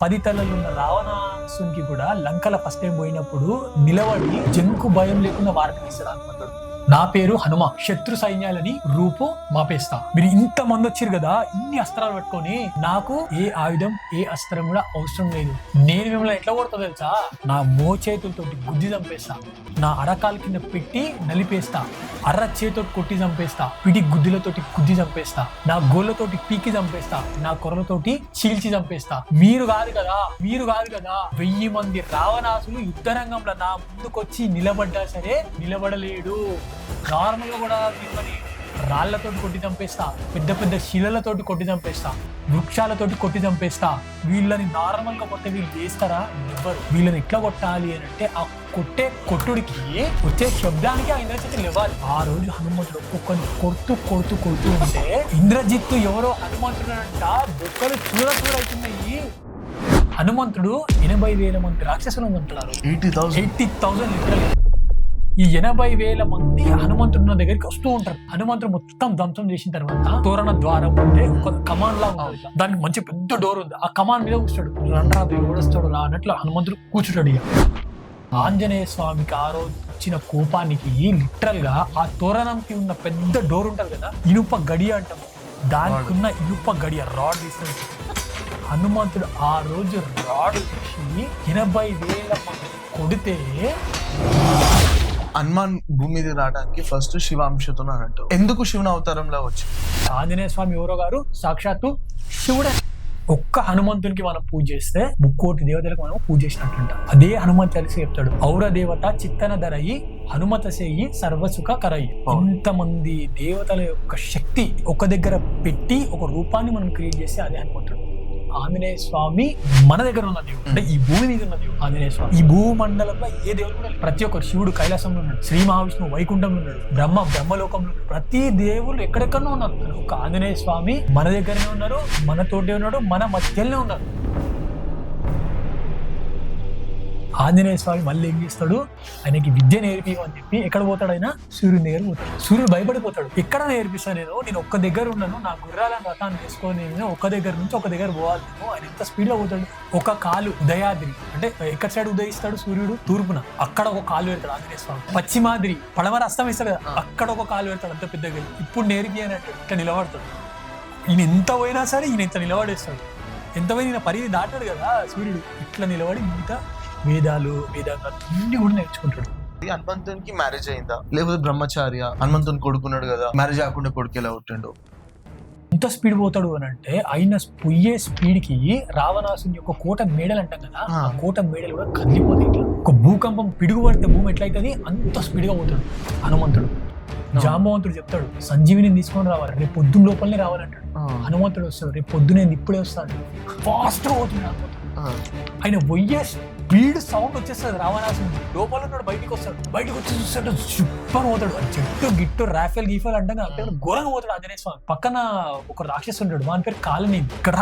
10 తలలున్న రావణాసునికి కూడా లంకల first time పోయినప్పుడు నిలబడి జంకు భయం లేకుండా వారిని వేస్తాడు హనుమంతుడు. నా పేరు హనుమ, శత్రు సైన్యాలని రూపు మాపేస్తా. మీరు ఇంత మంది వచ్చారు కదా, ఇన్ని అస్త్రాలు పట్టుకొని నాకు ఏ ఆయుధం ఏ అస్త్రం కూడా అవసరం లేదు. నేను మిమ్మల్ని ఎట్లా కొడతా తెలుసా? నా మోచేతులతోటి గుద్ది చంపేస్తా, నా అరకాల కింద పెట్టి నలిపేస్తా, అర్ర చేతోటి కొట్టి చంపేస్తా, పిడి గుద్దులతోటి గుద్ది చంపేస్తా, నా గోళ్ళతోటి పీకి చంపేస్తా, నా కొరలతోటి చీల్చి చంపేస్తా. మీరు కాదు కదా 1000 మంది రావణాసులు యుద్ధరంగంలో నా ముందుకొచ్చి నిలబడ్డా సరే నిలబడలేడు. నార్మల్ గా కూడా మిమ్మల్ని రాళ్లతోటి కొట్టి చంపేస్తా, పెద్ద పెద్ద శిలలతోటి కొట్టి చంపేస్తా, వృక్షాలతోటి కొట్టి చంపేస్తా. వీళ్ళని నార్మల్ గా కొట్టే వీళ్ళు చేస్తారా? ఎవ్వరు. వీళ్ళని ఎట్లా కొట్టాలి అని అంటే ఆ కొట్టే కొట్టుడికి వచ్చే శబ్దానికి ఆ ఇంద్రజిత్తు లేవాలి. ఆ రోజు హనుమంతుడు ఒక్కొక్కరిని కొడుతూ ఉంటే ఇంద్రజిత్తు ఎవరో హనుమంతుడు అంట బొక్కలు చూడవుతున్నాయి. హనుమంతుడు 80,000 మంది రాక్షసులను చంపుతున్నారు. 80,000 లిటరల్. ఈ 80,000 మంది హనుమంతుడు దగ్గరికి వస్తూ ఉంటారు. హనుమంతుడు మొత్తం ధ్వంసం చేసిన తర్వాత తోరణ ద్వారం అంటే ఒక కమాండ్ లాగా ఉంటుంది. దానికి మంచి పెద్ద డోర్ ఉంది. ఆ కమాండ్ మీద కూర్చోడు. రణరాదు ఎవడొస్తాడు రా అన్నట్లు హనుమంతుడు కూర్చుంటాడు. ఆంజనేయ స్వామికి ఆ రోజు వచ్చిన కోపానికి లిటరల్ గా ఆ తోరణంకి ఉన్న పెద్ద డోర్ ఉంటది కదా, ఇనుప గడియ అంటాం, దానికి ఉన్న ఇనుప గడియ రాడ్ తీసుకొని హనుమంతుడు ఆ రోజు రాడ్ తీసి 80,000 మంది కొడితే హనుమాన్ భూమి మీద రావడానికి ఫస్ట్ శివాంశతో అన్నట్టు. ఎందుకు శివుని అవతారంలో వచ్చి? ఆంజనేయ స్వామి ఎవరో గారు సాక్షాత్తు శివుడే. ఒక్క హనుమంతునికి మనం పూజ చేస్తే 3,000,000 దేవతలకు మనం పూజ చేసినట్టుంట. అదే హనుమంతు తెలిసి చెప్తాడు, ఔర దేవత చిత్తన ధరయి హనుమత సేయి సర్వసుఖ కరయి. ఇంతమంది దేవతల యొక్క శక్తి ఒక దగ్గర పెట్టి ఒక రూపాన్ని మనం క్రియేట్ చేస్తే అదే హనుమంతుడు. ఆంజనేయ స్వామి మన దగ్గర ఉన్న దేవుడు, అంటే ఈ భూమి మీద ఉన్న దేవుడు ఆంజనేయ స్వామి. ఈ భూమండలంలో ఏ దేవుడు కూడా ప్రతి ఒక్కరు, శివుడు కైలాసంలో ఉన్నాడు, శ్రీ మహావిష్ణువు వైకుంఠంలో ఉన్నాడు, బ్రహ్మలోకంలో ఉన్నాడు. ప్రతి దేవుళ్ళు ఎక్కడెక్కడో ఉన్నారు. ఒక ఆంజనేయ స్వామి మన దగ్గరనే ఉన్నారు, మనతోటే ఉన్నాడు, మన మధ్యలోనే ఉన్నారు. ఆంజనేయ స్వామి మళ్ళీ ఏం చేస్తాడు, ఆయనకి విద్య నేర్పిమని చెప్పి ఎక్కడ పోతాడు? ఆయన సూర్యుని దగ్గర పోతాడు. సూర్యుడు భయపడిపోతాడు. ఎక్కడ నేర్పిస్తా నేను ఒక్క దగ్గర ఉన్నాను, నా గుర్రాలను రథాన్ని వేసుకొని నేను ఒక దగ్గర నుంచి ఒక దగ్గర పోవాలి. ఆయన ఎంత స్పీడ్ లో పోతాడు. ఒక కాలు ఉదయాద్రి అంటే ఎక్కడ సైడ్ ఉదయిస్తాడు సూర్యుడు? తూర్పున. అక్కడ ఒక కాలు పెడతాడు ఆంజనేయ స్వామి. పశ్చిమాద్రి పడమర అస్తమిస్తాడు కదా, అక్కడ ఒక కాలు పెడతాడు అంత పెద్దగా. ఇప్పుడు నేర్పి అని అంటే ఇట్లా నిలబడతాడు. ఈయన ఎంత పోయినా సరే ఈయన ఇంత నిలబడేస్తాడు. ఎంత పోయిన ఈయన పరిధి దాటాడు కదా సూర్యుడు. ఇట్లా నిలబడి మిగతా వేదాలు వేదాంగాలు అన్ని కూడా నేర్చుకుంటాడు. హనుమంతునికి మ్యారేజ్ అయిందా లేకపోతే బ్రహ్మచార్య? హనుమంతుని కొడుకున్నాడు కదా, మ్యారేజ్ కాకుండా కొడుకు ఎలా పుట్టిండు? ఎంత స్పీడ్ పోతాడు అని అంటే ఆయన పోయే స్పీడ్ కి రావణాసుని యొక్క కోట మేడలు అంటాం కదా, ఆ కోట మేడలు కూడా కదిలిపోతాయి. ఇట్లా ఒక భూకంపం పిడుగు పడితే భూమి ఎట్లయితుంది అంత స్పీడ్ గా పోతాడు హనుమంతుడు. జాంబవంతుడు చెప్తాడు, సంజీవిని తీసుకొని రావాలి, రేపు పొద్దున్న లోపలనే రావాలంటాడు. హనుమంతుడు వస్తాడు, రేపు పొద్దునే ఇప్పుడే వస్తాడు. ఫాస్ట్ గా పోతుంది హనుమంతుడు. ఆయన పోయే స్పీడ్ సౌండ్ వచ్చేస్తుంది. రావణాసుని లోపల ఉన్నాడు, బయటకు వస్తాడు. బయటకు వచ్చి చూస్తాడు, సూపర్ పోతాడు. చెట్టు గిట్టు రాఫెల్ గీఫెల్ అంటే ఘోరంగా పోతాడు ఆంజనేయ స్వామి. పక్కన ఒక రాక్షసు ఉంటాడు, వాని పేరు కాలనీ. ఇక్కడ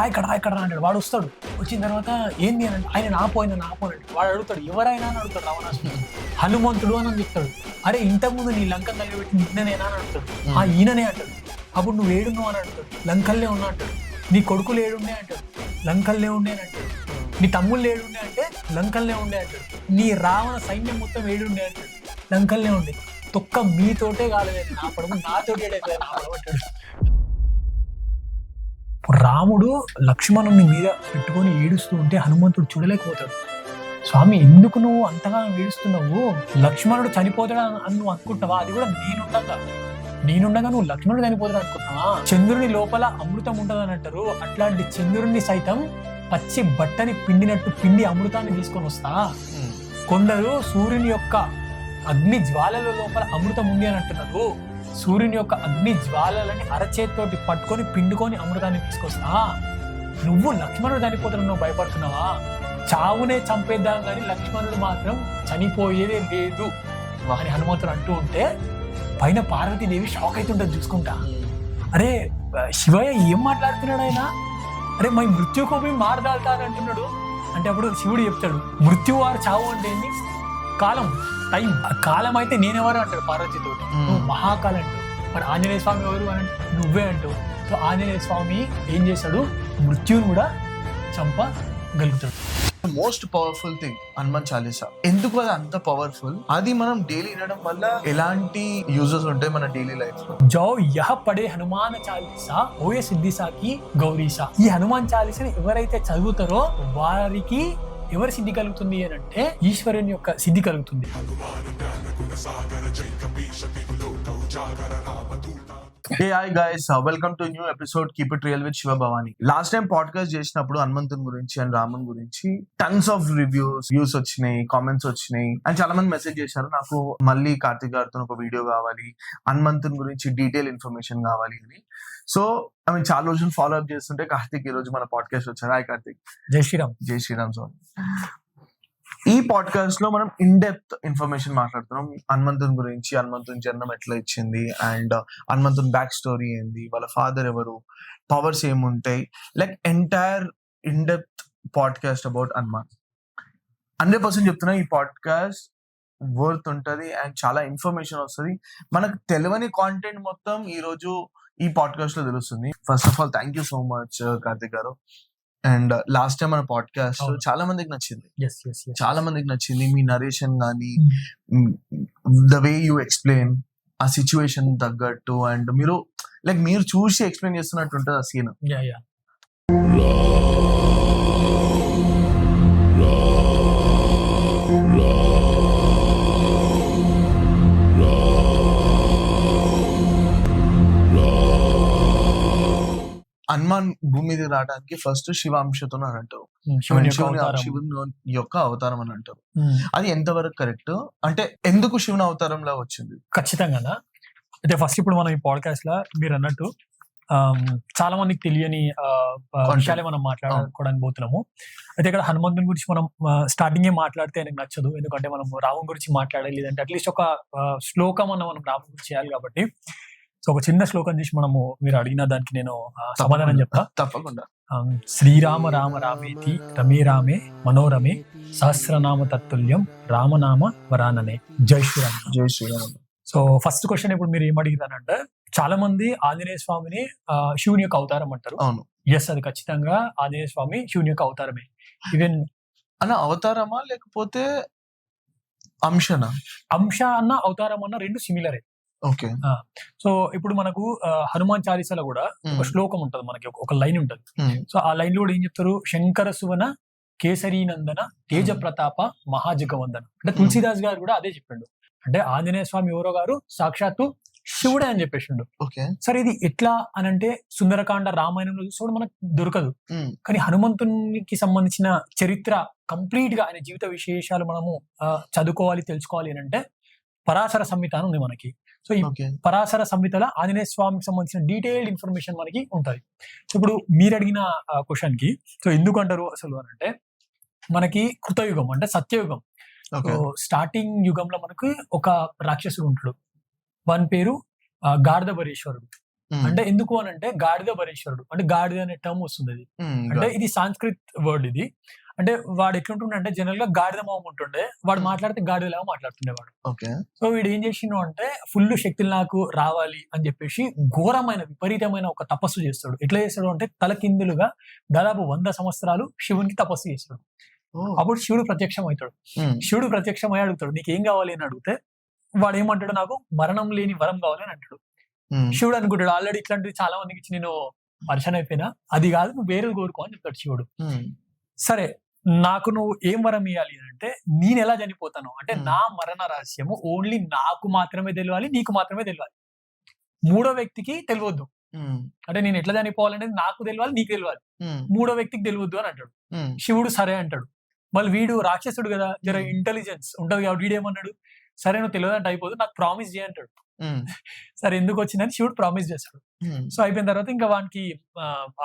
అంటాడు. వాడు వస్తాడు. వచ్చిన తర్వాత ఏంది అని అంటే ఆయన నాపోయినా వాడు అడుగుతాడు, ఎవరైనా అని అడుగుతాడు రావణాసుని. హనుమంతుడు అని చెప్తాడు. అరే ఇంతకుముందు నీ లంక తల్లిపెట్టి ఈయననేనా అని అడుగుతాడు. ఆ ఈయననే అంటాడు. అప్పుడు నువ్వు ఏడున్నావు అని అడుగుతాడు. లంకల్లే ఉన్నా అంటాడు. నీ కొడుకులు ఏడుండే అంటాడు. లంకల్లే ఉండే అని అంటాడు. నీ తమ్ముళ్ళు ఏడుండే అంటే లంకల్నే ఉండే అంటాడు. నీ రావణ సైన్యం మొత్తం ఏడుండే అంటాడు. లంకల్నే ఉండే. తొక్క మీతోటే కాలేదు, నా పడమ నాతోటే అంటాడు. రాముడు లక్ష్మణుని మీద పెట్టుకొని ఏడుస్తూ ఉంటే హనుమంతుడు చూడలేకపోతాడు. స్వామి ఎందుకు నువ్వు అంతగా ఏడుస్తున్నావు? లక్ష్మణుడు చనిపోతాడు అని నువ్వు అనుకుంటున్నావా? అది కూడా నేనుండగా నువ్వు లక్ష్మణుడు చనిపోతాడు అనుకుంటున్నావా? చంద్రుని లోపల అమృతం ఉంటదని అంటారు. అట్లాంటి చంద్రుడిని సైతం పచ్చి బట్టని పిండినట్టు పిండి అమృతాన్ని తీసుకొని వస్తా. కొందరు సూర్యుని యొక్క అగ్ని జ్వాలల లోపల అమృతం ఉంది అని అంటున్నారు. సూర్యుని యొక్క అగ్ని జ్వాలలని అరచేతితోటి పట్టుకొని పిండుకొని అమృతాన్ని తీసుకొస్తా. నువ్వు లక్ష్మణుడు చనిపోతాడు నువ్వు భయపడుతున్నావా? చావునే చంపేద్దాం కానీ లక్ష్మణుడు మాత్రం చనిపోయేదే లేదు అని హనుమంతుడు అంటూ ఉంటే పైన పార్వతీదేవి షాక్ అవుతుంటది చూసుకుంటా. అరే శివయ్య ఏం మాట్లాడుతున్నాడు ఆయన? అరే మై మృత్యుకోపి మారదాల్తా అని అంటున్నాడు. అంటే అప్పుడు శివుడు చెప్తాడు, మృత్యువారు చావు అంటే ఏంటి? కాలం, టైం. ఆ కాలం అయితే నేనెవరు అంటాడు పార్వతీతో. నువ్వు మహాకాలం అంటావు. మరి ఆంజనేయ స్వామి ఎవరు అని అంటే నువ్వే అంటావు. సో ఆంజనేయ స్వామి ఏం చేశాడు? మృత్యువుని కూడా చంప గలుగుతాడు. Most powerful thing Hanuman Chalisa. ఎందుకు అది అంత పవర్ఫుల్? అది మనం డైలీ వినడం వల్ల ఎలాంటి యూజెస్ ఉంటాయి మన డైలీ లైఫ్ లో? జో యహ పడే హనుమాన్ చాలీసా ఓయే సిద్ధిసాకి గౌరీసా. ఈ హనుమాన్ చాలీసాని ఎవరైతే చదువుతారో వారికి ఎవరి సిద్ధి కలుగుతుంది అని అంటే ఈశ్వరుని యొక్క సిద్ధి కలుగుతుంది. Hey, hi guys, welcome to a new episode Keep It Real with Shiva Bhavani. Last time podcast చేసినప్పుడు హనుమంతుని గురించి అండ్ రామన్ గురించి టన్స్ ఆఫ్ వ్యూస్ వచ్చినాయి, కామెంట్స్ వచ్చినాయి అండ్ చాలా మంది మెసేజ్ చేశారు నాకు మళ్ళీ కార్తిక్ గారితో ఒక వీడియో కావాలి, హనుమంతుని గురించి డీటెయిల్ ఇన్ఫర్మేషన్ కావాలి అని. సో చాలా రోజులు ఫాలో అప్ చేస్తుంటే కార్తిక్ ఈ రోజు మన పాడ్కాస్ట్ వచ్చారు. హాయ్ కార్తిక్. జై శ్రీరామ్. జై శ్రీరామ్ సార్. ఈ పాడ్కాస్ట్ లో మనం ఇన్ డెప్త్ ఇన్ఫర్మేషన్ మాట్లాడుతున్నాం హనుమంతుని గురించి, హనుమంతుని జన్మం ఎట్లా ఇచ్చింది అండ్ హనుమంతుని బ్యాక్ స్టోరీ ఏంది, వాళ్ళ ఫాదర్ ఎవరు, పవర్స్ ఏముంటాయి, like entire in depth podcast about Hanuman. 100% చెప్తున్నా ఈ పాడ్కాస్ట్ వర్త్ ఉంటది అండ్ చాలా ఇన్ఫర్మేషన్ వస్తుంది. మనకు తెలియని కాంటెంట్ మొత్తం ఈ రోజు ఈ పాడ్కాస్ట్ లో తెలుస్తుంది. First of all thank you so much Karthik గారు. అండ్ లాస్ట్ టైం మన పాడ్కాస్ట్ చాలా మందికి నచ్చింది, చాలా మందికి నచ్చింది. మీ నరేషన్ గానీ, ద వే యూ ఎక్స్ప్లెయిన్ ఆ సిచ్యువేషన్ తగ్గట్టు అండ్ మీరు చూసి ఎక్స్ప్లెయిన్ చేస్తున్నట్టు ఉంటుంది ఆ సీన్. హనుమాన్ భూమి మీద రావడానికి ఫస్ట్ శివాంశతో అని అంటారు, శివుని యొక్క అవతారం అని అంటారు. అది ఎంతవరకు కరెక్ట్? అంటే ఎందుకు శివుని అవతారంలో వచ్చింది? ఖచ్చితంగా అయితే ఫస్ట్ ఇప్పుడు మనం ఈ పాడ్కాస్ట్ లో మీరు అన్నట్టు చాలా మందికి తెలియని విషయాలే మనం మాట్లాడుకోవడానికి పోతున్నాము. అయితే ఇక్కడ హనుమంతుని గురించి మనం స్టార్టింగే మాట్లాడితే ఆయనకు నచ్చదు, ఎందుకంటే మనం రాముని గురించి మాట్లాడాలి, లేదంటే అట్లీస్ట్ ఒక శ్లోకం అన్న మనం రాముని గురించి చేయాలి. కాబట్టి సో ఒక చిన్న శ్లోకం చేసి మనము మీరు అడిగిన దానికి నేను సమాధానం చెప్తా. తప్పకుండా. శ్రీరామ రామ రామేతి రమే రామే మనోరమే సహస్రనామ తత్తుల్యం రామనామ వరాననే. జై శ్రీరామ్. జై శ్రీరామ్. సో ఫస్ట్ క్వశ్చన్ ఇప్పుడు మీరు ఏం అడిగిరానంటే, చాలా మంది ఆంజనేయ స్వామిని శివుని యొక్క అవతారం అంటారు. అవును. ఎస్, అది ఖచ్చితంగా ఆంజనేయ స్వామి శివుని యొక్క అవతారమే. ఈవెన్ అన్న అవతారమా లేకపోతే అంశనా? అంశ అన్న అవతారం అన్న రెండు సిమిలరే. ఓకే. సో ఇప్పుడు మనకు హనుమాన్ చాలీసాలో కూడా ఒక శ్లోకం ఉంటది, మనకి ఒక లైన్ ఉంటది. సో ఆ లైన్ లో కూడా ఏం చెప్తారు? శంకర సువన కేసరీ నందన తేజ ప్రతాప మహాజగవందన. అంటే తులసిదాస్ గారు కూడా అదే చెప్పిండు. అంటే ఆంజనేయ స్వామి ఎవరో గారు సాక్షాత్తు శివుడే అని చెప్పేసిండు. సరే, ఇది ఎట్లా అని అంటే సుందరకాండ రామాయణంలో చూసినప్పుడు మనకు దొరకదు, కానీ హనుమంతునికి సంబంధించిన చరిత్ర కంప్లీట్ గా ఆయన జీవిత విశేషాలు మనము చదువుకోవాలి, తెలుసుకోవాలి అని అంటే పరాశర సంహిత అని ఉంది మనకి. సో ఈ పరాశర సంహితలో ఆంజనేయ స్వామికి సంబంధించిన డీటెయిల్డ్ ఇన్ఫర్మేషన్ మనకి ఉంటది. ఇప్పుడు మీరు అడిగిన క్వశ్చన్ కి సో ఎందుకు అంటారు అసలు అని అంటే, మనకి కృతయుగం అంటే సత్యయుగం, స్టార్టింగ్ యుగంలో మనకు ఒక రాక్షసుడు ఉంటాడు, వాని పేరు గాడిద బరేశ్వరుడు. అంటే ఎందుకు అని అంటే గాడిద బరేశ్వరుడు అంటే గాడిద అనే టర్మ్ వస్తుంది. అది అంటే ఇది సాంస్క్రిత్ వర్డ్. ఇది అంటే వాడు ఎట్లుంటుండే అంటే జనరల్ గా గాడిద మొహం ఉంటుండే, వాడు మాట్లాడితే గాడిదలాగా మాట్లాడుతుండేవాడు. సో వీడు ఏం చేసిండు అంటే ఫుల్ శక్తులు నాకు రావాలి అని చెప్పేసి ఘోరమైన విపరీతమైన ఒక తపస్సు చేస్తాడు. ఎట్లా చేస్తాడు అంటే తలకిందులుగా దాదాపు 100 సంవత్సరాలు శివునికి తపస్సు చేస్తాడు. అప్పుడు శివుడు ప్రత్యక్షం అవుతాడు. శివుడు ప్రత్యక్షం అయ్యి అడుగుతాడు, నీకు ఏం కావాలి అని అడిగితే వాడు ఏమంటాడు, నాకు మరణం లేని వరం కావాలి అని అంటాడు. శివుడు అనుకుంటాడు, ఆల్రెడీ ఇట్లాంటివి చాలా మందికి ఇచ్చి నేను పరిచయం అయిపోయినా, అది కాదు నువ్వు వేరే కోరుకో అని చెప్తాడు శివుడు. సరే, నాకు నువ్వు ఏం వరం ఇవ్వాలి అంటే, నేను ఎలా చనిపోతాను అంటే నా మరణ రహస్యము ఓన్లీ నాకు మాత్రమే తెలియాలి, నీకు మాత్రమే తెలియాలి, మూడో వ్యక్తికి తెలియద్దు. అంటే నేను ఎట్లా చనిపోవాలనేది నాకు తెలియాలి, నీకు తెలియాలి, మూడో వ్యక్తికి తెలియద్దు అని అంటాడు. శివుడు సరే అంటాడు. మళ్ళీ వీడు రాక్షసుడు కదా, జర ఇంటెలిజెన్స్ ఉంటది కాబట్టి వీడేమన్నాడు, సరే నువ్వు తెలియదు అంటే అయిపోదు, నాకు ప్రామిస్ చేయంటాడు. సరే ఎందుకు వచ్చిందని శివుడు ప్రామిస్ చేస్తాడు. సో అయిపోయిన తర్వాత ఇంకా వానికి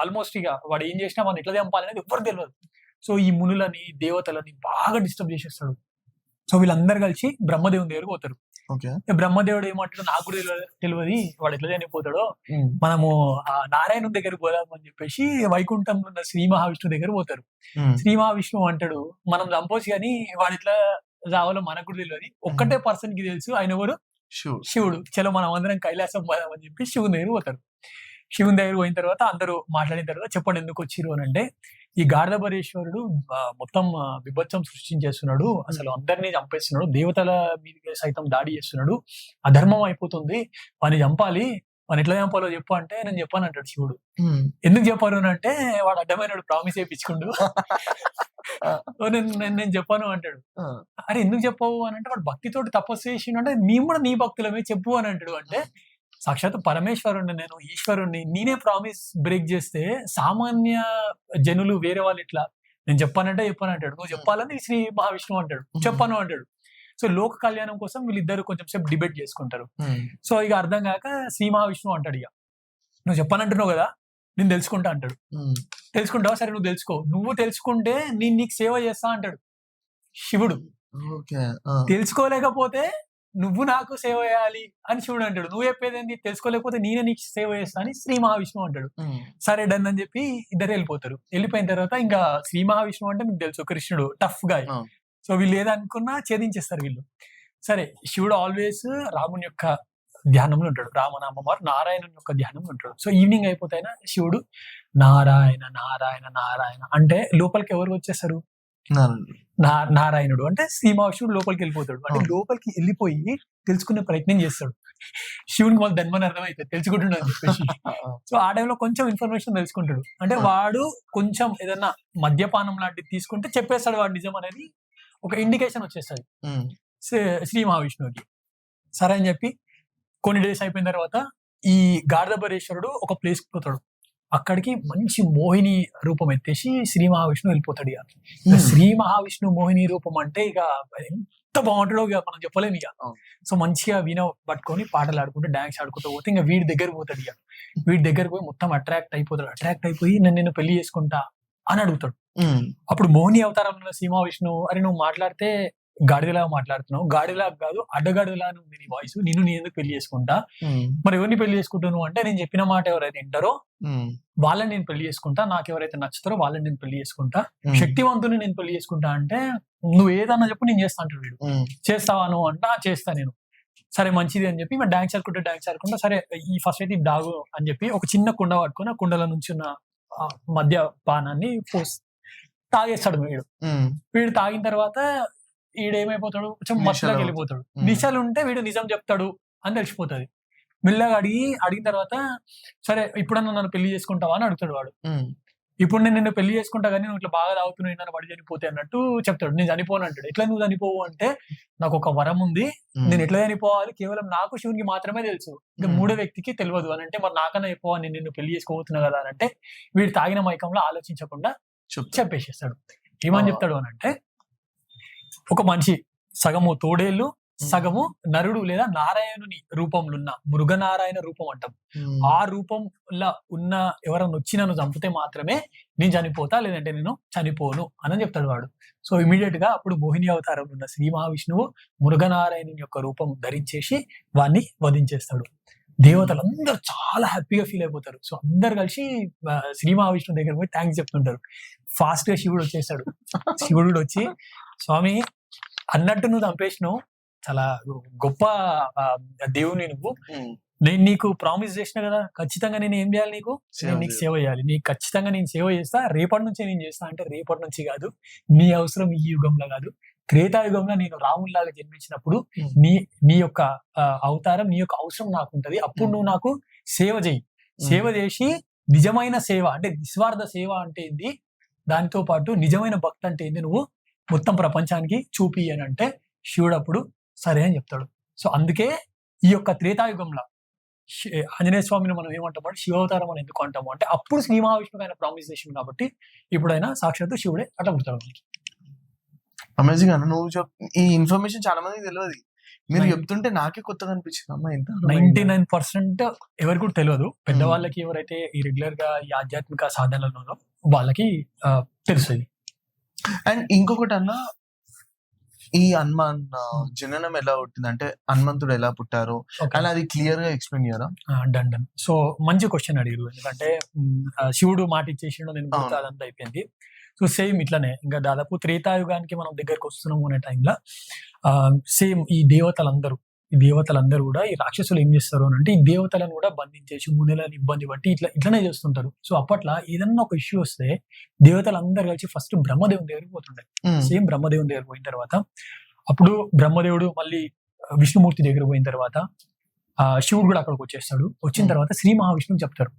ఆల్మోస్ట్ ఇక వాడు ఏం చేసినా వాడిని ఎట్లా చంపాలనేది ఎవరు తెలియదు. సో ఈ మునులని దేవతలని బాగా డిస్టర్బ్ చేసేస్తాడు. సో వీళ్ళందరూ కలిసి బ్రహ్మదేవుని దగ్గరకు పోతారు. బ్రహ్మదేవుడు ఏమంటాడు, నాకు తెలియదు వాడు ఎట్లా చనిపోతాడో, మనము ఆ నారాయణుని దగ్గర పోదాము అని చెప్పేసి వైకుంఠంలో ఉన్న శ్రీ మహావిష్ణువు దగ్గర పోతారు. శ్రీ మహావిష్ణువు అంటాడు, మనం చంపొచ్చు కానీ వాడు ఎట్లా రావాలో మనకు కూడా తెలియదు, ఒక్కటే పర్సన్ కి తెలుసు, ఆయన ఎవరు, శివుడు. చలో మనం అందరం కైలాసం పోదామని చెప్పి శివుని దగ్గర పోతారు. శివుని దగ్గర పోయిన తర్వాత అందరూ మాట్లాడిన తర్వాత చెప్పండి ఎందుకు వచ్చిర్రు అని అంటే, ఈ గార్ధబరేశ్వరుడు మొత్తం బిభత్సం సృష్టించేస్తున్నాడు, అసలు అందరినీ చంపేస్తున్నాడు, దేవతల మీద సైతం దాడి చేస్తున్నాడు, అధర్మం అయిపోతుంది, వాని చంపాలి, వాని ఎట్లా చంపాలో చెప్పు అంటే నేను చెప్పాను అంటాడు శివుడు. ఎందుకు చెప్పాను అని అంటే వాడు అడ్డమైన ప్రామిస్ చేయించుకుండు. నేను చెప్పాను అంటాడు. అరే ఎందుకు చెప్పవు అని అంటే వాడు భక్తితోటి తపస్సు చేసిండు అంటే మేము కూడా నీ భక్తులమే చెప్పు అని అంటాడు. అంటే సాక్షాత్ పరమేశ్వరుణ్ణి, నేను ఈశ్వరుణ్ణి, నేనే ప్రామిస్ బ్రేక్ చేస్తే సామాన్య జనులు వేరే వాళ్ళు ఇట్లా నేను చెప్పానంటే చెప్పాను అంటాడు. నువ్వు చెప్పాలని శ్రీ మహావిష్ణువు అంటాడు, చెప్పాను అంటాడు. సో లోక కళ్యాణం కోసం వీళ్ళిద్దరు కొంచెం సేపు డిబేట్ చేసుకుంటారు. సో ఇక అర్థం కాక శ్రీ మహావిష్ణువు అంటాడు, ఇక నువ్వు చెప్పానంటున్నావు కదా, నేను తెలుసుకుంటా అంటాడు. తెలుసుకుంటావా, సరే నువ్వు తెలుసుకో, నువ్వు తెలుసుకుంటే నేను నీకు సేవ చేస్తా అంటాడు శివుడు. తెలుసుకోలేకపోతే నువ్వు నాకు సేవ చేయాలి అని శివుడు అంటాడు. నువ్వు చెప్పేదేంటి, తెలుసుకోలేకపోతే నేనే నీకు సేవ చేస్తా అని శ్రీ మహావిష్ణువు అంటాడు. సరే డన్ అని చెప్పి ఇద్దరు వెళ్ళిపోతారు. వెళ్ళిపోయిన తర్వాత ఇంకా శ్రీ మహావిష్ణువు అంటే మీకు తెలుసు కృష్ణుడు టఫ్ గా, సో వీళ్ళు ఏదనుకున్నా ఛేదించేస్తారు వీళ్ళు. సరే శివుడు ఆల్వేస్ రాముని యొక్క ధ్యానంలో ఉంటాడు, రామనామం నారాయణుని యొక్క ధ్యానంలో ఉంటాడు. సో ఈవినింగ్ అయిపోతాయినా శివుడు నారాయణ నారాయణ నారాయణ అంటే లోపలికి ఎవరు వచ్చేస్తారు, నారాయణుడు అంటే శ్రీ మహావిష్ణుడు లోపలికి వెళ్ళిపోతాడు. అంటే లోపలికి వెళ్ళిపోయి తెలుసుకునే ప్రయత్నం చేస్తాడు. శివునికి వాళ్ళు ధన్మని అర్థమైతే తెలుసుకుంటున్నాడు అని చెప్పేసి. సో ఆ టైంలో కొంచెం ఇన్ఫర్మేషన్ తెలుసుకుంటాడు. అంటే వాడు కొంచెం ఏదన్నా మద్యపానం లాంటిది తీసుకుంటే చెప్పేస్తాడు వాడు నిజం అనేది ఒక ఇండికేషన్ వచ్చేస్తుంది శ్రీ మహావిష్ణువుకి. సరే అని చెప్పి కొన్ని డేస్ అయిపోయిన తర్వాత ఈ గార్ధబరేశ్వరుడు ఒక ప్లేస్కి పోతాడు. అక్కడికి మంచి మోహిని రూపం ఎత్తేసి శ్రీ మహావిష్ణువు వెళ్ళిపోతాడు. ఇక శ్రీ మహావిష్ణు మోహిని రూపం అంటే ఇక ఎంత బాగుంటాడో ఇక మనం చెప్పలేము ఇక. సో మంచిగా వీణ పట్టుకొని పాటలు ఆడుకుంటూ డాన్స్ ఆడుకుంటూ పోతే ఇంకా వీడి దగ్గర పోతాడు. ఇక వీడి దగ్గర పోయి మొత్తం అట్రాక్ట్ అయిపోయి నేను పెళ్లి చేసుకుంటా అని అడుగుతాడు. అప్పుడు మోహిని అవతారంలో శ్రీ మహావిష్ణువు, అరే నువ్వు మాట్లాడితే గాడిదలా మాట్లాడుతున్నావు, గాడిలా కాదు అడ్డగాడిదలా ఉంది నీ వాయిస్, నేను ఎందుకు పెళ్లి చేసుకుంటా, మరి ఎవరిని పెళ్లి చేసుకుంటాను అంటే నేను చెప్పిన మాట ఎవరైతే వింటారో వాళ్ళని నేను పెళ్లి చేసుకుంటా, నాకు ఎవరైతే నచ్చుతారో వాళ్ళని నేను పెళ్లి చేసుకుంటా, శక్తివంతుని నేను పెళ్లి చేసుకుంటా అంటే నువ్వు ఏదన్నా చెప్పు నేను చేస్తా అంటాడు వీడు. చేస్తావా నువ్వు అంటే చేస్తా నేను. సరే మంచిది అని చెప్పి డాన్స్ ఆడుకుంటా సరే ఈ ఫస్ట్ అయితే డాగు అని చెప్పి ఒక చిన్న కుండ పట్టుకుని ఆ కుండల నుంచి ఉన్న మద్య పానాన్ని తాగేస్తాడు వీడు తాగిన తర్వాత ఈడేమైపోతాడు, కొంచెం మత్తులోకి వెళ్ళిపోతాడు. నిశాలు ఉంటే వీడు నిజం చెప్తాడు అని తెలిసిపోతుంది. మెల్లగా అడిగిన తర్వాత సరే ఇప్పుడన్నా నన్ను పెళ్లి చేసుకుంటావా అని అడుగుతాడు వాడు. ఇప్పుడు నేను నిన్ను పెళ్లి చేసుకుంటా కానీ నువ్వు ఇట్లా బాగా తాగుతున్నావు, నన్ను పడి చనిపోతే అన్నట్టు చెప్తాడు. నేను చనిపోను అంటాడు. ఎట్లా నువ్వు చనిపోవు అంటే నాకు ఒక వరం ఉంది, నేను ఎట్లా చనిపోవాలి కేవలం నాకు శివునికి మాత్రమే తెలుసు, ఇంకా మూడో వ్యక్తికి తెలియదు అని అంటే మరి నాకన్నా ఎక్కువ నేను నిన్ను పెళ్లి చేసుకోబోతున్నా కదా అని అంటే వీడు తాగిన మైకంలో ఆలోచించకుండా చెప్పేసేస్తాడు. ఏమని చెప్తాడు అని అంటే ఒక మనిషి సగము తోడేళ్ళు సగము నరుడు లేదా నారాయణుని రూపంలో ఉన్న మృగనారాయణ రూపం అంటాం, ఆ రూపంలో ఉన్న ఎవరైనా వచ్చి నన్ను చంపితే మాత్రమే నేను చనిపోతా, లేదంటే నేను చనిపోను అని చెప్తాడు వాడు. సో ఇమీడియట్ గా అప్పుడు మోహిని అవతారంలో ఉన్న శ్రీ మహావిష్ణువు మృగనారాయణుని యొక్క రూపం ధరించేసి వాడిని వధించేస్తాడు. దేవతలందరూ చాలా హ్యాపీగా ఫీల్ అయిపోతారు. సో అందరు కలిసి శ్రీ మహావిష్ణువు దగ్గర పోయి థ్యాంక్స్ చెప్తుంటారు. ఫాస్ట్ గా శివుడు వచ్చేస్తాడు. శివుడు వచ్చి స్వామి అన్నట్టు నువ్వు చంపేసినావు, చాలా గొప్ప దేవుని నువ్వు, నేను నీకు ప్రామిస్ చేసిన కదా, ఖచ్చితంగా నేను ఏం చేయాలి, నేను నీకు సేవ చేయాలి, నీకు ఖచ్చితంగా నేను సేవ చేస్తా, రేపటి నుంచే నేను చేస్తా అంటే రేపటి నుంచి కాదు, నీ అవసరం ఈ యుగంలో కాదు, త్రేతాయుగంలో నేను రాముల్లాగా జన్మించినప్పుడు నీ యొక్క అవతారం, నీ యొక్క అవసరం నాకు ఉంటది, అప్పుడు నువ్వు నాకు సేవ చేయి, సేవ చేసి నిజమైన సేవ అంటే నిస్వార్థ సేవ అంటే ఏంది, దానితో పాటు నిజమైన భక్తి అంటే ఏంది నువ్వు మొత్తం ప్రపంచానికి చూపి అని అంటే శివుడు అప్పుడు సరే అని చెప్తాడు. సో అందుకే ఈ యొక్క త్రేతాయుగంలో ఆంజనేయ స్వామిని మనం ఏమంటాము అంటే శివావతారం అని ఎందుకు అంటాము అంటే అప్పుడు శ్రీ మహావిష్ణువు ఆయన ప్రామిస్ చేసింది కాబట్టి ఇప్పుడైనా సాక్షాత్తు శివుడే అట్లా పుడతాడు మనకి. అమేజింగ్ అన్న, నువ్వు ఈ ఇన్ఫర్మేషన్ చాలా మందికి తెలియదు, మీరు చెప్తుంటే నాకే కొత్తగా అనిపించింది అమ్మా. ఇంత 99% ఎవరికి కూడా తెలియదు. పెద్దవాళ్ళకి ఎవరైతే ఈ రెగ్యులర్ గా ఈ ఆధ్యాత్మిక సాధనలో వాళ్ళకి తెలుస్తుంది. అండ్ ఇంకొకటి అన్న, ఈ హనుమాన్ జననం ఎలా పుట్టింది అంటే హనుమంతుడు ఎలా పుట్టారు అని అది క్లియర్ గా ఎక్స్ప్లెయిన్ చేయరా? డన్. సో మంచి క్వశ్చన్ అడిగారు, ఎందుకంటే శివుడు మాట ఇచ్చేసిండు, నేను పుడతా అదంతా అయిపోయింది. సో సేమ్ ఇట్లానే ఇంకా దాదాపు త్రేతాయుగానికి మనం దగ్గరకు వస్తున్నాము అనే టైంలో సేమ్ ఈ దేవతలందరూ ఈ దేవతలందరూ కూడా ఈ రాక్షసులు ఏం చేస్తారు అని అంటే ఈ దేవతలను కూడా బంధించేసి మునులను ఇబ్బంది పట్టి ఇట్లనే చేస్తుంటారు. సో అప్పట్లో ఏదన్నా ఒక ఇష్యూ వస్తే దేవతలందరూ కలిసి ఫస్ట్ బ్రహ్మదేవుని దగ్గరికి పోతుండే. సేమ్ బ్రహ్మదేవుని దగ్గర పోయిన తర్వాత అప్పుడు బ్రహ్మదేవుడు మళ్ళీ విష్ణుమూర్తి దగ్గర పోయిన తర్వాత శివుడు కూడా అక్కడికి వచ్చేస్తాడు. వచ్చిన తర్వాత శ్రీ మహావిష్ణువు చెప్తారు,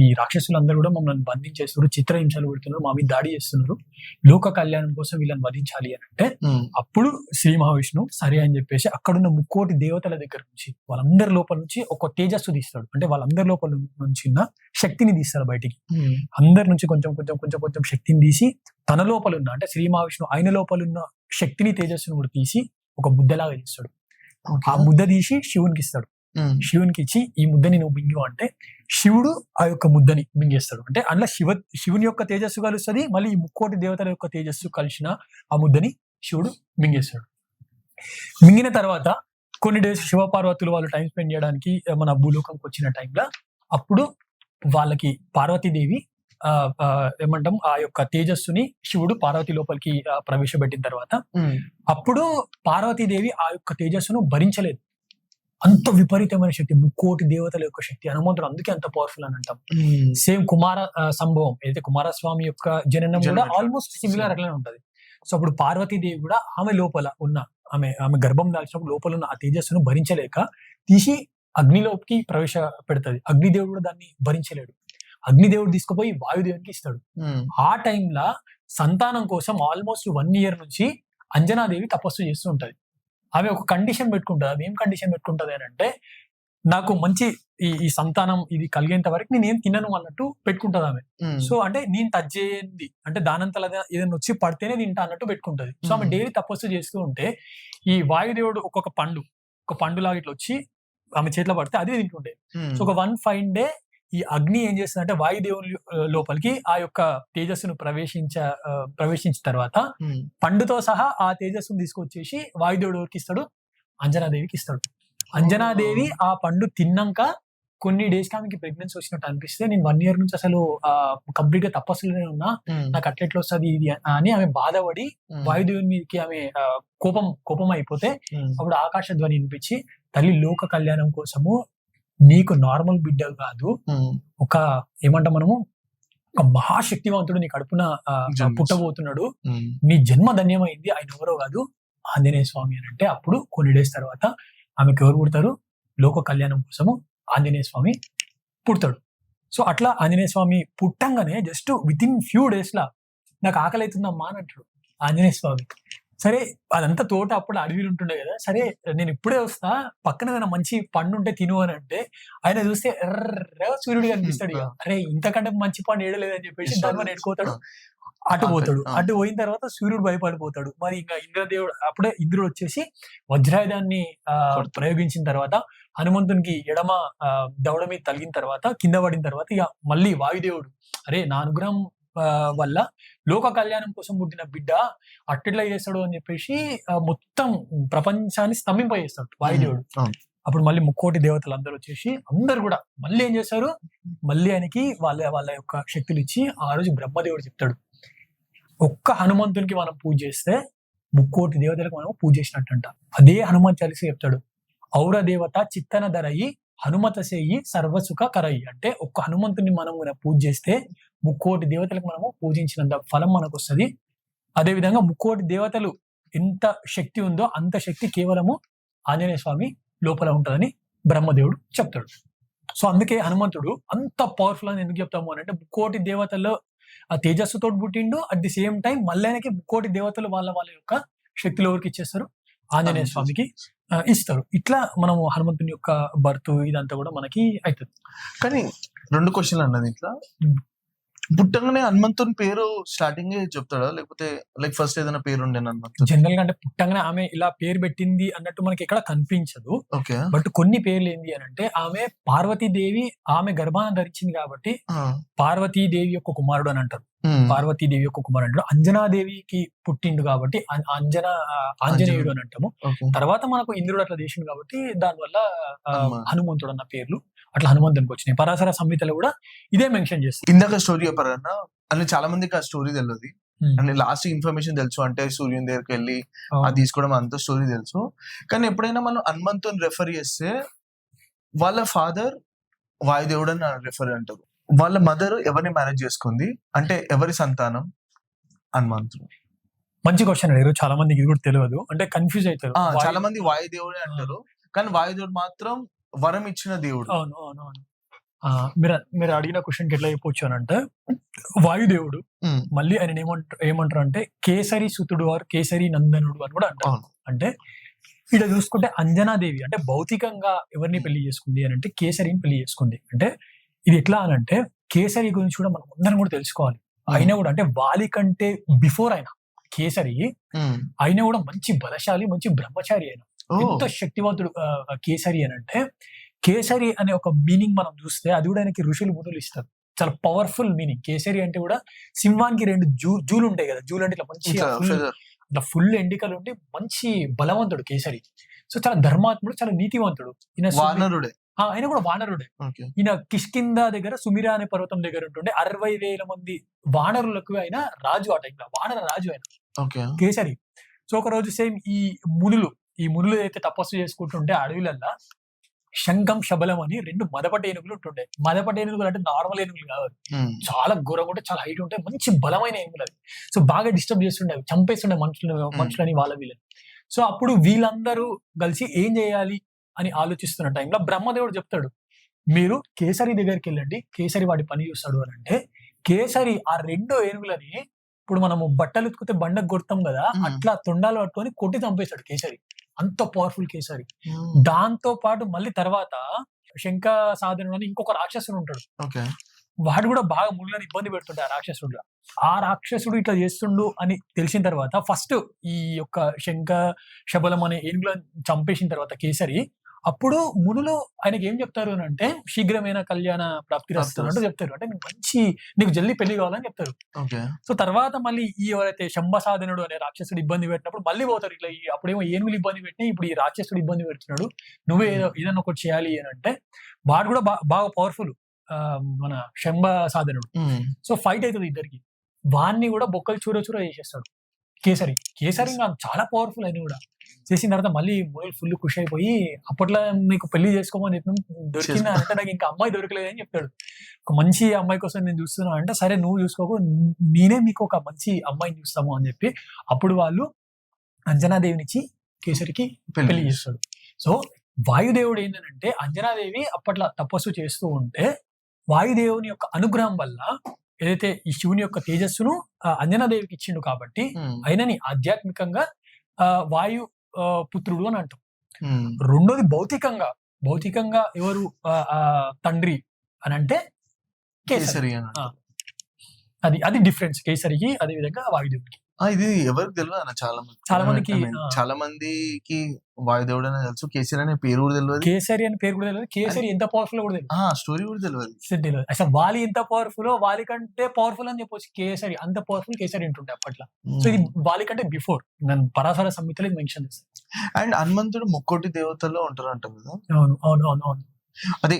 ఈ రాక్షసులందరూ కూడా మమ్మల్ని బంధించేస్తున్నారు, చిత్రహింసలు పెడుతున్నారు, మా మీద దాడి చేస్తున్నారు, లోక కళ్యాణం కోసం వీళ్ళని వధించాలి అని అంటే అప్పుడు శ్రీ మహావిష్ణువు సరే అని చెప్పేసి అక్కడున్న 3,000,000 దేవతల దగ్గర నుంచి వాళ్ళందరి లోపల నుంచి ఒక తేజస్సు తీస్తాడు. అంటే వాళ్ళందరి లోపల నుంచి ఉన్న శక్తిని తీస్తాడు బయటికి. అందరి నుంచి కొంచెం కొంచెం కొంచెం కొంచెం శక్తిని తీసి తన లోపల ఉన్న అంటే శ్రీ మహావిష్ణువు ఆయన లోపల ఉన్న శక్తిని తేజస్సును కూడా తీసి ఒక ముద్దలాగా చేస్తాడు. ఆ ముద్ద తీసి శివునికి ఇస్తాడు. శివునికి ఇచ్చి ఈ ముద్దని నువ్వు మింగు అంటే శివుడు ఆ యొక్క ముద్దని మింగేస్తాడు. అంటే అందులో శివుని యొక్క తేజస్సు కలుస్తుంది, మళ్ళీ ఈ 3,000,000 దేవతల యొక్క తేజస్సు కలిసిన ఆ ముద్దని శివుడు మింగేస్తాడు. మింగిన తర్వాత కొన్ని డేస్ శివపార్వతులు వాళ్ళు టైం స్పెండ్ చేయడానికి మన భూలోకంకి వచ్చిన టైంలో అప్పుడు వాళ్ళకి పార్వతీదేవి ఏమంటాం ఆ యొక్క తేజస్సుని శివుడు పార్వతి లోపలికి ప్రవేశపెట్టిన తర్వాత అప్పుడు పార్వతీదేవి ఆ యొక్క తేజస్సును భరించలేదు. అంత విపరీతమైన శక్తి, 3,000,000 దేవతల యొక్క శక్తి. హనుమంతుడు అందుకే అంత పవర్ఫుల్ అని అంటాం. సేమ్ కుమార సంభవం అయితే కుమారస్వామి యొక్క జననం కూడా ఆల్మోస్ట్ సిమిలర్ అట్లనే ఉంటది. సో అప్పుడు పార్వతీదేవి కూడా ఆమె లోపల ఉన్న ఆమె గర్భం దాల్చినప్పుడు లోపల ఉన్న ఆ తేజస్సును భరించలేక తీసి అగ్నిలోకి ప్రవేశపెడుతుంది. అగ్నిదేవుడు కూడా దాన్ని భరించలేడు. అగ్నిదేవుడు తీసుకుపోయి వాయుదేవునికి ఇస్తాడు. ఆ టైంలో సంతానం కోసం ఆల్మోస్ట్ 1 year నుంచి అంజనాదేవి తపస్సు చేస్తూ ఉంటది. ఆమె ఒక కండిషన్ పెట్టుకుంటుంది. ఆమె ఏం కండిషన్ పెట్టుకుంటది అని అంటే నాకు మంచి ఈ సంతానం ఇది కలిగేంత వరకు నేను ఏం తినను అన్నట్టు పెట్టుకుంటది ఆమె. సో అంటే నేను టచ్ చేయండి అంటే దానంతలా ఏదైనా వచ్చి పడితేనే తింటా అన్నట్టు పెట్టుకుంటది. సో ఆమె డైలీ తపస్సు చేస్తూ ఉంటే ఈ వాయుదేవుడు ఒక పండులాగా ఇట్లా వచ్చి ఆమె చేతిలో పడితే అదే తింటుండే. సో ఒక 1 fine day ఈ అగ్ని ఏం చేస్తుందంటే వాయుదేవుని లోపలికి ఆ యొక్క తేజస్సును ప్రవేశించిన తర్వాత పండుతో సహా ఆ తేజస్సును తీసుకొచ్చేసి వాయుదేవుడు ఎవరికి ఇస్తాడు? అంజనాదేవికి ఇస్తాడు. అంజనాదేవి ఆ పండు తిన్నాక కొన్ని డేస్ కి ఆమెకి ప్రెగ్నెన్సీ వచ్చినట్టు అనిపిస్తే నేను 1 year నుంచి అసలు కంప్లీట్ గా తపస్సులోనే ఉన్నా, నాకు అట్లెట్లా వస్తుంది ఇది అని ఆమె బాధపడి వాయుదేవుని మీదకి ఆమె కోపం అయిపోతే అప్పుడు ఆకాశ ధ్వని వినిపించి తల్లి లోక కళ్యాణం కోసము నీకు నార్మల్ బిడ్డ కాదు, ఒక ఏమంటాం మనము ఒక మహాశక్తివంతుడు నీ కడుపున పుట్టబోతున్నాడు, నీ జన్మ ధన్యమైంది, ఆయన ఎవరో కాదు ఆంజనేయ స్వామి అని అంటే అప్పుడు కొన్ని డేస్ తర్వాత ఆమెకు ఎవరు పుడతారు? లోక కళ్యాణం కోసము ఆంజనేయ స్వామి పుడతాడు. సో అట్లా ఆంజనేయ స్వామి పుట్టంగానే జస్ట్ వితిన్ ఫ్యూ డేస్ లా నాకు ఆకలి అవుతుందమ్మా అని అంటాడు ఆంజనేయ స్వామి. సరే అదంతా తోట అప్పుడు అడవిలు ఉంటుండే కదా, సరే నేను ఇప్పుడే వస్తా పక్కన ఏదైనా మంచి పండు ఉంటే తిను అని అంటే ఆయన చూస్తే సూర్యుడు కనిపిస్తాడు. ఇక అరే ఇంతకంటే మంచి పండు ఏడలేదని చెప్పేసి దాని ఎడుకోతాడు, అటు పోతాడు. అటు పోయిన తర్వాత సూర్యుడు భయపడిపోతాడు. మరి ఇంకా ఇంద్రదేవుడు అప్పుడే ఇంద్రుడు వచ్చేసి వజ్రాయుధాన్ని ప్రయోగించిన తర్వాత హనుమంతునికి ఎడమ దవడ మీద తగిలిన తర్వాత కింద పడిన తర్వాత ఇక మళ్ళీ వాయుదేవుడు అరే నా అనుగ్రహం వల్ల లోక కళ్యాణం కోసం పుట్టిన బిడ్డ అట్టెట్లా చేస్తాడు అని చెప్పేసి మొత్తం ప్రపంచాన్ని స్తంభింపజేస్తాడు వాయుదేవుడు. అప్పుడు మళ్ళీ 3,000,000 దేవతలు అందరూ వచ్చేసి అందరు కూడా మళ్ళీ ఏం చేశారు? మళ్ళీ ఆయనకి వాళ్ళ యొక్క శక్తులు ఇచ్చి ఆ రోజు బ్రహ్మదేవుడు చెప్తాడు, ఒక్క హనుమంతునికి మనం పూజ చేస్తే 3,000,000 దేవతలకు మనం పూజ చేసినట్టంట. అదే హనుమంత్ చాలీసా చెప్తాడు, ఔర దేవత చిత్తన ధరయి హనుమత సేయి సర్వసుఖ కరయి. అంటే ఒక్క హనుమంతుని మనం పూజ చేస్తే 3,000,000 దేవతలకు మనము పూజించినంత ఫలం మనకు వస్తుంది. అదే విధంగా 3,000,000 దేవతలు ఎంత శక్తి ఉందో అంత శక్తి కేవలము ఆంజనేయ స్వామి లోపల ఉంటుందని బ్రహ్మదేవుడు చెప్తాడు. సో అందుకే హనుమంతుడు అంత పవర్ఫుల్ అని ఎందుకు చెప్తాము అని అంటే 3,000,000 దేవతల్లో ఆ తేజస్సుతో పుట్టిండు. అట్ ది సేమ్ టైం మళ్ళీ ఆయనకి 3,000,000 దేవతలు వాళ్ళ యొక్క శక్తులు ఎవరికి ఇచ్చేస్తారు? ఆంజనేయ స్వామికి ఇస్తారు. ఇట్లా మనము హనుమంతుని యొక్క బర్త్ ఇదంతా కూడా మనకి అవుతుంది. కానీ 2 క్వశ్చన్లు అన్నది ఇట్లా పుట్టంగానే హనుమంతుని పేరు స్టార్టింగ్ చెప్తాడా లేకపోతే లైక్ ఫస్ట్ ఏదైనా పేరు ఉండే హనుమంతుడు? జనరల్ గా అంటే పుట్టంగానే ఆమె ఇలా పేరు పెట్టింది అన్నట్టు మనకి ఎక్కడ కనిపించదు. బట్ కొన్ని పేర్లు ఏంది అని అంటే ఆమె పార్వతీదేవి ఆమె గర్భాన ధరించింది కాబట్టి పార్వతీదేవి యొక్క కుమారుడు అని అంటారు. పార్వతీదేవి యొక్క కుమారుడు అంటారు. అంజనాదేవికి పుట్టిండు కాబట్టి ఆంజనేయుడు అని అంటాము. తర్వాత మనకు ఇంద్రుడు అట్లా చేసిండు కాబట్టి దానివల్ల హనుమంతుడు అన్న పేర్లు అట్లా హనుమంతునికి వచ్చినాయి. పరాశర సంహితలో కూడా ఇదే మెన్షన్ చేస్తారు. ఇందాక స్టోరీ చెప్పారన్నా అని చాలా మందికి ఆ స్టోరీ తెలియదు. అని లాస్ట్ ఇన్ఫర్మేషన్ తెలుసు, అంటే సూర్యుని దగ్గరికి వెళ్ళి అది తీసుకోవడం అంత స్టోరీ తెలుసు. కానీ ఎప్పుడైనా మనం హనుమంతుని రెఫర్ చేస్తే వాళ్ళ ఫాదర్ వాయుదేవుడు అని రెఫర్ అంటారు. వాళ్ళ మదర్ ఎవరిని మ్యారేజ్ చేసుకుంది అంటే ఎవరి సంతానం? హనుమంతుడు. మంచి క్వశ్చన్ అడిగారు. చాలా మందికి ఇది కూడా తెలియదు, అంటే కన్ఫ్యూజ్ అవుతారు. చాలా మంది వాయుదేవుడే అంటారు, కానీ వాయుదేవుడు మాత్రం వరం ఇచ్చిన దేవుడు. అవును అవును అవును. మీరు అడిగిన క్వశ్చన్ కి ఎట్లా చెప్పొచ్చు అని అంటే, వాయుదేవుడు మళ్ళీ ఆయన ఏమంటారు అంటే కేసరి సుతుడు వారు కేసరి నందనుడు అని కూడా అంటారు. అంటే ఇక్కడ చూసుకుంటే అంజనాదేవి అంటే భౌతికంగా ఎవరిని పెళ్లి చేసుకుంది అని అంటే కేసరిని పెళ్లి చేసుకుంది. అంటే ఇది ఎట్లా అని అంటే కేసరి గురించి కూడా మనం అందరం కూడా తెలుసుకోవాలి. అయినా కూడా అంటే వాలి కంటే బిఫోర్ అయినా కేసరి అయినా కూడా మంచి బలశాలి, మంచి బ్రహ్మచారి అయినా ఎంత శక్తివంతుడు కేసరి అని అంటే, కేసరి అనే ఒక మీనింగ్ మనం చూస్తే అది కూడా ఆయనకి ఋషులు మునులు ఇస్తారు. చాలా పవర్ఫుల్ మీనింగ్. కేసరి అంటే కూడా సింహానికి 2 జూలు ఉంటాయి కదా, జూలు అంటే ఇట్లా మంచి ఇట్లా ఫుల్ ఎండికలు ఉండి మంచి బలవంతుడు కేసరి. సో చాలా ధర్మాత్ముడు, చాలా నీతివంతుడు. ఆయన కూడా వానరుడే. ఈయన కిష్కింద దగ్గర సుమిరా అనే పర్వతం దగ్గర ఉంటుండే 60,000 మంది వానరులకు ఆయన రాజు. ఆ టైంలో వానర రాజు ఆయన కేసరి. సో ఒక రోజు సేమ్ ఈ మునులు అయితే తపస్సు చేసుకుంటుంటే అడవిలల్లా శంఖం శబలం అని 2 మదపట ఏనుగులు ఉంటుండే. మదపట ఏనుగులు అంటే నార్మల్ ఏనుగులు కాదు, చాలా ఘోరంగా ఉంటే, చాలా హైట్ ఉంటాయి, మంచి బలమైన ఏనుగులు అవి. సో బాగా డిస్టర్బ్ చేస్తుండే, అవి చంపేస్తుండే మనుషులని వాళ్ళ వీళ్ళని. సో అప్పుడు వీళ్ళందరూ కలిసి ఏం చేయాలి అని ఆలోచిస్తున్న టైంలో బ్రహ్మదేవుడు చెప్తాడు, మీరు కేసరి దగ్గరికి వెళ్ళండి, కేసరి వాడి పని చూస్తాడు అని అంటే, కేసరి ఆ 2 ఏనుగులని ఇప్పుడు మనము బట్టలు ఉతికితే బండకు కొడతాం కదా, అట్లా తొండాలు పట్టుకొని కొట్టి చంపేశాడు కేసరి. అంత పవర్ఫుల్ కేసరి. దాంతో పాటు మళ్ళీ తర్వాత శంఖ సాధనుడు అని ఇంకొక రాక్షసుడు ఉంటాడు. వాడు కూడా బాగా ముళ్ళని ఇబ్బంది పెడుతుంటాడు ఆ రాక్షసుడు. ఆ రాక్షసుడు ఇట్లా చేస్తుండు అని తెలిసిన తర్వాత ఫస్ట్ ఈ యొక్క శంఖ శబలం అనే ఏనుగులను చంపేసిన తర్వాత కేసరి, అప్పుడు మునులు ఆయనకి ఏం చెప్తారు అని అంటే, శీఘ్రమైన కళ్యాణ ప్రాప్తి రాస్తున్నట్టు చెప్తారు. అంటే నీకు జల్దీ పెళ్లి కావాలని చెప్తారు. సో తర్వాత మళ్ళీ ఈ ఎవరైతే శంభసాధనుడు అనే రాక్షసుడు ఇబ్బంది పెట్టినప్పుడు మళ్ళీ పోతారు. ఇట్లా అప్పుడేమో ఏనుగులు ఇబ్బంది పెట్టినా ఇప్పుడు ఈ రాక్షసుడు ఇబ్బంది పెడుతున్నాడు, నువ్వే ఏదన్నా ఒకటి చేయాలి అని అంటే, వాడు కూడా బాగా పవర్ఫుల్ మన శంభ సాధనుడు. సో ఫైట్ అవుతుంది ఇద్దరికి. వాన్ని కూడా బొక్కలు చూర చేసేస్తాడు కేసరి. చాలా పవర్ఫుల్ అయిన కూడా చేసిన తర్వాత మళ్ళీ మునులు ఫుల్ ఖుషి అయిపోయి, అప్పట్లో నీకు పెళ్లి చేసుకోమని చెప్పిన దొరికింది అంటే నాకు ఇంకా అమ్మాయి దొరకలేదని చెప్తాడు. ఒక మంచి అమ్మాయి కోసం నేను చూస్తున్నాను అంటే, సరే నువ్వు చూసుకోకు, నేనే మీకు ఒక మంచి అమ్మాయిని చూస్తాము అని చెప్పి అప్పుడు వాళ్ళు అంజనాదేవినిచ్చి కేసరికి పెళ్లి చేస్తాడు. సో వాయుదేవుడు ఏంటంటే, అంజనాదేవి అప్పట్లో తపస్సు చేస్తూ ఉంటే వాయుదేవుని యొక్క అనుగ్రహం వల్ల ఏదైతే ఈ శివుని యొక్క తేజస్సును అంజనాదేవికి ఇచ్చిండు కాబట్టి ఆయనని ఆధ్యాత్మికంగా వాయు పుత్రుడు అని అంటాం. రెండోది భౌతికంగా ఎవరు తండ్రి అని అంటే కేసరి. అది డిఫరెన్స్ కేసరికి, అదే విధంగా వాయుదేవుడికి. ఇది ఎవరికి తెలియదు చాలా మందికి వాయుదేవుడు అని తెలుసు, కేసరి అనే పేరు కూడా తెలియదు. కేసరి అని పేరు కూడా తెలియదు, కేసరి ఎంత పవర్ఫుల్ కూడా తెలియదు, స్టోరీ కూడా తెలియదు. అసలు వాలి ఎంత పవర్ఫుల్, వాలి కంటే పవర్ఫుల్ అని చెప్పొచ్చు. కేసరి అంత పవర్ఫుల్ కేసరి ఉంటుండే అప్పట్లో. సో ఇది వాలి కంటే బిఫోర్. నేను పరాశర సంహితలో మెన్షన్ చేస్తాను. అండ్ హనుమంతుడు 3 దేవతల్లో ఉంటారు అంటారు కదా. అవును. అదే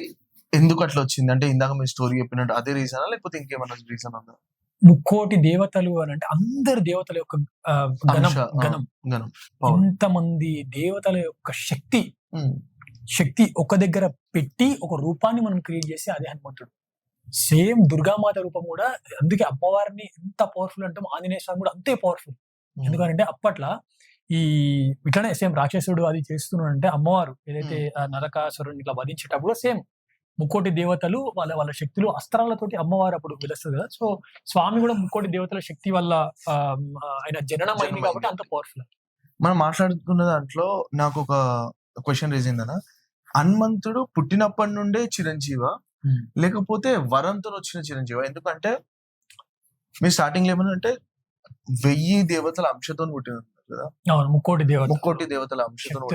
ఎందుకు అట్లా వచ్చింది అంటే, ఇందాక మీ స్టోరీ చెప్పినట్టు అదే రీజనా లేకపోతే ఇంకేమన్నా రీజన్ ఉందా? 3 దేవతలు అని అంటే అందరు దేవతల యొక్క గణం, ఇంతమంది దేవతల యొక్క శక్తి ఒక దగ్గర పెట్టి ఒక రూపాన్ని మనం క్రియేట్ చేసి అదే హనుమంతుడు. సేమ్ దుర్గామాత రూపం కూడా. అందుకే అమ్మవారిని ఎంత పవర్ఫుల్ అంటే ఆంజనేయ స్వామి కూడా అంతే పవర్ఫుల్. ఎందుకంటే అప్పట్లో ఈ ఇట్లానే సేమ్ రాక్షసుడు అది చేస్తున్నాడంటే, అమ్మవారు ఏదైతే నరకాసురుని ఇట్లా వధించేటప్పుడు సేమ్ 3 దేవతలు వాళ్ళ శక్తులు అస్త్రాలతోటి అమ్మవారు అప్పుడు వెలుస్తుంది కదా. సో స్వామి కూడా 3 దేవతల శక్తి వల్ల ఆయన జననం అయింది కాబట్టి అంత పవర్ఫుల్. మనం మాట్లాడుకున్న దాంట్లో నాకు ఒక క్వశ్చన్ రేజ్ అయిందన్న, హనుమంతుడు పుట్టినప్పటి నుండే చిరంజీవ లేకపోతే వరంతో వచ్చిన చిరంజీవ? ఎందుకంటే మీరు స్టార్టింగ్ లో ఏమన్నా అంటే 1000 దేవతల అంశతో పుట్టినారు కదా. 3 దేవతల అంశతో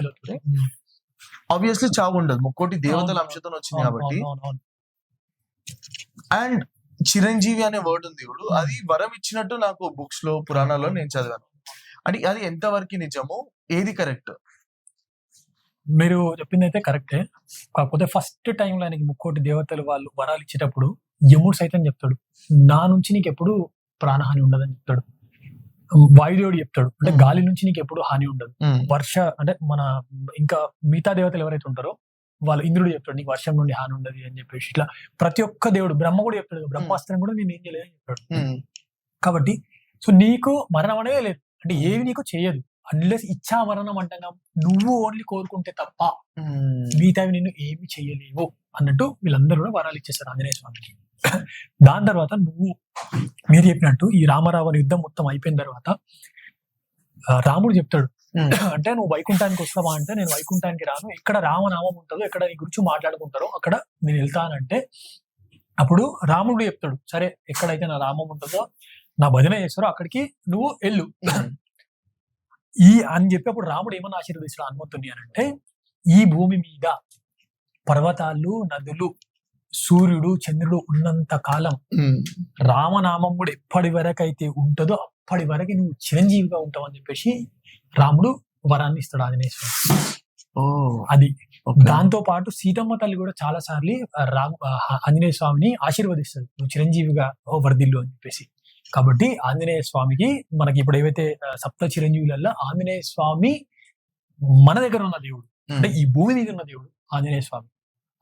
ఆబ్వియస్లీ చావు ఉండదు, 3 దేవతల అంశంతో వచ్చింది కాబట్టి. అండ్ చిరంజీవి అనే వర్డ్ ఉంది ఇప్పుడు, అది వరం ఇచ్చినట్టు నాకు బుక్స్ లో పురాణాల్లో నేను చదివాను. అంటే అది ఎంతవరకు నిజము, ఏది కరెక్ట్? మీరు చెప్పింది అయితే కరెక్టే. కాకపోతే ఫస్ట్ టైంలో ఆయనకి 3 దేవతలు వాళ్ళు వరాలు ఇచ్చేటప్పుడు యముడు సైతం చెప్తాడు, నా నుంచి నీకు ఎప్పుడు ప్రాణహాని ఉండదని చెప్తాడు. వాయుదేవుడు చెప్తాడు అంటే గాలి నుంచి నీకు ఎప్పుడు హాని ఉండదు, వర్ష అంటే మన ఇంకా మిగతా దేవతలు ఎవరైతే ఉంటారో వాళ్ళు ఇంద్రుడు చెప్తాడు నీకు వర్షం నుండి హాని ఉండదు అని చెప్పేసి. ఇట్లా ప్రతి ఒక్క దేవుడు, బ్రహ్మ కూడా చెప్తాడు, బ్రహ్మాస్త్రం కూడా నేను ఏం చేయలేదని చెప్తాడు. కాబట్టి సో నీకు మరణం అనేది లేదు, అంటే ఏవి నీకు చేయదు అన్లెస్ ఇచ్చా మరణం అంటాం, నువ్వు ఓన్లీ కోరుకుంటే తప్ప మిగతావి నిన్ను ఏమి చెయ్యలేవు అన్నట్టు వీళ్ళందరూ కూడా వరాలు ఇచ్చేస్తారు ఆంజనేయ స్వామికి. దాని తర్వాత మీరు చెప్పినట్టు ఈ రామరావణ యుద్ధం మొత్తం అయిపోయిన తర్వాత రాముడు చెప్తాడు అంటే నువ్వు వైకుంఠానికి వస్తావా అంటే నేను వైకుంఠానికి రాను, ఎక్కడ రామనామం ఉంటుందో ఎక్కడ నీ గురించి మాట్లాడుకుంటారో అక్కడ నేను వెళ్తానంటే అప్పుడు రాముడు చెప్తాడు సరే ఎక్కడైతే నా రామం ఉంటుందో నా భజన చేస్తారో అక్కడికి నువ్వు వెళ్ళు అని చెప్పి అప్పుడు రాముడు ఏమన్నా ఆశీర్వదిస్తాడు హనుమంతుని అని అంటే ఈ భూమి మీద పర్వతాలు నదులు సూర్యుడు చంద్రుడు ఉన్నంత కాలం రామనామం కూడా ఎప్పటి వరకు అయితే ఉంటుందో అప్పటి వరకు నువ్వు చిరంజీవిగా ఉంటావు అని చెప్పేసి రాముడు వరాన్ని ఇస్తాడు ఆంజనేయ స్వామి. అది దాంతో పాటు సీతమ్మ తల్లి కూడా చాలా సార్లు ఆంజనేయ స్వామిని ఆశీర్వదిస్తాడు నువ్వు చిరంజీవిగా వర్ధిల్లు అని చెప్పేసి. కాబట్టి ఆంజనేయ స్వామికి మనకి ఇప్పుడు ఏవైతే సప్త చిరంజీవులలో ఆంజనేయ స్వామి మన దగ్గర ఉన్న దేవుడు, అంటే ఈ భూమి మీద ఉన్న దేవుడు ఆంజనేయ స్వామి.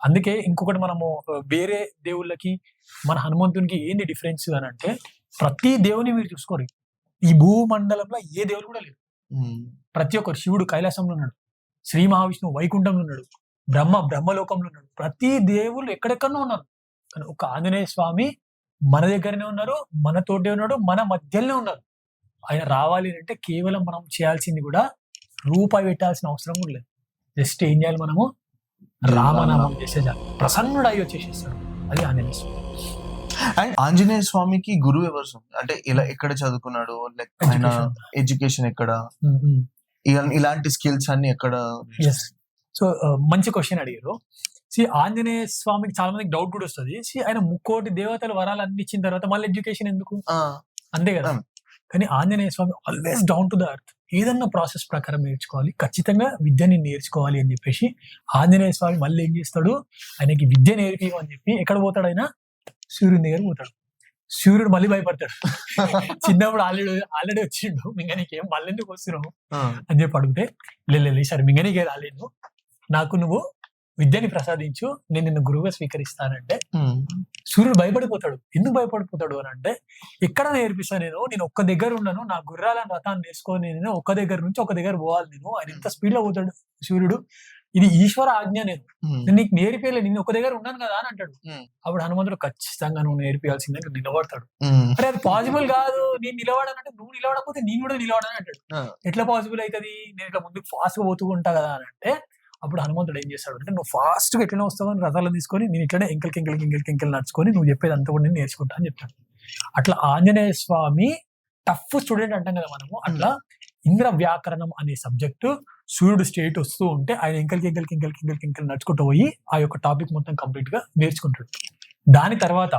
అందుకే ఇంకొకటి మనము వేరే దేవుళ్ళకి మన హనుమంతునికి ఏంది డిఫరెన్స్ అని అంటే ప్రతి దేవుని మీరు చూసుకోరు, ఈ భూమండలంలో ఏ దేవుడు కూడా లేరు. ప్రతి ఒక్కరు శివుడు కైలాసంలో ఉన్నాడు, శ్రీ మహావిష్ణువు వైకుంఠంలో ఉన్నాడు, బ్రహ్మలోకంలో ఉన్నాడు, ప్రతి దేవుళ్ళు ఎక్కడెక్కడో ఉన్నారు. కానీ ఒక ఆంజనేయ స్వామి మన దగ్గరనే ఉన్నారు, మనతోటే ఉన్నాడు, మన మధ్యలోనే ఉన్నారు. ఆయన రావాలి అంటే కేవలం మనం చేయాల్సింది కూడా రూపాయి పెట్టాల్సిన అవసరం కూడా లేదు, జస్ట్ ఏం చేయాలి మనము రామనామం చేసేసారు, ప్రసన్నుడు అయ్యి వచ్చేసేస్తాడు. అది ఆంజనేయ స్వామి. అండ్ ఆంజనేయ స్వామికి గురువు ఎవరు అంటే ఇలా ఎక్కడ చదువుకున్నాడు, లైక్ ఎడ్యుకేషన్ ఎక్కడ, ఇలాంటి స్కిల్స్ అన్ని ఎక్కడ? సో మంచి క్వశ్చన్ అడిగారు. ఆంజనేయ స్వామికి చాలా మందికి డౌట్ కూడా వస్తుంది, ఆయన 3 దేవతల వరాలు అన్ని ఇచ్చిన తర్వాత మళ్ళీ ఎడ్యుకేషన్ ఎందుకు, అంతే కదా. కానీ Anjaneya Swamy always down to the earth, ఏదన్నా ప్రాసెస్ ప్రకారం నేర్చుకోవాలి, ఖచ్చితంగా విద్యని నేర్చుకోవాలి అని చెప్పేసి ఆంజనేయ స్వామి మళ్ళీ ఏం చేస్తాడు, ఆయనకి విద్య నేర్పియమని చెప్పి ఎక్కడ పోతాడు, ఆయన సూర్యుని దగ్గర పోతాడు. సూర్యుడు మళ్ళీ భయపడతాడు, చిన్నప్పుడు ఆల్రెడీ వచ్చిండు మింగనీకేం మళ్ళీ ఎందుకు వస్తున్నావు అని చెప్పి అడిగితే లేదు సరే మింగనీకే రాలేదు, నాకు నువ్వు విద్యని ప్రసాదించు, నేను నిన్ను గురువుగా స్వీకరిస్తానంటే సూర్యుడు భయపడిపోతాడు. ఎందుకు భయపడిపోతాడు అని అంటే ఎక్కడ నేర్పిస్తా నేను ఒక్క దగ్గర ఉన్నాను, నా గుర్రాలను రథాన్ని వేసుకొని నేను ఒక దగ్గర నుంచి ఒక దగ్గర పోవాలి, నేను ఆయన ఎంత స్పీడ్ లో పోతాడు సూర్యుడు, ఇది ఈశ్వర ఆజ్ఞ, నేను నీకు నేర్పియలే, నిన్ను ఒక దగ్గర ఉన్నాను కదా అని అంటాడు. అప్పుడు హనుమంతుడు ఖచ్చితంగా నువ్వు నేర్పియాల్సిందే నిలబడతాడు. అరే అది పాసిబుల్ కాదు, నేను నిలబడానంటే నువ్వు నిలబడకపోతే నేను కూడా నిలబడని అంటాడు. ఎట్లా పాసిబుల్ అవుతుంది, నేను ఇట్లా ముందుకు ఫాస్ట్ గా పోతూ ఉంటా కదా అని అంటే అప్పుడు హనుమంతుడు ఏం చేస్తాడు అంటే నువ్వు ఫాస్ట్ గా ఎట్లనే వస్తావు అని రథాలను తీసుకొని నేను ఇట్లనే ఎంకెల్ నడుచుకొని నువ్వు చెప్పేది అంతా కూడా నేను నేర్చుకుంటా అని చెప్తాను. అట్లా ఆంజనేయ స్వామి టఫ్ స్టూడెంట్ అంటాం కదా మనము, అట్లా ఇంద్ర వ్యాకరణం అనే సబ్జెక్టు సూర్యుడు స్టేట్ వస్తూ ఉంటే ఆయన ఎంకెల్ నడుచుకుంటూ పోయి ఆ యొక్క టాపిక్ మొత్తం కంప్లీట్ గా నేర్చుకుంటాడు. దాని తర్వాత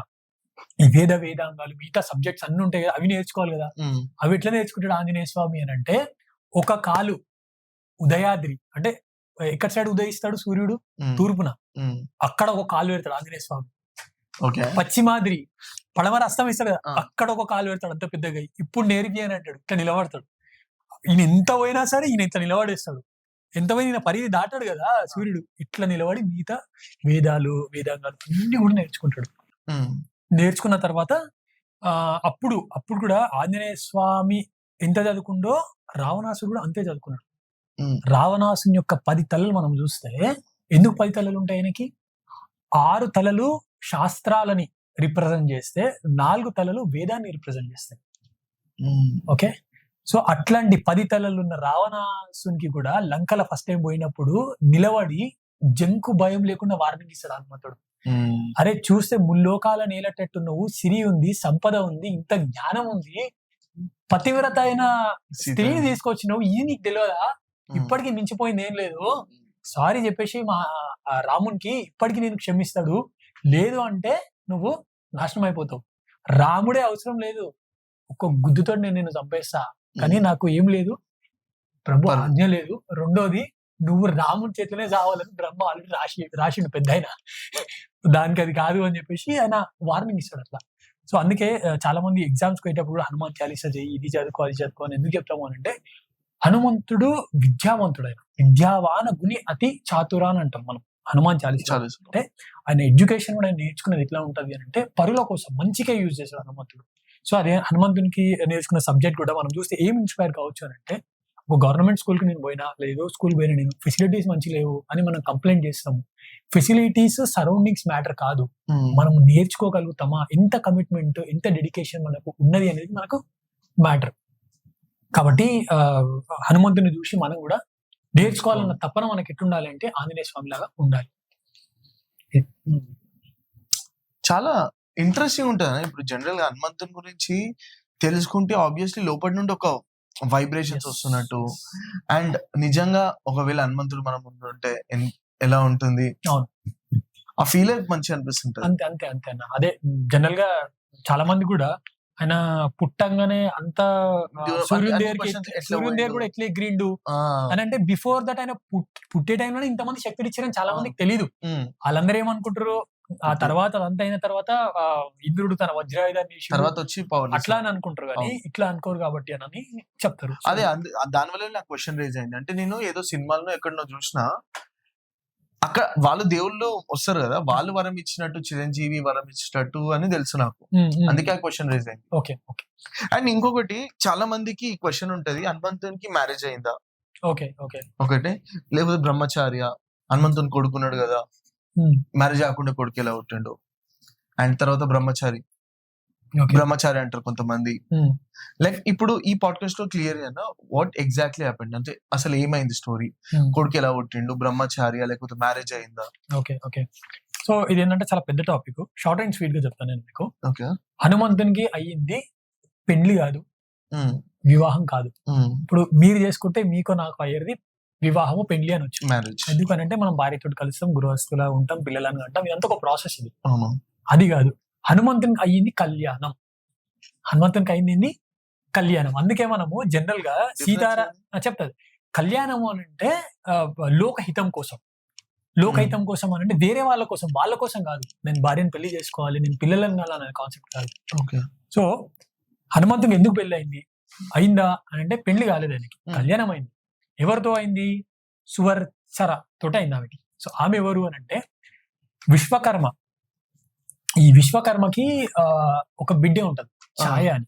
ఈ వేదాంగాలు మిగతా సబ్జెక్ట్స్ అన్ని ఉంటాయి కదా, అవి నేర్చుకోవాలి కదా. అవి ఎట్లా నేర్చుకుంటాడు ఆంజనేయ స్వామి అని అంటే ఒక కాలు ఉదయాద్రి అంటే ఎక్కడ సైడ్ ఉదయిస్తాడు సూర్యుడు, తూర్పున, అక్కడ ఒక కాలు పెడతాడు ఆంజనేయ స్వామి. పశ్చిమాద్రి పడమర అస్తమిస్తాడు కదా, అక్కడ ఒక కాలు పెడతాడు అంత పెద్దగా, ఇప్పుడు నేర్పి అని అంటాడు, ఇట్లా నిలబడతాడు. ఈయన ఎంత పోయినా సరే ఈయన ఇట్లా నిలబడేస్తాడు, ఎంత పోయినా ఈయన పరిధి దాటాడు కదా సూర్యుడు, ఇట్లా నిలబడి మిగతా వేదాంగాలు అన్ని కూడా నేర్చుకుంటాడు. నేర్చుకున్న తర్వాత అప్పుడు కూడా ఆంజనేయ స్వామి ఎంత చదువుకుండో రావణాసుడు కూడా అంతే చదువుకున్నాడు. రావణాసుని యొక్క 10 తలలు మనం చూస్తే ఎందుకు 10 తలలు ఉంటాయి, ఆయనకి 6 తలలు శాస్త్రాలని రిప్రజెంట్ చేస్తే 4 తలలు వేదాన్ని రిప్రజెంట్ చేస్తాయి. ఓకే, సో అట్లాంటి 10 తలలు ఉన్న రావణాసునికి కూడా లంకల ఫస్ట్ టైం పోయినప్పుడు నిలబడి జంకు భయం లేకుండా వార్నింగ్ ఇస్తాడు హనుమంతుడు. అరే చూస్తే ముల్లోకాల నేలటట్టు నువ్వు, సిరి ఉంది, సంపద ఉంది, ఇంత జ్ఞానం ఉంది, పతివ్రత అయిన స్త్రీని తీసుకొచ్చినావు, ఇది నీకు తెలియదా, ఇప్పటికీ మించిపోయింది ఏం లేదు, సారీ చెప్పేసి మా రామునికి ఇప్పటికీ నేను క్షమిస్తాడు, లేదు అంటే నువ్వు నాశనం అయిపోతావు, రాముడే అవసరం లేదు, ఒక్క గుద్దుతో నేను చంపేస్తా, కానీ నాకు ఏం లేదు, ప్రభు ఆజ్ఞ లేదు, రెండోది నువ్వు రాముడి చేతిలోనే చావాలని బ్రహ్మ ఆల్రెడీ రాసిండు పెద్ద ఆయన, దానికి అది కాదు అని చెప్పేసి ఆయన వార్నింగ్ ఇస్తాడు. అట్లా సో అందుకే చాలా మంది ఎగ్జామ్స్ పోయేటప్పుడు కూడా హనుమాన్ చాలీసా చేయి, ఇది చదువుకో, అది చదువుకో అని ఎందుకు చెప్తాము అని అంటే, హనుమంతుడు విద్యావంతుడు, ఆయన విద్యావాన గుని అతి చాతురా అని అంటాం మనం హనుమాన్ చాలీసా అంటే. ఆయన ఎడ్యుకేషన్ కూడా నేర్చుకున్నది ఎట్లా ఉంటది అని అంటే పరుల కోసం మంచిగా యూజ్ చేశాడు హనుమంతుడు. సో అదే హనుమంతునికి నేర్చుకున్న సబ్జెక్ట్ కూడా మనం చూస్తే ఏం ఇన్స్పైర్ కావచ్చు అని అంటే, ఒక గవర్నమెంట్ స్కూల్ కి నేను పోయినా, లేదో స్కూల్ పోయినా, నేను ఫెసిలిటీస్ మంచి లేవు అని మనం కంప్లైంట్ చేస్తాము. ఫెసిలిటీస్ సరౌండింగ్స్ మ్యాటర్ కాదు, మనం నేర్చుకోగలుగుతామా, ఎంత కమిట్మెంట్, ఎంత డెడికేషన్ మనకు ఉన్నది అనేది మనకు మ్యాటర్. కాబట్టి హనుమంతుని చూసి మనం కూడా నేర్చుకోవాలన్న తపన మనకి ఎట్టుండాలి అంటే ఆంజనేయ స్వామి లాగా ఉండాలి. చాలా ఇంట్రెస్టింగ్ ఉంటుంది. ఇప్పుడు జనరల్ గా హనుమంతుని గురించి తెలుసుకుంటే ఆబ్వియస్లీ లోపటి నుండి ఒక వైబ్రేషన్స్ వస్తున్నట్టు, అండ్ నిజంగా ఒకవేళ హనుమంతుడు మన ముందు ఉంటే ఎలా ఉంటుంది, అవును, ఆ ఫీల్ మంచిగా అనిపిస్తుంటది. అంతే అంతే అంతే అన్న. అదే జనరల్ గా చాలా మంది కూడా ఆయన పుట్టంగానే అంత సూర్యుని దగ్గర కూడా ఎట్లా ఎగ్రిండు అని అంటే, బిఫోర్ దట్ ఆయన పుట్టే టైంలోనే ఇంతమంది శక్తులు ఇచ్చారని చాలా మందికి తెలియదు. వాళ్ళందరూ ఏమనుకుంటారు, ఆ తర్వాత అదంతా అయిన తర్వాత ఇంద్రుడు తన వజ్రాయుధాన్ని తర్వాత వచ్చి అట్లా అని అనుకుంటారు, కానీ ఇట్లా అనుకోరు కాబట్టి అని చెప్తారు. అదే దానివల్ల నాకు క్వశ్చన్ రేజ్ అయింది. అంటే నేను ఏదో సినిమాల్లో ఎక్కడో చూసినా, అక్కడ వాళ్ళు దేవుళ్ళు వస్తారు కదా, వాళ్ళు వరం ఇచ్చినట్టు చిరంజీవి వరం ఇచ్చినట్టు అని తెలుసు నాకు, అందుకే ఆ క్వశ్చన్ రేజ్ అయింది. Okay okay. అండ్ ఇంకొకటి, చాలా మందికి ఈ క్వశ్చన్ ఉంటది, హనుమంతునికి మ్యారేజ్ అయిందా? Okay okay. ఒకటి, లేకపోతే బ్రహ్మచార్య, హనుమంతుని కొడుకున్నాడు కదా, మ్యారేజ్ కాకుండా కొడుకు ఎలా పుట్టిండు, అండ్ తర్వాత బ్రహ్మచారి అంటారు కొంతమంది. లైక్ ఇప్పుడు ఈ పాడ్కాస్ట్ లో క్లియర్ గా వాట్ ఎగ్జాక్ట్లీ హ్యాపెండ్, అంటే అసలు ఏమైంది స్టోరీ, కొడుకు ఎలా పుట్టిండు, బ్రహ్మచారి లేకపోతే మ్యారేజ్ అయిందా? Okay okay. సో ఇది ఏంటంటే చాలా పెద్ద టాపిక్, షార్ట్ అండ్ స్వీట్ గా చెప్తాను నేను మీకు. ఓకే. హనుమంతునికి అయ్యింది పెళ్లి కాదు, వివాహం కాదు. ఇప్పుడు మీరు చేసుకుంటే మీకు నాకు అయ్యేది వివాహము, పెళ్లి అని వచ్చి మ్యారేజ్. ఎందుకనంటే మనం భార్యతో కలుస్తాం, గృహస్థులా ఉంటాం, పిల్లలని అంటాం, ఇదంతా ఒక ప్రాసెస్. ఇది అది కాదు. హనుమంతునికి అయ్యింది కళ్యాణం. హనుమంతునికి అయింది కళ్యాణం. అందుకే మనము జనరల్ గా చెప్తాది కళ్యాణము అని అంటే లోకహితం కోసం. లోకహితం కోసం అని అంటే వేరే వాళ్ళ కోసం కాదు. నేను భార్యను పెళ్లి చేసుకోవాలి, నేను పిల్లలను అనే కాన్సెప్ట్ కాదు. సో హనుమంతునికి ఎందుకు పెళ్లి అయిందా అని అంటే, పెళ్లి కాలేదు ఆయనకి, కళ్యాణం అయింది. ఎవరితో అయింది? సువర్చర తోట అయింది ఆమెకి. సో ఆమె ఎవరు అని అంటే విశ్వకర్మ. ఈ విశ్వకర్మకి ఒక బిడ్డ ఉంటది, ఛాయ అని.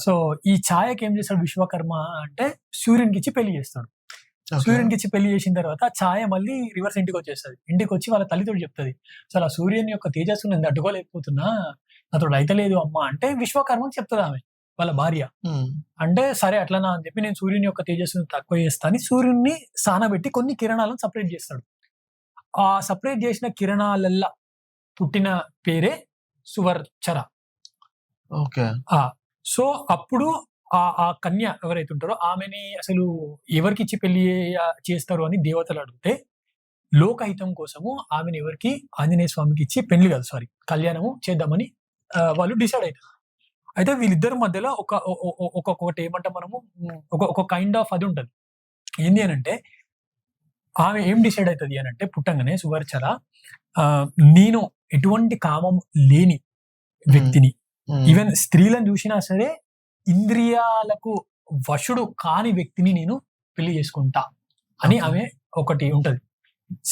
సో ఈ ఛాయకి ఏం చేస్తాడు విశ్వకర్మ అంటే, సూర్యునికి ఇచ్చి పెళ్లి చేస్తాడు. సూర్యునికి ఇచ్చి పెళ్లి చేసిన తర్వాత ఛాయ మళ్ళీ రివర్స్ ఇంటికి వచ్చేస్తుంది. ఇంటికి వచ్చి వాళ్ళ తల్లితో చెప్తుంది, అసలు ఆ సూర్యుని యొక్క తేజస్సు నేను తట్టుకోలేకపోతున్నా, నాతో అయితే లేదు అమ్మ అంటే విశ్వకర్మకి చెప్తుంది ఆమె, వాళ్ళ భార్య. అంటే సరే అట్లనా అని చెప్పి, నేను సూర్యుని యొక్క తేజస్సును తక్కువ చేస్తాను, సూర్యుని సానబెట్టి కొన్ని కిరణాలను సపరేట్ చేస్తాడు. ఆ సపరేట్ చేసిన కిరణాలల్లా పుట్టిన పేరే సువర్చర. ఓకే. సో అప్పుడు ఆ కన్య ఎవరైతే ఉంటారో ఆమెని అసలు ఎవరికి ఇచ్చి పెళ్లి చేస్తారు అని దేవతలు అడిగితే, లోకహితం కోసము ఆమెను ఎవరికి, ఆంజనేయ స్వామికి ఇచ్చి కళ్యాణము చేద్దామని వాళ్ళు డిసైడ్ అవుతారు. అయితే వీళ్ళిద్దరి మధ్యలో ఒకటి ఏమంటాం మనము, ఒక కైండ్ ఆఫ్ అది ఉంటుంది. ఏంది అని అంటే, ఆమె ఏం డిసైడ్ అవుతుంది అని అంటే, పుట్టంగానే సువర్చర, నేను ఎటువంటి కామం లేని వ్యక్తిని, ఈవెన్ స్త్రీలను చూసినా సరే ఇంద్రియాలకు వశుడు కాని వ్యక్తిని నేను పెళ్లి చేసుకుంటా అని ఆమె ఒకటి ఉంటది.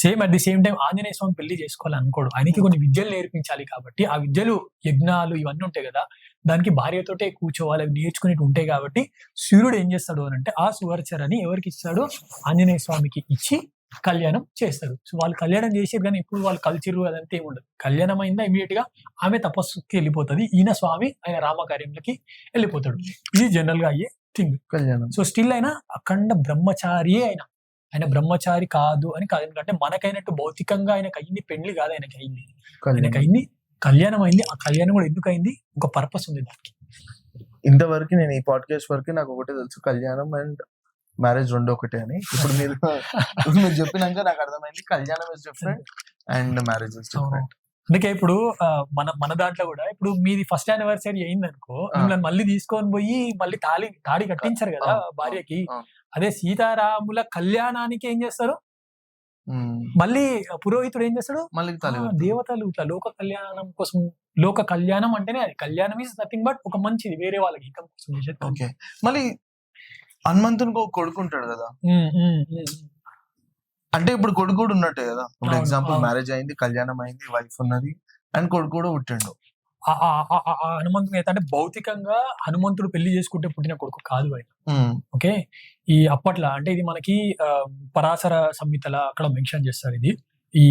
Same at the same time Anjaneya Swamy పెళ్లి చేసుకోవాలి అనుకోడు, ఆయనకి కొన్ని విద్యలు నేర్పించాలి కాబట్టి ఆ విద్యలు, యజ్ఞాలు ఇవన్నీ ఉంటాయి కదా, దానికి భార్యతోటే కూర్చోవాలి, అవి నేర్చుకునేవి ఉంటాయి. కాబట్టి సూర్యుడు ఏం చేస్తాడు అని అంటే, ఆ సువర్చరని ఎవరికి ఇస్తాడు, ఆంజనేయ స్వామికి ఇచ్చి కళ్యాణం చేస్తారు. సో వాళ్ళు కళ్యాణం చేసేది, కానీ ఇప్పుడు వాళ్ళు కల్చర్ అదంతా ఏమి ఉండదు. కళ్యాణం అయిందా ఇమీడియట్ గా ఆమె తపస్సుకి వెళ్ళిపోతుంది, ఈయన స్వామి ఆయన రామకార్యంలోకి వెళ్ళిపోతాడు. ఇది జనరల్ గా అయ్యే థింగ్ కళ్యాణం. సో స్టిల్ అయినా అఖండ బ్రహ్మచారియే ఆయన బ్రహ్మచారి కాదు అని కాదు. ఎందుకంటే మనకైనట్టు భౌతికంగా ఆయనకు అయింది పెళ్లి కాదు, ఆయనకి అయింది కళ్యాణం అయింది. ఆ కళ్యాణం కూడా ఎందుకు అయింది, ఒక పర్పస్ ఉంది దానికి. ఇంతవరకు నేను ఈ పాడ్కాస్ట్ వరకు నాకు ఒకటే తెలుసు, కళ్యాణం అండ్ మ్యారేజ్ రెండు ఒకటే అని. ఇప్పుడు మీరు చెప్పినాక నాకు అర్థమైంది, కళ్యాణం is different and marriage is different. అందుకే ఇప్పుడు మన దాంట్లో కూడా, ఇప్పుడు మీది ఫస్ట్ యానివర్సరీ అయింది అనుకో, మిమ్మల్ని మళ్ళీ తీసుకొని పోయి మళ్ళీ తాడి కట్టించారు కదా భార్యకి. అదే సీతారాముల కళ్యాణానికి ఏం చేస్తారు, మళ్ళీ పురోహితుడు ఏం చేస్తాడు, మళ్ళీ దేవతలు ఇట్లా లోక కళ్యాణం కోసం లోక కళ్యాణం అంటేనే అది. కళ్యాణం ఈజ్ నథింగ్ బట్ ఒక మంచిది వేరే వాళ్ళకి ఇన్కమ్ కోసం చేసేది. ఓకే. మళ్ళీ హనుమంతునికి ఒక కొడుకు ఉంటాడు కదా, అంటే ఇప్పుడు కొడుకు కూడా ఉన్నట్టే కదా. ఇప్పుడు అవును, ఎగ్జాంపుల్ అవును. మ్యారేజ్ అయింది, కళ్యాణం అయింది, వైఫ్ ఉన్నది అండ్ కొడుకు కూడా పుట్టిండు. ఆ హనుమంతుని అయితే అంటే భౌతికంగా హనుమంతుడు పెళ్లి చేసుకుంటే పుట్టిన కొడుకు కాదు ఆయన. ఓకే, ఈ అప్పట్లో అంటే ఇది మనకి పరాశర సంహితల అక్కడ మెన్షన్ చేస్తారు. ఇది ఈ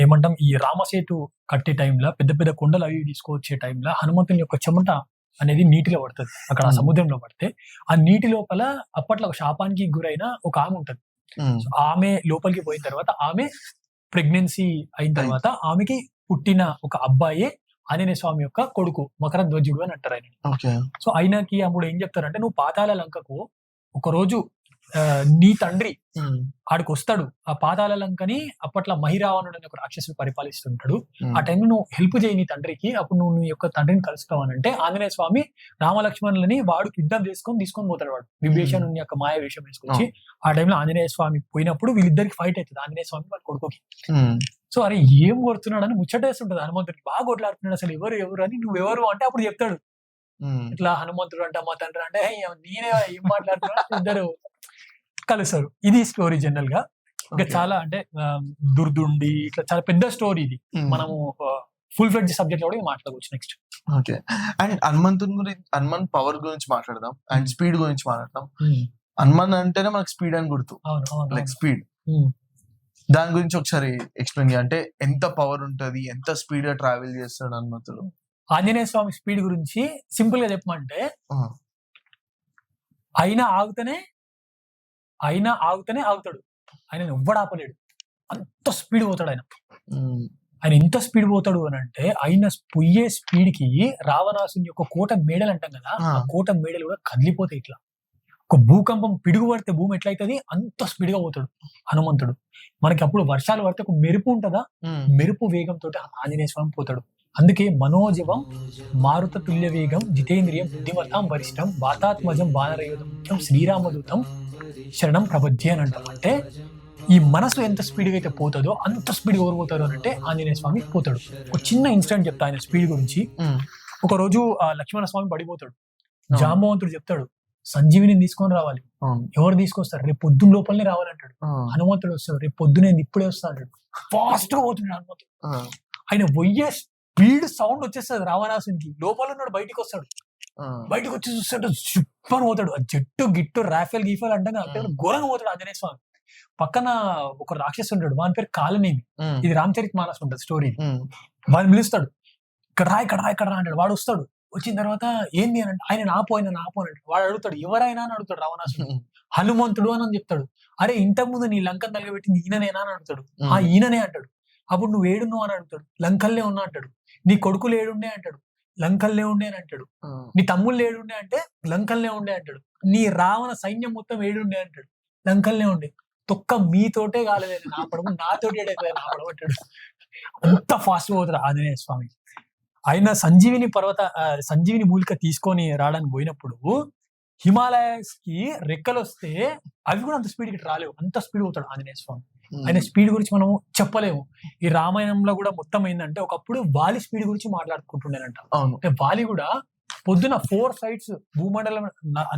ఏమంటాం, ఈ రామసేతు కట్టే టైంలో పెద్ద పెద్ద కొండలు అవి తీసుకొచ్చే టైంలో హనుమంతుని యొక్క చెమట అనేది నీటిలో పడుతుంది. అక్కడ సముద్రంలో పడితే ఆ నీటి లోపల అప్పట్లో ఒక శాపానికి గురైన ఒక ఆమె ఉంటది. ఆమె లోపలికి పోయిన తర్వాత ఆమె ప్రెగ్నెన్సీ అయిన తర్వాత ఆమెకి పుట్టిన ఒక అబ్బాయే ఆంజనేయ స్వామి యొక్క కొడుకు మకర ధ్వజుడు అని అంటారు ఆయన. సో ఆయనకి అప్పుడు ఏం చెప్తారంటే, నువ్వు పాతాళ లంకకు ఒక రోజు నీ తండ్రి ఆడికి వస్తాడు. ఆ పాతాళ లంకని అప్పట్లో మహిరావణుడు అనే ఒక రాక్షసుడు పరిపాలిస్తుంటాడు. ఆ టైంలో నువ్వు హెల్ప్ చేయి నీ తండ్రికి, అప్పుడు నువ్వు నీ యొక్క తండ్రిని కలుస్తావనంటే ఆంజనేయ స్వామి రామలక్ష్మణులని వాడికి యుద్ధం తీసుకొని పోతాడు. వాడు విభీషణుని యొక్క మాయ వేషం వేసుకొచ్చి ఆ టైంలో ఆంజనేయ స్వామి పోయినప్పుడు వీళ్ళిద్దరికి ఫైట్ అవుతుంది, ఆంజనేయ స్వామి వాళ్ళ కొడుకుకి. సో అరే ఏం కొడుతున్నాడు అని ముచ్చటేస్తుంటది హనుమంతుడికి, బాగా కొట్లాడుతున్నాడు, అసలు ఎవరు అని, నువ్వెవరు అంటే అప్పుడు చెప్తాడు ఇట్లా హనుమంతుడు అంట మా తండ్రి అంటే, నేనే ఏం మాట్లాడుతున్నా, ఇద్దరు కలుస్తారు. ఇది స్టోరీ జనరల్ గా. ఇంకా చాలా అంటే దుర్దుండి ఇట్లా చాలా పెద్ద స్టోరీ ఇది. మనము ఫుల్ ఫ్లెడ్జ్ సబ్జెక్ట్ కూడా మాట్లాడుకోవచ్చు నెక్స్ట్. ఓకే. అండ్ హనుమంతుని గురించి, హనుమాన్ పవర్ గురించి మాట్లాడదాం అండ్ స్పీడ్ గురించి మాట్లాడదాం. హనుమాన్ అంటేనే మనకు స్పీడ్ అని గుర్తు, లైక్ స్పీడ్. దాని గురించి ఒకసారి ఎక్స్ప్లెయిన్ చేయ, అంటే ఎంత పవర్ ఉంటది, ఎంత స్పీడ్ గా ట్రావెల్ చేస్తాడు హనుమంతుడు. ఆంజనేయ స్వామి స్పీడ్ గురించి సింపుల్ గా చెప్పమంటే, అయినా ఆగుతానే ఆగుతాడు. ఆయన ఎవ్వడు ఆపలేడు, అంత స్పీడ్ పోతాడు ఆయన. ఆయన ఎంత స్పీడ్ పోతాడు అని అంటే, ఆయన పోయే స్పీడ్ కి రావణాసుని యొక్క కోట మేడలు అంటాం కదా, ఆ కోట మేడలు కూడా కదిలిపోతాయి. ఇట్లా ఒక భూకంపం పిడుగు పడితే భూమి ఎట్లయితుంది అంత స్పీడ్ గా పోతాడు హనుమంతుడు. మనకి అప్పుడు వర్షాలు పడితే ఒక మెరుపు ఉంటదా, మెరుపు వేగంతో ఆంజనేయ స్వామి పోతాడు. అందుకే మనోజవం మారుత తుల్య వేగం జితేంద్రియం బుద్ధిమతాం వరిష్టం వాతాత్మజం వానరయోధం ముఖ్యం శ్రీరామదూతం శరణం ప్రపద్య అని అంటాం. అంటే ఈ మనసు ఎంత స్పీడ్గా అయితే పోతుందో అంత స్పీడ్గా ఎవరు పోతారు అని అంటే ఆంజనేయ స్వామి పోతాడు. ఒక చిన్న ఇన్సిడెంట్ చెప్తా ఆయన స్పీడ్ గురించి. ఒక రోజు లక్ష్మణ స్వామి పడిపోతాడు. జాంబవంతుడు చెప్తాడు, సంజీవిని తీసుకొని రావాలి. ఎవరు తీసుకొస్తారు? రేపు పొద్దున్న లోపలనే రావాలంటాడు. హనుమంతుడు వస్తాడు, రేపు పొద్దునే ఇప్పుడే వస్తా అంటాడు. ఫాస్ట్ గా పోతున్నాడు హనుమంతుడు. ఆయన పోయే స్పీడ్ సౌండ్ వచ్చేస్తుంది రావణాసునికి. లోపల ఉన్నాడు, బయటికి వస్తాడు. బయటకు వచ్చి చూస్తాడు, సూపర్ పోతాడు. ఆ జట్టు గిట్టు రాఫెల్ గీఫెల్ అంటే ఘోరంగా పోతాడు ఆంజనేయ స్వామి. పక్కన ఒక రాక్షసు ఉంటాడు, వాని పేరు కాలనేమి. ఇది రామచరిత్ మానస్ ఉంటుంది స్టోరీ. వాడిని పిలుస్తాడు, ఇక్కడ రా అంటాడు. వాడు వస్తాడు. వచ్చిన తర్వాత ఏంది అని అంటే, ఆయన నాపో అంటే వాడు అడుగుతాడు, ఎవరైనా అని అడుగుతాడు రావణాసుడు. హనుమంతుడు అని చెప్తాడు. అరే ఇంతకు ముందు నీ లంకను తలగబెట్టింది ఈయననేనా అని అడుగుతాడు. ఆ ఈయననే అంటాడు. అప్పుడు నువ్వు ఏడున్నావు అని అడుగుతాడు. లంకల్లే ఉన్నా అంటాడు. నీ కొడుకులు ఏడుండే అంటాడు. లంకల్లే ఉండే అని అంటాడు. నీ తమ్ముళ్ళు ఏడుండే అంటే లంకల్లే ఉండే అంటాడు. నీ రావణ సైన్యం మొత్తం ఏడుండే అంటాడు. లంకల్లే ఉండే. తొక్క మీతోటే కాలేదు నాపడము, నాతోటి నాపడము అంటాడు. అంత ఫాస్ట్ పోతాడు ఆంజనేయ స్వామి. ఆయన సంజీవిని మూలిక తీసుకొని రావడానికి పోయినప్పుడు హిమాలయస్ కి రెక్కలు వస్తే అవి కూడా అంత స్పీడ్ కి రాలేవు, అంత స్పీడ్ పోతాడు ఆంజనేయ స్వామి. ఆయన స్పీడ్ గురించి మనం చెప్పలేము. ఈ రామాయణంలో కూడా మొత్తం ఏంటంటే, ఒకప్పుడు వాలి స్పీడ్ గురించి మాట్లాడుకుంటుండేనంట. అంటే వాలి కూడా పొద్దున 4 సైడ్స్ భూమండలం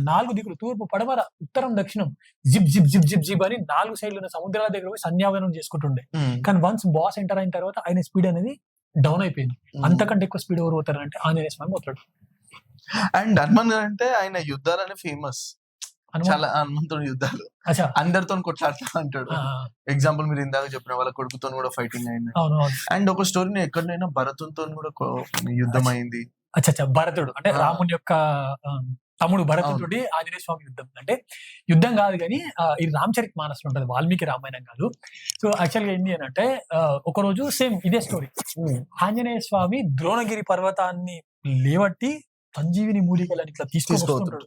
4 దిక్కులు, తూర్పు పడమర ఉత్తరం దక్షిణం zip zip zip zip zip అని 4 సైడ్లు ఉన్న సముద్రాల దగ్గర పోయి సంధ్యావనం చేసుకుంటుండే. కానీ వన్స్ బాస్ ఎంటర్ అయిన తర్వాత ఆయన స్పీడ్ అనేది డౌన్ అయిపోయింది. అంతకంటే ఎక్కువ స్పీడ్ ఎవరు పోతారు అంటే ఆంజనేయ స్వామి పోతాడు. అండ్ హనుమాన్ అంటే ఆయన యుద్ధాలనే ఫేమస్, చాలా హనుమంతుడు యుద్ధాలు అందరితో కొట్లాడుతూ అంటాడు. ఎగ్జాంపుల్ మీరు ఇందాక చెప్పిన వాళ్ళ కొడుకుతో కూడా ఫైటింగ్ అయింది. అండ్ ఒక స్టోరీ ఎక్కడైనా భరతునితో కూడా యుద్ధం అయింది. భరతుడు అంటే రాముని యొక్క తమ్ముడు భరతుడి ఆంజనేయ స్వామి యుద్ధం. అంటే యుద్ధం కాదు కానీ ఇది రామచరిత్ మానస్ ఉంటది, వాల్మీకి రామాయణం కాదు. సో యాక్చువల్ గా ఏంటి అని అంటే, ఒక రోజు సేమ్ ఇదే స్టోరీ. ఆంజనేయ స్వామి ద్రోణగిరి పర్వతాన్ని లేవట్టి సంజీవిని మూలికలని ఇట్లా తీసుకొస్తుంటాడు.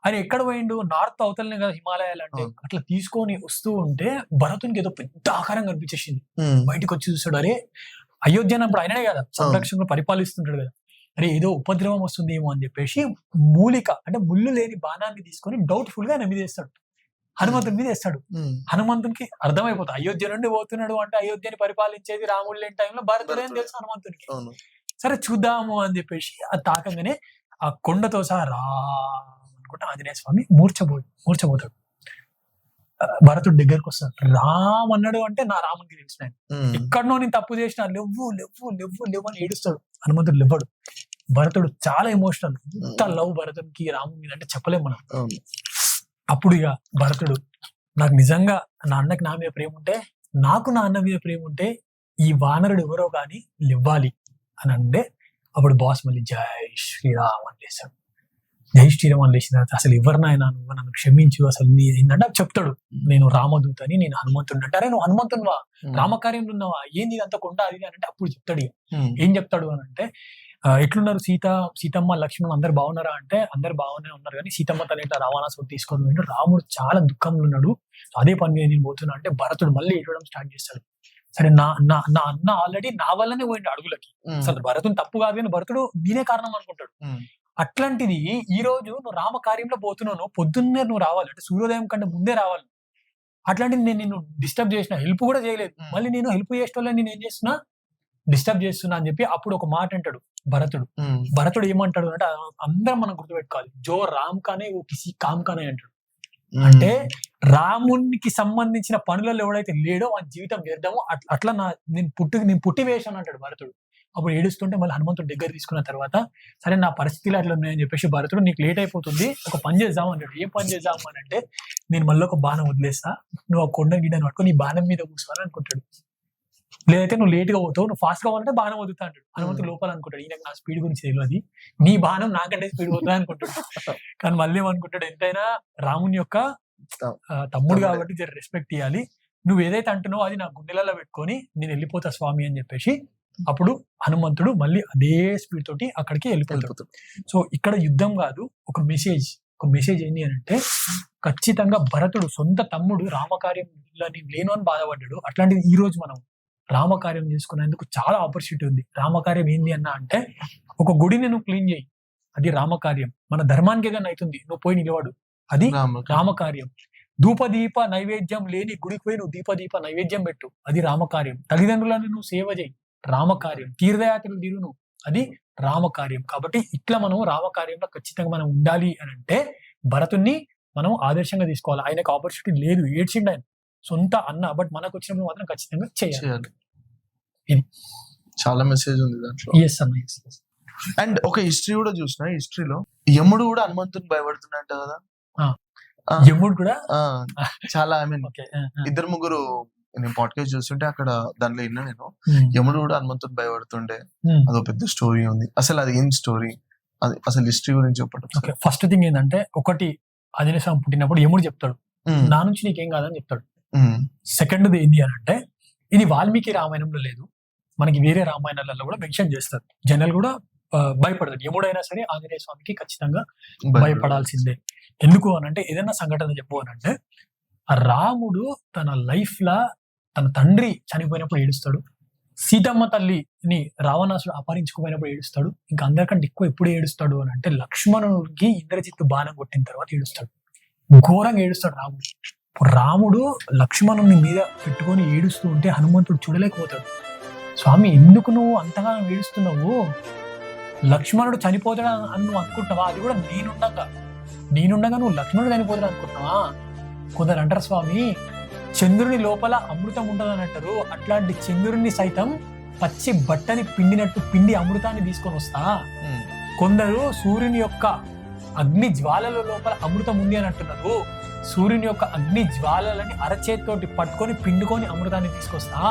ఆయన ఎక్కడ పోయిండు? నార్త్ అవతలనే కదా హిమాలయాలు అంటే. అట్లా తీసుకొని వస్తూ ఉంటే భరతునికి ఏదో పెద్ద ఆకారం కనిపించేసింది. బయటకు వచ్చి చూస్తాడు, అరే అయోధ్య అప్పుడు ఆయననే కదా సంరక్షకుడు పరిపాలిస్తుంటాడు కదా, అరే ఏదో ఉపద్రవం వస్తుందేమో అని చెప్పేసి మూలిక అంటే ముళ్ళు లేని బాణాన్ని తీసుకొని డౌట్ఫుల్ గా ఆయన మీద వేస్తాడు, హనుమంతుని మీద వేస్తాడు. హనుమంతునికి అర్థమైపోతుంది అయోధ్య నుండి పోతున్నాడు అంటే అయోధ్యని పరిపాలించేది రాముడు లేని టైంలో భరతుడే అని తెలుసు హనుమంతునికి. సరే చూద్దాము అని చెప్పేసి అది తాకంగానే ఆ కొండతో సహా రా అనుకుంటే ఆంజనేయ స్వామి మూర్చబోతాడు. భరతుడు దగ్గరకు వస్తాడు. రామ్ అన్నాడు అంటే నా రామునికి తెలిసిన ఎక్కడనో నేను తప్పు చేసిన లేవు అని ఏడుస్తాడు. హనుమంతుడు లేవ్వడు. భరతుడు చాలా ఎమోషనల్, ఎంత లవ్ భరతుడికి రాముని మీద అంటే చెప్పలేము మనం. అప్పుడు ఇక భరతుడు నాకు నిజంగా నా అన్నకి నా మీద ప్రేమ ఉంటే, నాకు నా అన్న మీద ప్రేమ ఉంటే ఈ వానరుడు ఎవరో కానీ లేవ్వాలి అని అంటే అప్పుడు బాస్ మళ్ళీ జై శ్రీరామ్ అని లేచాడు. జై శ్రీరామ్ అని లేచిన తర్వాత అసలు ఎవరినైనా నువ్వు నన్ను క్షమించు, అసలు నీ ఏంటంటే చెప్తాడు నేను రామదూతని, నేను హనుమంతుడు అంటే, అరే నువ్వు హనుమంతునివా, రామకార్యంలో ఉన్నావా, ఏంది ఇదంతా కొండ అది అని అంటే అప్పుడు చెప్తాడు. ఏం చెప్తాడు అని అంటే ఎట్లున్నారు సీతమ్మ లక్ష్మణ్ అందరు బాగున్నారా అంటే అందరు బాగానే ఉన్నారు, కానీ సీతమ్మ తన ఇట్లా రావణాసుడు తీసుకొని పోయిండు, రాముడు చాలా దుఃఖంలో ఉన్నాడు, అదే పని మీద నేను పోతున్నా అంటే భరతుడు మళ్ళీ ఏడవడం స్టార్ట్ చేస్తాడు. సరే నా అన్న ఆల్రెడీ నా వల్లనే పోయిండు అడుగులకి, అసలు భరతుని తప్పు కాదు కానీ భరతుడు నేనే కారణం అనుకుంటాడు. అట్లాంటిది ఈ రోజు నువ్వు రామకార్యంలో పోతున్నావు, పొద్దున్నే నువ్వు రావాలి అంటే సూర్యోదయం కంటే ముందే రావాలి. అట్లాంటిది నేను నిన్ను డిస్టర్బ్ చేసిన, హెల్ప్ కూడా చేయలేదు, మళ్ళీ నేను హెల్ప్ చేసేటోళ్ళని నేను ఏం చేస్తున్నా, డిస్టర్బ్ చేస్తున్నా అని చెప్పి అప్పుడు ఒక మాట అంటాడు భరతుడు. భరతుడు ఏమంటాడు అంటే అందరం మనం గుర్తుపెట్టుకోవాలి, జో రామ్ కానే ఓ కిసి కామ్ కానే అంటాడు. అంటే రామునికి సంబంధించిన పనులలో ఎవడైతే లేడో ఆ జీవితం వ్యర్థము, అట్లా నేను పుట్టి వేశాను అంటాడు భరతుడు. అప్పుడు ఏడుస్తుంటే మళ్ళీ హనుమంతుడు దగ్గర తీసుకున్న తర్వాత సరే నా పరిస్థితులు అట్లా ఉన్నాయని చెప్పేసి భరతుడు నీకు లేట్ అయిపోతుంది, ఒక పని చేద్దాం అన్నాడు. ఏం పని చేద్దాం అని అంటే నేను మళ్ళీ ఒక బాణం వదిలేస్తా, నువ్వు ఆ కొండ గిడ్డని పట్టుకొని నీ బాణం మీద కూర్చోవాలి అనుకుంటాడు. లేదైతే నువ్వు లేట్ గా పోతావు, నువ్వు ఫాస్ట్ గా పోవాలంటే బాణం వదులుతా అంటాడు. హనుమంతుడు లోపల అనుకుంటాడు ఈయనకు నా స్పీడ్ గురించి తెలియదు, నీ బాణం నాకంటే స్పీడ్ పోతుందా అనుకుంటాడు. కానీ మళ్ళీ ఏమనుకుంటాడు, ఎంతైనా రాముని యొక్క తమ్ముడు కాబట్టి జర రెస్పెక్ట్ ఇవ్వాలి, నువ్వు ఏదైతే అంటున్నావో అది నా గుండెలలో పెట్టుకొని నేను వెళ్ళిపోతా స్వామి అని చెప్పేసి అప్పుడు హనుమంతుడు మళ్ళీ అదే స్పీడ్ తోటి అక్కడికి వెళ్ళిపోతాడు. సో ఇక్కడ యుద్ధం కాదు, ఒక మెసేజ్ ఏంటి అని అంటే ఖచ్చితంగా భరతుడు సొంత తమ్ముడు రామకార్యం లేను అని బాధపడ్డాడు. అట్లాంటిది ఈ రోజు మనం రామకార్యం చేసుకునేందుకు చాలా ఆపర్చునిటీ ఉంది. రామకార్యం ఏంది అన్న అంటే ఒక గుడిని నువ్వు క్లీన్ చేయి, అది రామకార్యం. మన ధర్మానికి ఏదైనా అవుతుంది, నువ్వు పోయి నిలబడు, అది రామకార్యం. ధూపదీప నైవేద్యం లేని గుడికి పోయి నువ్వు దీపదీప నైవేద్యం పెట్టు, అది రామకార్యం. తల్లిదండ్రులను నువ్వు సేవ చేయి, రామకార్యం. తీర్థయాత్రలు తిరును, అది రామకార్యం. కాబట్టి ఇట్లా మనం రామకార్యంలో ఖచ్చితంగా మనం ఉండాలి అని అంటే భరతుణ్ణి మనం ఆదర్శంగా తీసుకోవాలి. ఆయనకు ఆపర్చునిటీ లేదు, ఏడ్చిండు ఆయన సొంత అన్న, బట్ మనకు వచ్చినప్పుడు మాత్రం ఖచ్చితంగా చేయాలి. చాలా మెసేజ్ ఉంది దాంట్లో. అండ్ ఒక హిస్టరీ కూడా చూసిన, హిస్టరీలో యముడు కూడా హనుమంతుని భయపడుతున్నట్టు కదా. యముడు కూడా చాలా ఐ మీన్ ఇద్దరు ముగ్గురు నేను పాడ్కాస్ట్ చూస్తుంటే అక్కడ దాంట్లో విన్నా నేను, యముడు కూడా హనుమంతుని భయపడుతుండే, అదో పెద్ద స్టోరీ ఉంది. అసలు అది ఏం స్టోరీ, అది అసలు హిస్టరీ గురించి చెప్పడం. ఫస్ట్ థింగ్ ఏంటంటే ఒకటి ఆంజనేయ స్వామి పుట్టినప్పుడు యముడు చెప్తాడు నా నుంచి నీకేం కాదని చెప్తాడు. సెకండ్ ఏంటి అని అంటే ఇది వాల్మీకి రామాయణంలో లేదు, మనకి వేరే రామాయణాలలో కూడా మెన్షన్ చేస్తారు. జనాలు కూడా భయపడతారు, ఎముడైనా సరే ఆంజనేయ స్వామికి ఖచ్చితంగా భయపడాల్సిందే. ఎందుకు అనంటే ఏదైనా సంఘటన చెప్పు అనంటే రాముడు తన లైఫ్ లా తన తండ్రి చనిపోయినప్పుడు ఏడుస్తాడు, సీతమ్మ తల్లిని రావణాసుడు అపహరించుకుపోయినప్పుడు ఏడుస్తాడు, ఇంకా అందరికంటే ఎక్కువ ఎప్పుడు ఏడుస్తాడు అని అంటే లక్ష్మణుడికి ఇంద్రజిత్తు బాణం కొట్టిన తర్వాత ఏడుస్తాడు, ఘోరంగా ఏడుస్తాడు రాముడు. రాముడు లక్ష్మణుని మీద పెట్టుకొని ఏడుస్తూ ఉంటే హనుమంతుడు చూడలేకపోతాడు. స్వామి ఎందుకు నువ్వు అంతగా ఏడుస్తున్నావు, లక్ష్మణుడు చనిపోతాడు అని నువ్వు అనుకుంటున్నావా, అది కూడా నేనుండగా నువ్వు లక్ష్మణుడు చనిపోతాడు అనుకుంటున్నావా. కొందరు అంటారు స్వామి చంద్రుని లోపల అమృతం ఉంటుందని అంటారు, అట్లాంటి చంద్రుని సైతం పచ్చి బట్టని పిండినట్టు పిండి అమృతాన్ని తీసుకొని వస్తా. కొందరు సూర్యుని యొక్క అగ్ని జ్వాలల లోపల అమృతం ఉంది అని అంటున్నారు, సూర్యుని యొక్క అగ్ని జ్వాలలని అరచేతితోటి పట్టుకొని పిండుకొని అమృతాన్ని తీసుకొస్తా.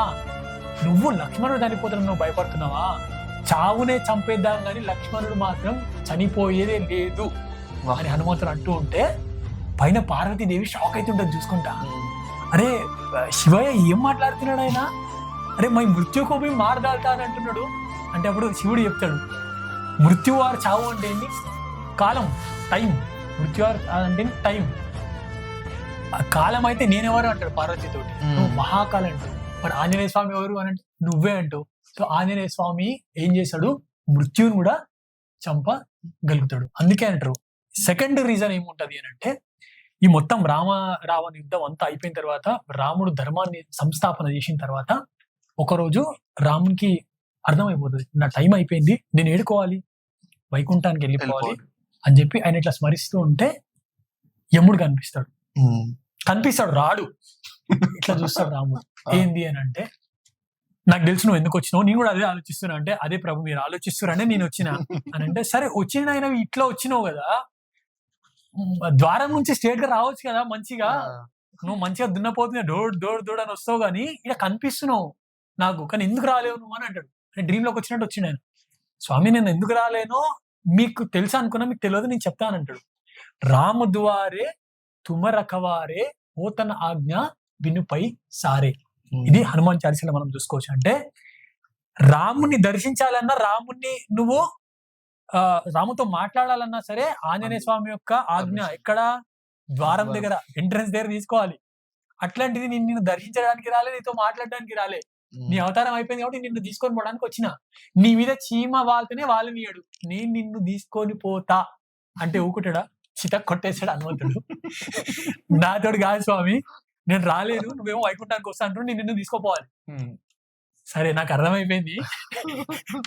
నువ్వు లక్ష్మణుడు చనిపోతాడు నువ్వు భయపడుతున్నావా, చావునే చంపేద్దాం కానీ లక్ష్మణుడు మాత్రం చనిపోయేదే లేదు అని హనుమంతుడు అంటూ ఉంటే పైన పార్వతీదేవి షాక్ అవుతుంటది చూసుకుంటా. అరే శివయ్య ఏం మాట్లాడుతున్నాడు ఆయన, అరే మై మృత్యుకోపి మారదాల్తా అని అంటున్నాడు. అంటే అప్పుడు శివుడు చెప్తాడు మృత్యువారు చావు అంటే ఏంటి, కాలం, టైం. మృత్యువారు అంటే టైం, కాలం అయితే నేనెవరు అంటాడు పార్వతీతోటి, నువ్వు మహాకాలం అంటావు. మరి ఆంజనేయ స్వామి ఎవరు అని అంటే నువ్వే అంటావు. సో ఆంజనేయ స్వామి ఏం చేశాడు, మృత్యువుని కూడా చంపగలుగుతాడు. అందుకే అంటారు. సెకండ్ రీజన్ ఏముంటది అని అంటే ఈ మొత్తం రావణ యుద్ధం అంతా అయిపోయిన తర్వాత రాముడు ధర్మాన్ని సంస్థాపన చేసిన తర్వాత ఒకరోజు రామునికి అర్థమైపోతుంది, నా టైం అయిపోయింది, నేను ఏడుకోవాలి, వైకుంఠానికి వెళ్ళిపోవాలి అని చెప్పి ఆయన ఇట్లా స్మరిస్తూ ఉంటే యముడు కనిపిస్తాడు. రాడు, ఇట్లా చూస్తాడు రాముడు. ఏంది అని అంటే, నాకు తెలుసు నువ్వు ఎందుకు వచ్చినావు, నేను కూడా అదే ఆలోచిస్తున్నా అంటే, అదే ప్రభు మీరు ఆలోచిస్తున్నారనే నేను వచ్చినా అని అంటే, సరే వచ్చిన ఆయన ఇట్లా వచ్చినావు కదా, ద్వారం నుంచి స్ట్రేట్ గా రావచ్చు కదా, మంచిగా నువ్వు మంచిగా దున్నపోతున్నా దోడ్ అని వస్తావు కానీ ఇలా కనిపిస్తున్నావు నాకు, కానీ ఎందుకు రాలేవు నువ్వు అని అంటాడు. డ్రీమ్ లోకి వచ్చినట్టు వచ్చిండు ఆయన. స్వామి నేను ఎందుకు రాలేనో మీకు తెలుసా అనుకున్నా, మీకు తెలియదు, నేను చెప్తానంటాడు. రాము ద్వారే తుమ రకవారే ఓతన ఆజ్ఞ వినుపై సారే. ఇది హనుమాన్ చాలీసాలో మనం చూసుకోవచ్చు. అంటే రాముని దర్శించాలన్నా, రాముని నువ్వు రాముతో మాట్లాడాలన్నా సరే ఆంజనేయ స్వామి యొక్క ఆజ్ఞ ఎక్కడ, ద్వారం దగ్గర, ఎంట్రన్స్ దగ్గర తీసుకోవాలి. అట్లాంటిది నిన్ను దర్శించడానికి రాలే, నీతో మాట్లాడడానికి రాలే, నీ అవతారం అయిపోయింది కాబట్టి నిన్ను తీసుకొని పోవడానికి వచ్చిన. నీ మీద చీమ వాళ్తేనే వాళ్ళనియాడు, నేను నిన్ను తీసుకొని పోతా అంటే ఊకుంటాడా, చిత కొట్టేశాడు హనుమంతుడు. నాతోడు కాదు స్వామి, నేను రాలేను, నువ్వేమో వైకుంఠానికి వస్తా అంటూ నేను నిన్ను తీసుకోపోవాలి. సరే నాకు అర్థమైపోయింది,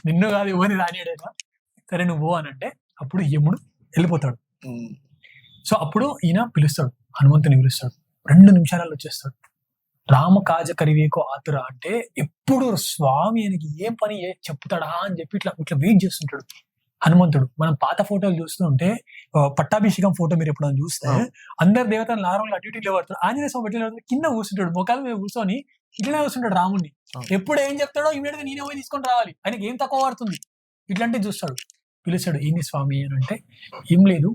నిన్ను కాదు ఎవరిని రానియడేనా, సరే నువ్వు అని అంటే అప్పుడు యముడు వెళ్ళిపోతాడు. సో అప్పుడు ఈయన పిలుస్తాడు, హనుమంతుని పిలుస్తాడు. 2 నిమిషాలలో వచ్చేస్తాడు. రామ కాజ కరివేకో ఆతుర అంటే ఎప్పుడు స్వామి ఆయనకి ఏం పని చెప్తాడా అని చెప్పి ఇట్లా వెయిట్ చేస్తుంటాడు హనుమంతుడు. మనం పాత ఫోటోలు చూస్తూ ఉంటే, పట్టాభిషేకం ఫోటో మీరు ఎప్పుడైనా చూస్తే అందరు దేవతలు నార్మల్ అటు ఇటు లేవడతారు, ఆంజనేయ స్వామి పెట్టిన కింద కూర్చుంటాడు, ముఖాల మీద కూర్చొని ఇట్లనే కూర్చుంటాడు రాముడిని. ఎప్పుడు ఏం చెప్తాడో ఇమీడియట్ గా నేనే పోయి తీసుకొని రావాలి, ఆయనకి ఏం తక్కువ పడుతుంది, ఇట్లాంటివి చూస్తాడు. పిలుస్తాడు, ఏంది స్వామి అని అంటే, ఏం లేదు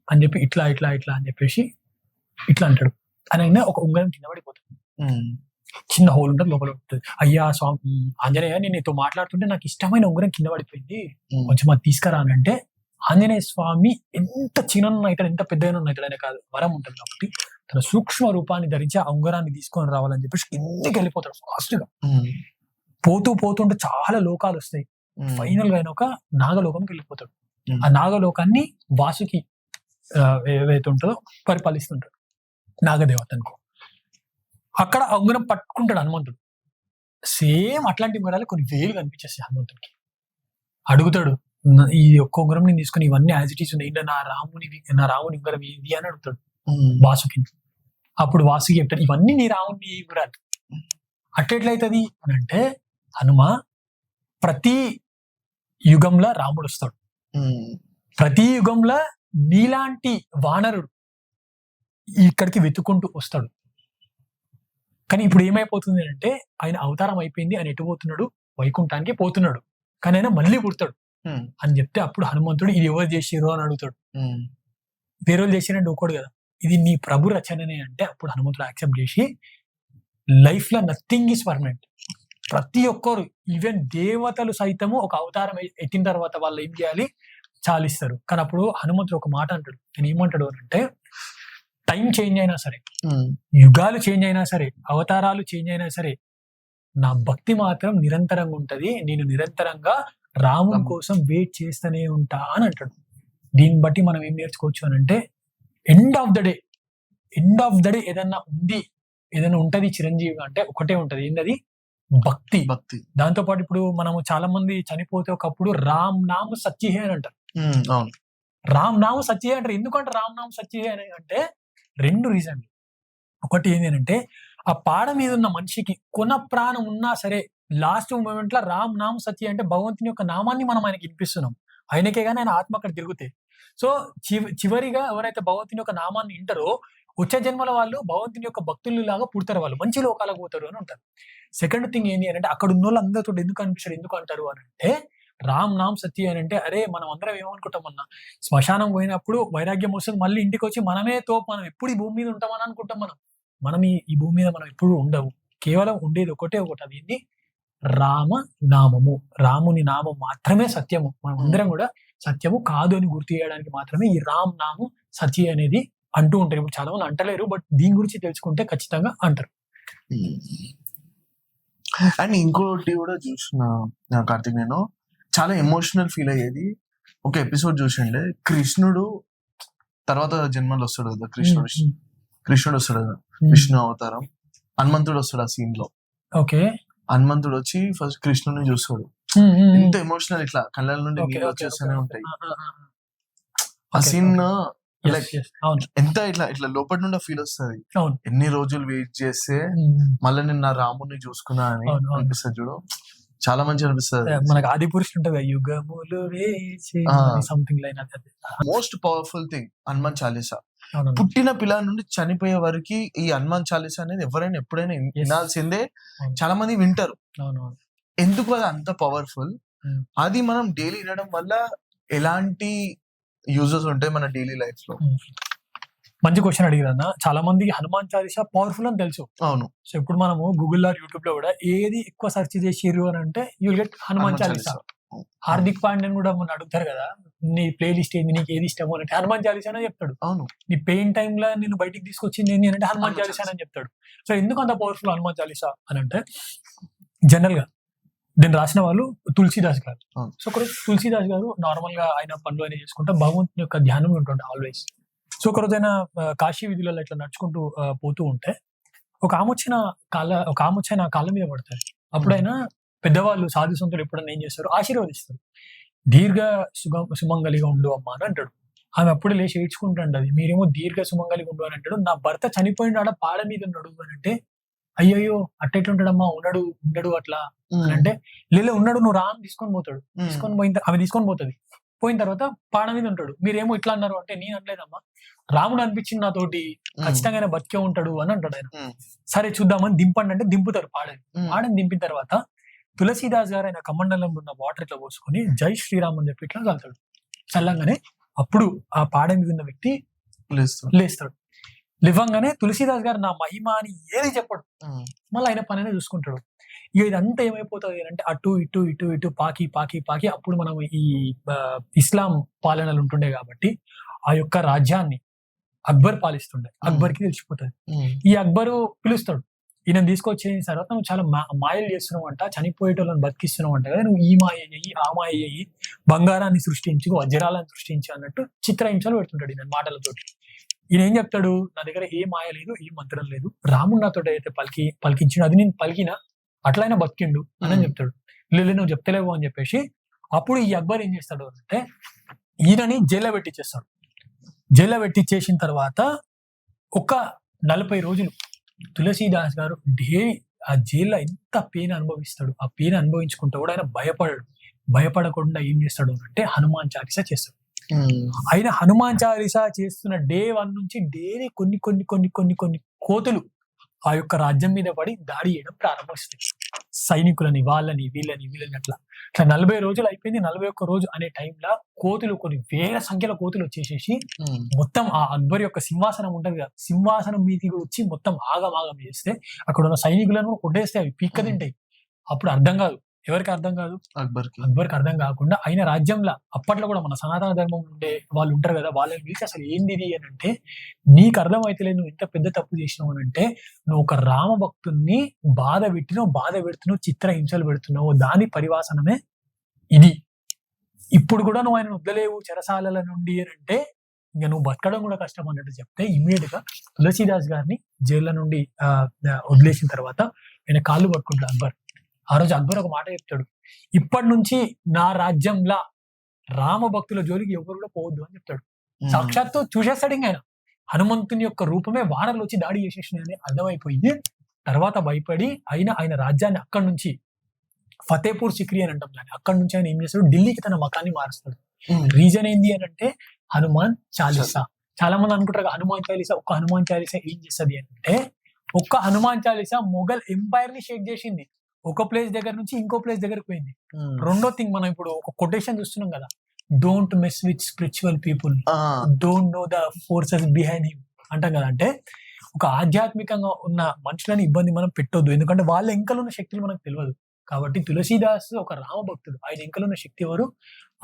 అని చెప్పి ఇట్లా అని చెప్పేసి ఇట్లా అంటాడు. అని ఒక ఉంగరం కింద పడిపోతాడు, చిన్న హోల్ ఉంటుంది, లోపల ఉంటుంది. అయ్యా స్వామి ఆంజనేయ, నేను నీతో మాట్లాడుతుంటే నాకు ఇష్టమైన ఉంగరం కింద పడిపోయింది, కొంచెం అది తీసుకురా అని అంటే, ఆంజనేయ స్వామి ఎంత చిన్న అవుతాడు, ఎంత పెద్దగా అవుతాడు, అనే కాదు వరం ఉంటుంది కాబట్టి తన సూక్ష్మ రూపాన్ని ధరించి ఆ ఉంగరాన్ని తీసుకొని రావాలని చెప్పేసి కిందకి వెళ్ళిపోతాడు ఫాస్ట్ గా. పోతుంటే చాలా లోకాలు వస్తాయి. ఫైనల్ గా ఆయన ఒక నాగలోకంకి వెళ్ళిపోతాడు. ఆ నాగలోకాన్ని వాసుకి ఏవైతే ఉంటుందో పరిపాలిస్తుంటాడు, నాగదేవత అనుకో. అక్కడ ఆ ఉంగరం పట్టుకుంటాడు హనుమంతుడు. సేమ్ అట్లాంటి ఉంగరాలు కొన్ని వేలు కనిపించేస్తాయి హనుమంతుడికి. అడుగుతాడు, ఈ ఒక్క ఉంగరం నేను తీసుకుని ఇవన్నీ యాజ్ ఇట్ ఈస్ ఉన్నాయి, నా రాముని ఉంగరం ఇది అని అడుగుతాడు వాసుకి. అప్పుడు వాసుకి చెప్తాడు, ఇవన్నీ నీ రాముని ఉంగరాలు. అట్లెట్లయితుంది అని అంటే, హనుమ ప్రతి యుగంలో రాముడు వస్తాడు, ప్రతి యుగంలో నీలాంటి వానరుడు ఇక్కడికి వెతుకుంటూ వస్తాడు. కానీ ఇప్పుడు ఏమైపోతుంది అంటే, ఆయన అవతారం అయిపోయింది, ఆయన ఎటు పోతున్నాడు, వైకుంఠానికి పోతున్నాడు, కానీ ఆయన మళ్ళీ పుడతాడు అని చెప్తే అప్పుడు హనుమంతుడు ఇది ఎవరు చేసిరో అని అడుగుతాడు. వేరే వాళ్ళు చేసిరంటే ఒక్కడు కదా, ఇది నీ ప్రభు రచననే అంటే అప్పుడు హనుమంతుడు యాక్సెప్ట్ చేసి, లైఫ్ లో నథింగ్ ఈజ్ పర్మనెంట్, ప్రతి ఒక్కరు ఈవెన్ దేవతలు సైతము ఒక అవతారం ఎత్తిన తర్వాత వాళ్ళు ఏం చేయాలి, చాలిస్తారు. కానీ అప్పుడు హనుమంతుడు ఒక మాట అంటాడు. నేను ఏమంటాడు అని అంటే, టైం చేంజ్ అయినా సరే, యుగాలు చేంజ్ అయినా సరే, అవతారాలు చేంజ్ అయినా సరే, నా భక్తి మాత్రం నిరంతరంగా ఉంటది, నేను నిరంతరంగా రాముని కోసం వెయిట్ చేస్తూనే ఉంటా అని అంటాడు. దీన్ని బట్టి మనం ఏం నేర్చుకోవచ్చు అని అంటే, ఎండ్ ఆఫ్ ద డే ఏదన్నా ఉంటది చిరంజీవిగా అంటే ఒకటే ఉంటది, ఏంటది, భక్తి. దాంతో పాటు ఇప్పుడు మనము చాలా మంది చనిపోతే ఒకప్పుడు రామ్ నామ్ సత్యహే అని అంటారు. రామ్ నామ్ సత్యహే అంటారు. ఎందుకంటే రామ్ నామ్ సత్యహే అని అంటే 2 రీజన్లు. ఒకటి ఏంటి అంటే, ఆ పాడ మీద ఉన్న మనిషికి కొన ప్రాణం ఉన్నా సరే లాస్ట్ మూమెంట్ లో రామ్ నామ్ సత్య అంటే భగవంతుని యొక్క నామాన్ని మనం ఆయనకి వినిపిస్తున్నాం, ఆయనకే గానీ ఆయన ఆత్మ అక్కడ తిరుగుతాయి. సో చివరిగా ఎవరైతే భగవంతుని యొక్క నామాన్ని వింటారో వచ్చే జన్మల వాళ్ళు భగవంతుని యొక్క భక్తులు లాగా పుడతారు, వాళ్ళు మంచి లోకాలకు పోతారు అని ఉంటారు. సెకండ్ థింగ్ ఏంటి అని అంటే, అక్కడ ఉన్న వాళ్ళు అందరితో ఎందుకు అనిపిస్తాడు, ఎందుకు అంటారు అని అంటే, రామ్ నామ్ సత్య అని అంటే, అరే మనం అందరం ఏమనుకుంటాం అన్న, శ్మశానం పోయినప్పుడు వైరాగ్యం వస్తుంది, మళ్ళీ ఇంటికి వచ్చి మనం ఎప్పుడు ఈ భూమి మీద ఉంటామని అనుకుంటాం. మనం ఈ భూమి మీద మనం ఎప్పుడు ఉండవు, కేవలం ఉండేది ఒకటి, అది ఏంటి, రామనామము, రాముని నామం మాత్రమే సత్యము, మనం అందరం కూడా సత్యము కాదు అని గుర్తు చేయడానికి మాత్రమే ఈ రామ్ నామం సత్య అనేది అంటూ ఉంటారు. ఇప్పుడు చాలా మంది అంటలేరు, బట్ దీని గురించి తెలుసుకుంటే ఖచ్చితంగా అంటారు. అండ్ ఇంకోటి కూడా చూసిన కార్తిక్, నేను చాలా ఎమోషనల్ ఫీల్ అయ్యేది ఒక ఎపిసోడ్ చూసిండే, కృష్ణుడు తర్వాత జన్మలో వస్తాడు కదా, కృష్ణుడు వస్తాడు కదా, విష్ణు అవతారం, హనుమంతుడు వస్తాడు ఆ సీన్ లో. ఓకే, హనుమంతుడు వచ్చి ఫస్ట్ కృష్ణుని చూస్తాడు, ఎంత ఎమోషనల్, ఇట్లా కళ్ళ నుండి నీళ్ళు వచ్చేస్తూనే ఉంటాయి. ఆ సీన్ లైక్ ఎంత ఇట్లా ఇట్లా లోపల నుండి ఫీల్ వస్తుంది. ఎన్ని రోజులు వెయిట్ చేస్తే మళ్ళీ నేను నా రాముని చూసుకున్నా అని అనిపిస్తుంది చూడు, చాలా మంచిగా అనిపిస్తుంది. మనకు ఆది పురుషులు ఉంటుంది యుగములు something line. Most powerful thing Hanuman Chalisa. పుట్టిన పిల్లల నుండి చనిపోయే వరకు ఈ హనుమాన్ చాలీసా అనేది ఎవరైనా ఎప్పుడైనా వినాల్సిందే. చాలా మంది వింటారు. ఎందుకు అది అంత పవర్ఫుల్? అది మనం డైలీ వినడం వల్ల ఎలాంటి యూజెస్ ఉంటాయి మన డైలీ లైఫ్ లో? మంచి క్వశ్చన్ అడిగిరన్నా. చాలా మంది హనుమాన్ చాలీసా పవర్ఫుల్ అని తెలుసు. అవును. సో ఇప్పుడు మనము గూగుల్ ఆర్ యూట్యూబ్ లో కూడా ఏది ఎక్కువ సెర్చ్ చేసిర్రు అని అంటే యూల్ గెట్ హనుమాన్ చాలీసా. హార్దిక్ పాండ్యన్ కూడా మన అడుగుతారు కదా, నీ ప్లే లిస్ట్ ఏంది, నీకు ఏది ఇష్టమో అంటే హనుమాన్ చాలీసా అని చెప్తాడు. అవును. నీ పెయిన్ టైమ్ లో నేను బయటికి తీసుకొచ్చింది ఏంటి అంటే హనుమాన్ చాలీసా అని చెప్తాడు. సో ఎందుకు అంత పవర్ఫుల్ హనుమాన్ చాలీసా అని అంటే, జనరల్ గా దీన్ని రాసిన వాళ్ళు తులసీదాస్ గారు. సో ఒకరోజు తులసీదాస్ గారు నార్మల్ గా ఆయన పనులు అయినా చేసుకుంటే భగవంతుని యొక్క ధ్యానం ఉంటుండే ఆల్వేస్. సో ఒకరోజు ఆయన కాశీ విధులలో ఇట్లా నడుచుకుంటూ పోతూ ఉంటే ఒక ఆమె వచ్చిన కాళ్ళ మీద పడతారు. అప్పుడు ఆయన పెద్దవాళ్ళు సాధు సంతులు ఎప్పుడన్నా ఏం చేస్తారు, ఆశీర్వదిస్తారు. దీర్ఘ సుమంగలిగా ఉండు అమ్మా అని అంటాడు. ఆమె అప్పుడు లేచి ఏడ్చుకుంటాడు. అది మీరేమో దీర్ఘ సుమంగలిగా ఉండు అని అంటాడు. నా భర్త చనిపోయినాడ పాడ మీద ఉన్నాడు అని అంటే, అయ్యయ్యో అట్టెట్లుంటాడమ్మా, ఉండడు అట్లా అని అంటే, లేలే ఉన్నాడు, నువ్వు రామ్ తీసుకొని పోతాడు. ఆమె తీసుకొని పోతుంది. పోయిన తర్వాత పాడ మీద ఉంటాడు. మీరేమో ఇట్లా అన్నారు అంటే, నేను అనలేదమ్మా, రాముడు అనిపించింది నాతోటి, ఖచ్చితంగా ఆయన బతికే ఉంటాడు అని అంటాడు ఆయన. సరే చూద్దామని దింపండి అంటే దింపుతారు పాడని దింపిన తర్వాత తులసీదాస్ గారు ఆయన కమండలంలో ఉన్న వాటర్ ఇట్లా పోసుకొని జై శ్రీరామ్ అని చెప్పి ఇట్లా చల్లుతాడు. చల్లంగానే అప్పుడు ఆ పాడ మీద ఉన్న వ్యక్తి లేస్తాడు. లేవంగానే తులసీదాస్ గారు నా మహిమ అని ఏది చెప్పడు, మళ్ళీ ఆయన పని అనేది చూసుకుంటాడు. ఇక ఇదంతా ఏమైపోతుంది అంటే అటు ఇటు ఇటు ఇటు పాకి పాకి పాకి అప్పుడు మనం ఈ ఇస్లాం పాలనలు ఉంటుండే కాబట్టి ఆ యొక్క రాజ్యాన్ని అక్బర్ పాలిస్తుండే. అక్బర్కి తెలిసిపోతుంది. ఈ అక్బరు పిలుస్తాడు, ఈయన తీసుకొచ్చిన తర్వాత నువ్వు చాలా మాయలు చేస్తున్నావు అంట, చనిపోయేటోళ్ళని బతికిస్తున్నావు అంట కదా, నువ్వు ఈ మాయ చెయ్యి, ఆ మాయ చెయ్యి, బంగారాన్ని సృష్టించు, వజ్రాలను సృష్టించు అన్నట్టు చిత్రహింసలు పెడుతుంటాడు ఈయన మాటలతోటి. ఈయన ఏం చెప్తాడు, నా దగ్గర ఏ మాయ లేదు, ఏ మంత్రం లేదు, రాముడు నాతో అయితే పలికించాడు, అది నేను పలికినా అట్లయినా బతికిండు అని చెప్తాడు. లేదు నువ్వు చెప్తలేవు అని చెప్పేసి అప్పుడు ఈ అక్బర్ ఏం చేస్తాడు అంటే ఈయనని జైల్లో పెట్టించేస్తాడు. జైల్లో పెట్టించేసిన తర్వాత ఒక 40 రోజులు తులసీదాస్ గారు ఆ జైల్లో ఎంత పెయిన్ అనుభవిస్తాడు. ఆ పెయిన్ అనుభవించుకుంటూ కూడా ఆయన భయపడకుండా ఏం చేస్తాడు అంటే హనుమాన్ చాలీసా చేస్తాడు. ఆయన హనుమాన్ చాలీసా చేస్తున్న డే 1 నుంచి డైలీ కొన్ని కొన్ని కొన్ని కొన్ని కొన్ని కోతులు ఆ యొక్క రాజ్యం మీద పడి దాడి చేయడం ప్రారంభిస్తాయి. సైనికులని, వాళ్ళని వీళ్ళని అట్లా 40 రోజులు అయిపోయింది. 41 రోజు అనే టైంలో కోతులు, కొన్ని వేల సంఖ్యలో కోతులు వచ్చేసేసి మొత్తం ఆ అక్బర్ యొక్క సింహాసనం ఉంటది కదా, సింహాసనం మీదకి వచ్చి మొత్తం ఆగం చేస్తే అక్కడ ఉన్న సైనికులను కొట్టేస్తే అవి పీక్క తింటాయి. అప్పుడు అర్థం కాదు, ఎవరికి అర్థం కాదు, అక్బర్కి అర్థం కాకుండా ఆయన రాజ్యంలో అప్పట్లో కూడా మన సనాతన ధర్మం ఉండే వాళ్ళు ఉంటారు కదా, వాళ్ళని పిలిచి అసలు ఏంది అని అంటే, నీకు అర్థమైతే నువ్వు ఇంత పెద్ద తప్పు చేసినావు అని అంటే, నువ్వు ఒక రామ భక్తుల్ని బాధ పెడుతున్నావు, చిత్రహింసలు పెడుతున్నావు, దాని పరివాసనమే ఇది. ఇప్పుడు కూడా నువ్వు ఆయన వద్దలేవు చెరసాల నుండి అని అంటే ఇంకా నువ్వు బతకడం కూడా కష్టం అన్నట్టు చెప్తే ఇమ్మీడియట్ గా తులసీదాస్ గారిని జైల్లో నుండి వదిలేసిన తర్వాత ఆయన కాళ్ళు పట్టుకుంటాడు అక్బర్. ఆ రోజు అక్బర్ ఒక మాట చెప్తాడు, ఇప్పటి నుంచి నా రాజ్యంలో రామ భక్తుల జోలికి ఎవరు కూడా పోవద్దు అని చెప్తాడు. సాక్షాత్తు చూసేస్తాడు. ఇంకా ఆయన హనుమంతుని యొక్క రూపమే వానర్లు వచ్చి దాడి చేసేసినాయని అర్థమైపోయింది. తర్వాత భయపడి ఆయన రాజ్యాన్ని అక్కడి నుంచి ఫతేపూర్ సిక్రీ అని అంటాం దాన్ని, అక్కడి నుంచి ఆయన ఏం చేస్తాడు, ఢిల్లీకి తన మకాన్ని మారుస్తాడు. రీజన్ ఏంది అని అంటే హనుమాన్ చాలీసా. చాలా మంది అనుకుంటారు హనుమాన్ చాలీసా, ఒక్క హనుమాన్ చాలీసా ఏం చేస్తుంది అంటే, ఒక్క హనుమాన్ చాలీసా మొఘల్ ఎంపైర్ ని షేక్ చేసింది. ఒక ప్లేస్ దగ్గర నుంచి ఇంకో ప్లేస్ దగ్గరకు పోయింది. రెండో థింగ్, మనం ఇప్పుడు ఒక కొటేషన్ చూస్తున్నాం కదా, don't mess with spiritual people, don't know the forces behind him అంటాం కదా. అంటే ఒక ఆధ్యాత్మికంగా ఉన్న మనుషులని ఇబ్బంది మనం పెట్టొద్దు, ఎందుకంటే వాళ్ళ ఎంకలు ఉన్న శక్తులు మనకు తెలియదు. కాబట్టి తులసీదాస్ ఒక రామ భక్తుడు, ఆయన ఎంకలు ఉన్న శక్తి ఎవరు,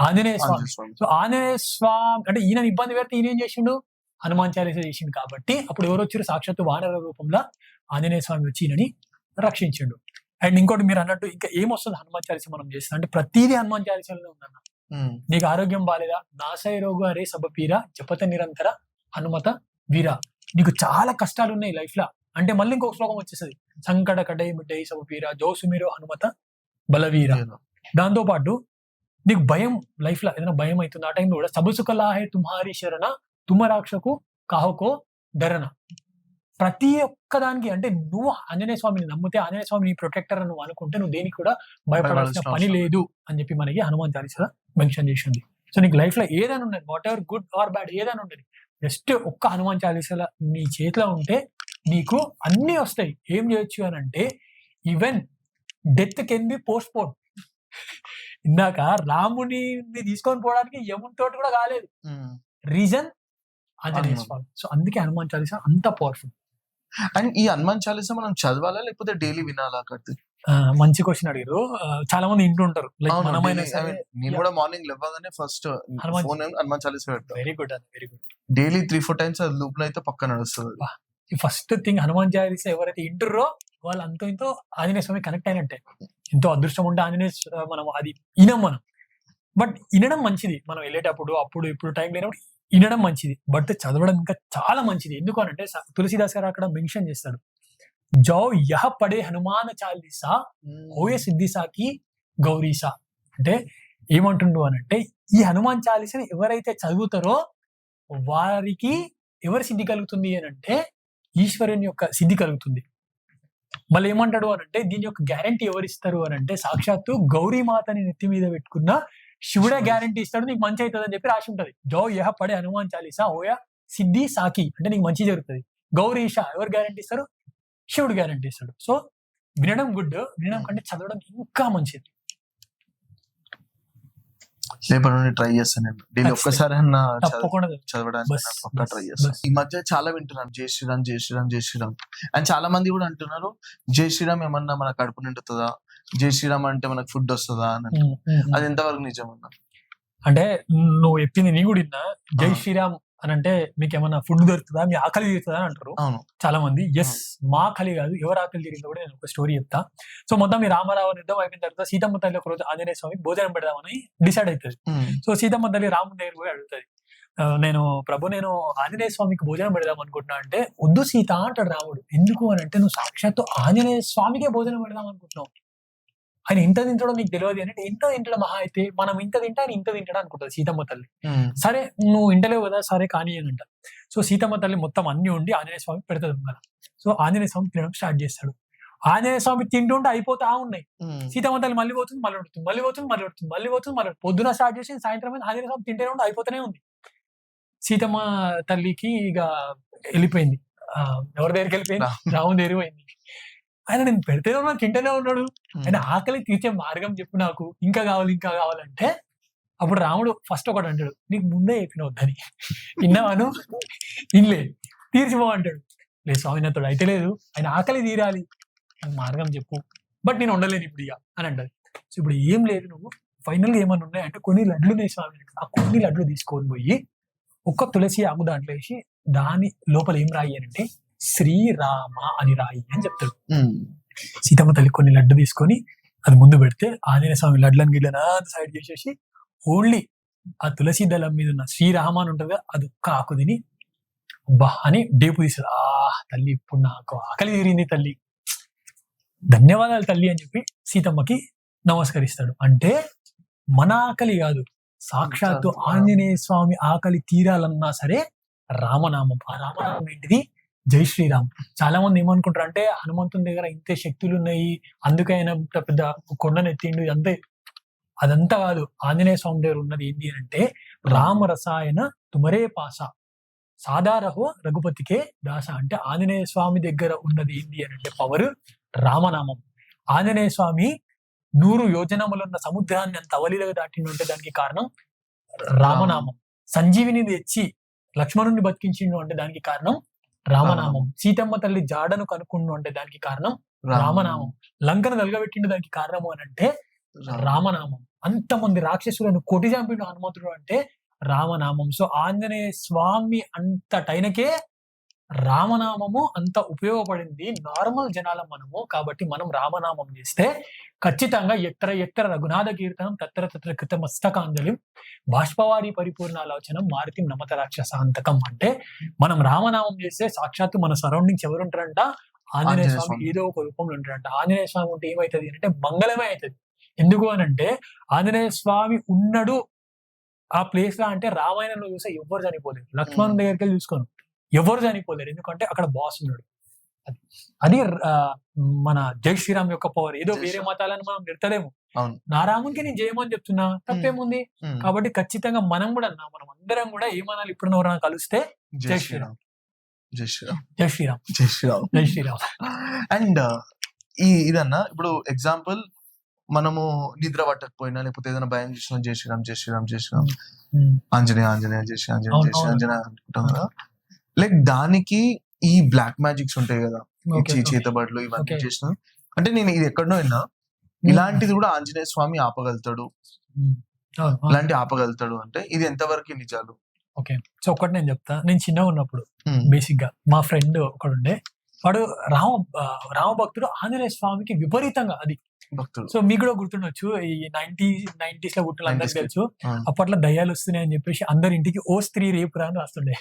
ఆంజనేయ స్వామి. సో ఆంజనేయ స్వామి అంటే ఈయన ఇబ్బంది పెడితే ఈయన ఏం చేసిండు, హనుమాన్ చాలీసా చేసిండు. కాబట్టి అప్పుడు ఎవరు వచ్చారు, సాక్షాత్తు వానర రూపంలో ఆంజనేయ స్వామి వచ్చి ఈయనని రక్షించిండు. అండ్ ఇంకోటి మీరు అన్నట్టు ఇంకా ఏమొస్తుంది హనుమాన్ చాలీసా మనం చేస్తాం అంటే, ప్రతిదీ హనుమాన్ చాలీసాలో ఉందన్న. నీకు ఆరోగ్యం బాలేదా, నాసై రోగ రే సబపీరా జపత నిరంతర హనుమత వీరా, నీకు చాలా కష్టాలు ఉన్నాయి లైఫ్ లో అంటే మళ్ళీ ఇంకొక శ్లోకం వచ్చేస్తుంది, సంకట కడై మిడ్డై సబపీరా జోసుమీరో హనుమత బలవీరా. దాంతోపాటు నీకు భయం, లైఫ్ లో ఏదైనా భయం అవుతుంది ఆ టైంలో కూడా సబుసుకలా హే తుమ్హారీ శరణ తుమ రాక్షకు కాహుకో డరన. ప్రతి ఒక్క దానికి అంటే నువ్వు ఆంజనేయ స్వామిని నమ్మితే ఆంజనేయ స్వామి నీ ప్రొటెక్టర్ అని నువ్వు అనుకుంటే నువ్వు దేనికి కూడా భయపడాల్సిన పని లేదు అని చెప్పి మనకి హనుమాన్ చాలీసా మెన్షన్ చేసింది. సో నీకు లైఫ్ లో ఏదైనా ఉన్నది, what ever good or bad ఏదైనా ఉండదు, జస్ట్ ఒక్క హనుమాన్ చాలీసా నీ చేతిలో ఉంటే నీకు అన్ని వస్తాయి. ఏం చేయొచ్చు అని అంటే even death can be post phone. ఇందాక రాముని తీసుకొని పోవడానికి యముని తోటి కూడా కాలేదు, రీజన్ ఆంజనేయ స్వామి. సో అందుకే హనుమాన్ చాలీసా అంత పవర్ఫుల్. అండ్ ఈ హనుమాన్ చాలీసా మనం చదవాలా లేకపోతే డైలీ వినాలా? కట్టి మంచి క్వశ్చన్ అడిగారు. చాలా మంది ఇంటూ ఉంటారు. లైక్ మనమైనా సరే నేను కూడా మార్నింగ్ లేవగానే ఫస్ట్ హనుమాన్ చాలీసా పెడతా. వెరీ గుడ్ అండి, వెరీ గుడ్. డైలీ 3-4 టైమ్స్ అది లూప్ లో అయితే పక్క నడుస్తుంది. ఫస్ట్ థింగ్ హనుమాన్ చాలీసా ఎవరైతే ఇంటుర్రో వాళ్ళు అంతో ఇంతో ఆంజనేయ స్వామి కనెక్ట్ అయినట్టే. ఎంతో అదృష్టం ఉంటే ఆంజనేయ మనం అది వినం మనం. బట్ వినడం మంచిది, మనం వెళ్ళేటప్పుడు అప్పుడు ఇప్పుడు టైం లేనప్పుడు వినడం మంచిది, బట్ చదవడం ఇంకా చాలా మంచిది. ఎందుకు అంటే తులసిదాస్ గారు అక్కడ మెన్షన్ చేస్తాడు, జౌ యహ పడే హనుమాన్ చాలీసా హోయ సిద్ధిసాకి గౌరీసా. అంటే ఏమంటుండు అని అంటే ఈ హనుమాన్ చాలీసాని ఎవరైతే చదువుతారో వారికి ఎవరి సిద్ధి కలుగుతుంది అని అంటే ఈశ్వరుని యొక్క సిద్ధి కలుగుతుంది. మళ్ళీ ఏమంటాడు అని అంటే దీని యొక్క గ్యారంటీ ఎవరిస్తారు అని అంటే సాక్షాత్తు గౌరీమాతని నెత్తి మీద పెట్టుకున్న శివుడే గ్యారంటీ ఇస్తాడు, నీకు మంచి అవుతుంది అని చెప్పి రాసి ఉంటది. జో యహ పడే హనుమాన్ చాలీసా ఓయా సిద్ధి సాకి అంటే నీకు మంచి జరుగుతుంది. గౌరీష ఎవరు గ్యారంటీ ఇస్తారు? శివుడు గ్యారంటీ ఇస్తాడు. సో వినడం గుడ్, వినడం కంటే చదవడం ఇంకా మంచిది. రేపటి నుండి ట్రై చేస్తాను డైలీ ఒక్కసారి తప్పకుండా చదవడానికి పక్కా ట్రై చేస్తాను. ఈ మధ్య చాలా వింటున్నాను జై శ్రీరామ్ జై శ్రీరామ్ జై శ్రీరామ్. అండ్ చాలా మంది కూడా అంటున్నారు జై శ్రీరామ్ ఏమన్నా మన కడుపు నిండుతుందా, జై శ్రీరామ్ అంటే మనకు ఫుడ్ వస్తుందా అని. అది ఎంతవరకు నిజం అన్నా? అంటే నువ్వు చెప్పింది నీ కూడా విన్నా. జై శ్రీరామ్ అని అంటే మీకు ఏమన్నా ఫుడ్ దొరుకుతుందా, మీ ఆకలి తీరుతుందా అని అంటారు చాలా మంది. ఎస్, మా ఆకలి కాదు, ఎవరు ఆకలి తీరిందో కూడా నేను ఒక స్టోరీ చెప్తా. సో మొత్తం ఈ రామారావు యుద్ధం అయిపోయిన తర్వాత సీతమ్మ తల్లి ఒక రోజు ఆంజనేయ స్వామికి భోజనం పెడదామని డిసైడ్ అవుతుంది. సో సీతమ్మ తల్లి రాముడి దగ్గర పోయి అడుగుతుంది, నేను ఆంజనేయ స్వామికి భోజనం పెడదాం అనుకుంటున్నా అంటే వద్దు సీత అంటాడు రాముడు. ఎందుకు అని అంటే నువ్వు సాక్షాత్తు ఆంజనేయ స్వామికే భోజనం పెడదాం అనుకుంటున్నావు, ఆయన ఇంత తింటాడో నీకు తెలియదు అంటే ఇంత తింటాడు మహా అయితే, మనం ఇంత తింటా ఆయన ఇంత తింటాడు అనుకుంటుంది సీతమ్మ తల్లి. సరే నువ్వు ఇంటలేవు కదా, సరే కానీ అని అంట. సో సీతమ్మ తల్లి మొత్తం అన్ని ఉండి ఆంజనేయ స్వామి పెడతాడు కదా. సో ఆంజనేయ స్వామి తినడం స్టార్ట్ చేస్తాడు. ఆంజనేయ స్వామి తింటుంటే అయిపోతా ఉన్నాయి. సీతమ్మ తల్లి మళ్ళీ పోతుంది, మళ్ళీ ఉడుతుంది, మళ్ళీ పోతుంది, మళ్ళీ ఉడుతుంది, మళ్ళీ పోతుంది, మళ్ళీ పొద్దున స్టార్ట్ చేసి సాయంత్రం ఆంజనేయ స్వామి తింటేనే ఉండి అయిపోతూనే ఉంది. సీతమ్మ తల్లికి ఇక వెళ్ళిపోయింది. ఎవరి దగ్గరికి వెళ్ళిపోయింది? రాముని దగ్గరికి పోయింది. ఆయన నేను పెడితేనే ఉన్నాడు, తింటేనే ఉన్నాడు, ఆయన ఆకలి తీర్చే మార్గం చెప్పు నాకు, ఇంకా కావాలి ఇంకా కావాలంటే అప్పుడు రాముడు ఫస్ట్ ఒకటి అంటాడు, నీకు ముందే చెప్పిన వద్దని, విన్నావాను ఇన్లే తీర్చిపో అంటాడు. లేదు స్వామి నాతో అయితే లేదు, ఆయన ఆకలి తీరాలి, నాకు మార్గం చెప్పు, బట్ నేను ఉండలేను ఇప్పుడు ఇక అని అంటది. సో ఇప్పుడు ఏం లేదు, నువ్వు ఫైనల్ గా ఏమన్నా ఉన్నాయంటే కొన్ని లడ్లు ఉన్నాయి స్వామి, ఆ కొన్ని లడ్లు తీసుకొని పోయి ఒక్క తులసి ఆకు దాంట్లో వేసి దాని లోపల ఏం రాయి అంటే శ్రీరామ అని రాయి అని చెప్తాడు. సీతమ్మ తల్లి కొన్ని లడ్డు తీసుకొని అది ముందు పెడితే ఆంజనేయ స్వామి లడ్లను గిడ్లనా సైడ్ చేసేసి ఓన్లీ ఆ తులసి దళం మీద ఉన్న శ్రీరామ అని ఉంటుంది కదా, అది ఒక్క ఆకు తిని బా అని డేపు తీసాడు. తల్లి ఇప్పుడు నాకు ఆకలి తీరింది తల్లి, ధన్యవాదాలు తల్లి అని చెప్పి సీతమ్మకి నమస్కరిస్తాడు. అంటే మన ఆకలి కాదు, సాక్షాత్తు ఆంజనేయ స్వామి ఆకలి తీరాలన్నా సరే రామనామం. ఆ రామనామం ఏంటిది? జై శ్రీరామ్. చాలా మంది ఏమనుకుంటారు అంటే హనుమంతుని దగ్గర ఇంతే శక్తులు ఉన్నాయి, అందుకే ఆయన పెద్ద కొండను ఎత్తిండు, అంతే. అదంతా కాదు. ఆంజనేయ స్వామి దగ్గర ఉన్నది ఏంటి అంటే రామ రసాయన తుమరే పాస సాధారహో రఘుపతికే దాస. అంటే ఆంజనేయ స్వామి దగ్గర ఉన్నది ఏంటి అని అంటే పవర్ రామనామం. ఆంజనేయ స్వామి 100 యోజనములున్న సముద్రాన్ని అంత అవలీలగా దాటిండు అంటే దానికి కారణం రామనామం. సంజీవిని తెచ్చి లక్ష్మణుని బతికించిండు అంటే దానికి కారణం రామనామం. సీతమ్మ తల్లి జాడను కనుక్కుండు అంటే దానికి కారణం రామనామం. లంకను వెలగబెట్టిండు దానికి కారణము అని అంటే రామనామం. అంతమంది రాక్షసులను కొట్టి చంపిండు హనుమంతుడు అంటే రామనామం. సో ఆంజనేయ స్వామి అంతటైనకే రామనామము అంత ఉపయోగపడింది నార్మల్ జనాల మనము. కాబట్టి మనం రామనామం చేస్తే ఖచ్చితంగా ఎత్తర ఎత్తర రఘునాథ కీర్తనం తత్తర తత్తర కృత మస్తకాంజలి బాష్పవారి పరిపూర్ణాలోచనం మారుతి నమత రాక్షసాంతకం. అంటే మనం రామనామం చేస్తే సాక్షాత్తు మన సరౌండింగ్స్ ఎవరు ఉంటారంట? ఆంజనేయ స్వామి ఏదో ఒక రూపంలో ఉంటారంట. ఆంజనేయ స్వామి ఉంటే ఏమవుతుంది అంటే మంగళమే అవుతుంది. ఎందుకు అని అంటే ఆంజనేయ స్వామి ఉన్నాడు ఆ ప్లేస్ లో అంటే రామాయణంలో చూస్తే ఎవరు చనిపోలేరు, లక్ష్మణ్ దగ్గరికి వెళ్ళి చూసుకోను ఎవరు చనిపోలేరు, ఎందుకంటే అక్కడ బాస్ ఉన్నాడు. అది మన జై శ్రీరామ్ యొక్క పవర్. ఏదో వేరే మతాలను మనం నిడతలేము, నా రామునికి నేను జయమని చెప్తున్నా, తప్పేముంది. కాబట్టి ఖచ్చితంగా మనం కూడా మనం అందరం కూడా ఏమనాలి, ఇప్పుడు ఎవరైనా కలిస్తే జై శ్రీరామ్, జై శ్రీరామ్, జై శ్రీరామ్, జై శ్రీరామ్, జై శ్రీరామ్. అండ్ ఇదన్నా ఇప్పుడు ఎగ్జాంపుల్ మనము నిద్ర పట్టకపోయినా లేకపోతే ఏదైనా భయం చేసినా జై శ్రీరామ్, జై శ్రీరామ్, జై శ్రీరామ్, ఆంజనేయ ఆంజనేయ, జై శ్రీ ఆంజనేయ, జై శ్రీ ఆంజనేయ అనుకుంటాం కదా. లైక్ దానికి ఈ బ్లాక్ మ్యాజిక్స్ ఉంటాయి కదా, చేతబడులు ఇవన్నీ చేసిన అంటే నేను ఇది ఎక్కడనో విన్నా, ఇలాంటిది కూడా ఆంజనేయ స్వామి ఆపగలుగుతాడు, ఇలాంటి ఆపగలుగుతాడు అంటే ఇది ఎంతవరకు నిజాలు? ఓకే, సో ఒకటి నేను చెప్తా. నేను చిన్నగా ఉన్నప్పుడు బేసిక్ గా మా ఫ్రెండ్ ఒకడుండే, వాడు రామ భక్తుడు, ఆంజనేయ స్వామికి విపరీతంగా అది భక్తుడు. సో మీకు కూడా గుర్తుండొచ్చు, ఈ 90s లో పుట్టిన అందరికి తెలుసు, అప్పట్లో దయ్యాలు వస్తున్నాయి అని చెప్పేసి అందరి ఇంటికి ఓ స్త్రీ రేపురా అని రాస్తుండే.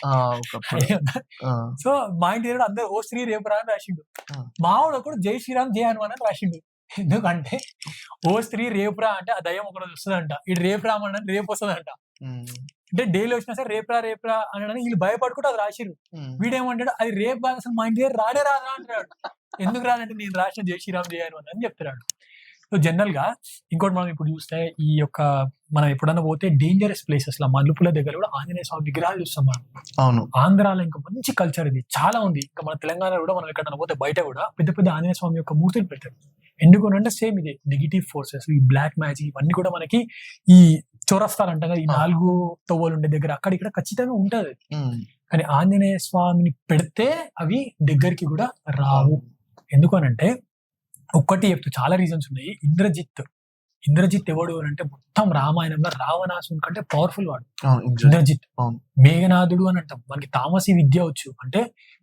సో మా ఇంటి దగ్గర అందరు ఓ స్త్రీ రేపురా అని రాసిండు. మావాడు ఒకడు జై శ్రీరామ్ జై హనుమాన్ అని రాసిండు. ఎందుకంటే ఓ స్త్రీ రేపురా అంటే ఆ దయ్యం ఒకరోజు వస్తుందంట, ఇటు రేపు రామని రేపు వస్తుందంట. అంటే డైలీ వచ్చినా సరే రేపురా రేపురా అని వీళ్ళు భయపడుకుంటూ అది రాసిరు. వీడేమంటాడు, అది రేపు కాదు అసలు మా ఇంటి దగ్గర రాడే రాదా అంటాడు. ఎందుకు రాదంటే నేను రాసిన జై శ్రీరామ్ జై హనుమాన్ అని చెప్తున్నాడు. సో జనరల్ గా ఇంకోటి మనం ఇప్పుడు చూస్తే ఈ యొక్క మనం ఎప్పుడన్నా పోతే డేంజరస్ ప్లేసెస్ లా మలుపుల దగ్గర కూడా ఆంజనేయ స్వామి విగ్రహాలు చూస్తాం మనం. అవును, ఆంధ్రాలో ఇంకా మంచి కల్చర్ ఇది చాలా ఉంది. ఇంకా మన తెలంగాణలో కూడా మనం ఎక్కడన్నా పోతే బయట కూడా పెద్ద పెద్ద ఆంజనేయ స్వామి యొక్క మూర్తులు పెడతారు. ఎందుకు అంటే సేమ్ ఇది నెగిటివ్ ఫోర్సెస్, ఈ బ్లాక్ మ్యాజిక్ ఇవన్నీ కూడా మనకి ఈ చౌరస్తాలు అంటాం కదా, ఈ 4 తవ్వలు ఉండే దగ్గర అక్కడ ఇక్కడ ఖచ్చితంగా ఉంటది. కానీ ఆంజనేయ స్వామిని పెడితే అవి దగ్గరికి కూడా రావు. ఎందుకు అనంటే ఒక్కటి చెప్తూ చాలా రీజన్స్ ఉన్నాయి. ఇంద్రజిత్ ఎవడు అని అంటే మొత్తం రామాయణంలో రావణాసుని కంటే పవర్ఫుల్ వాడు ఇంద్రజిత్. మేఘనాథుడు అని అంటాం, మనకి తామసి విద్య వచ్చు అంటే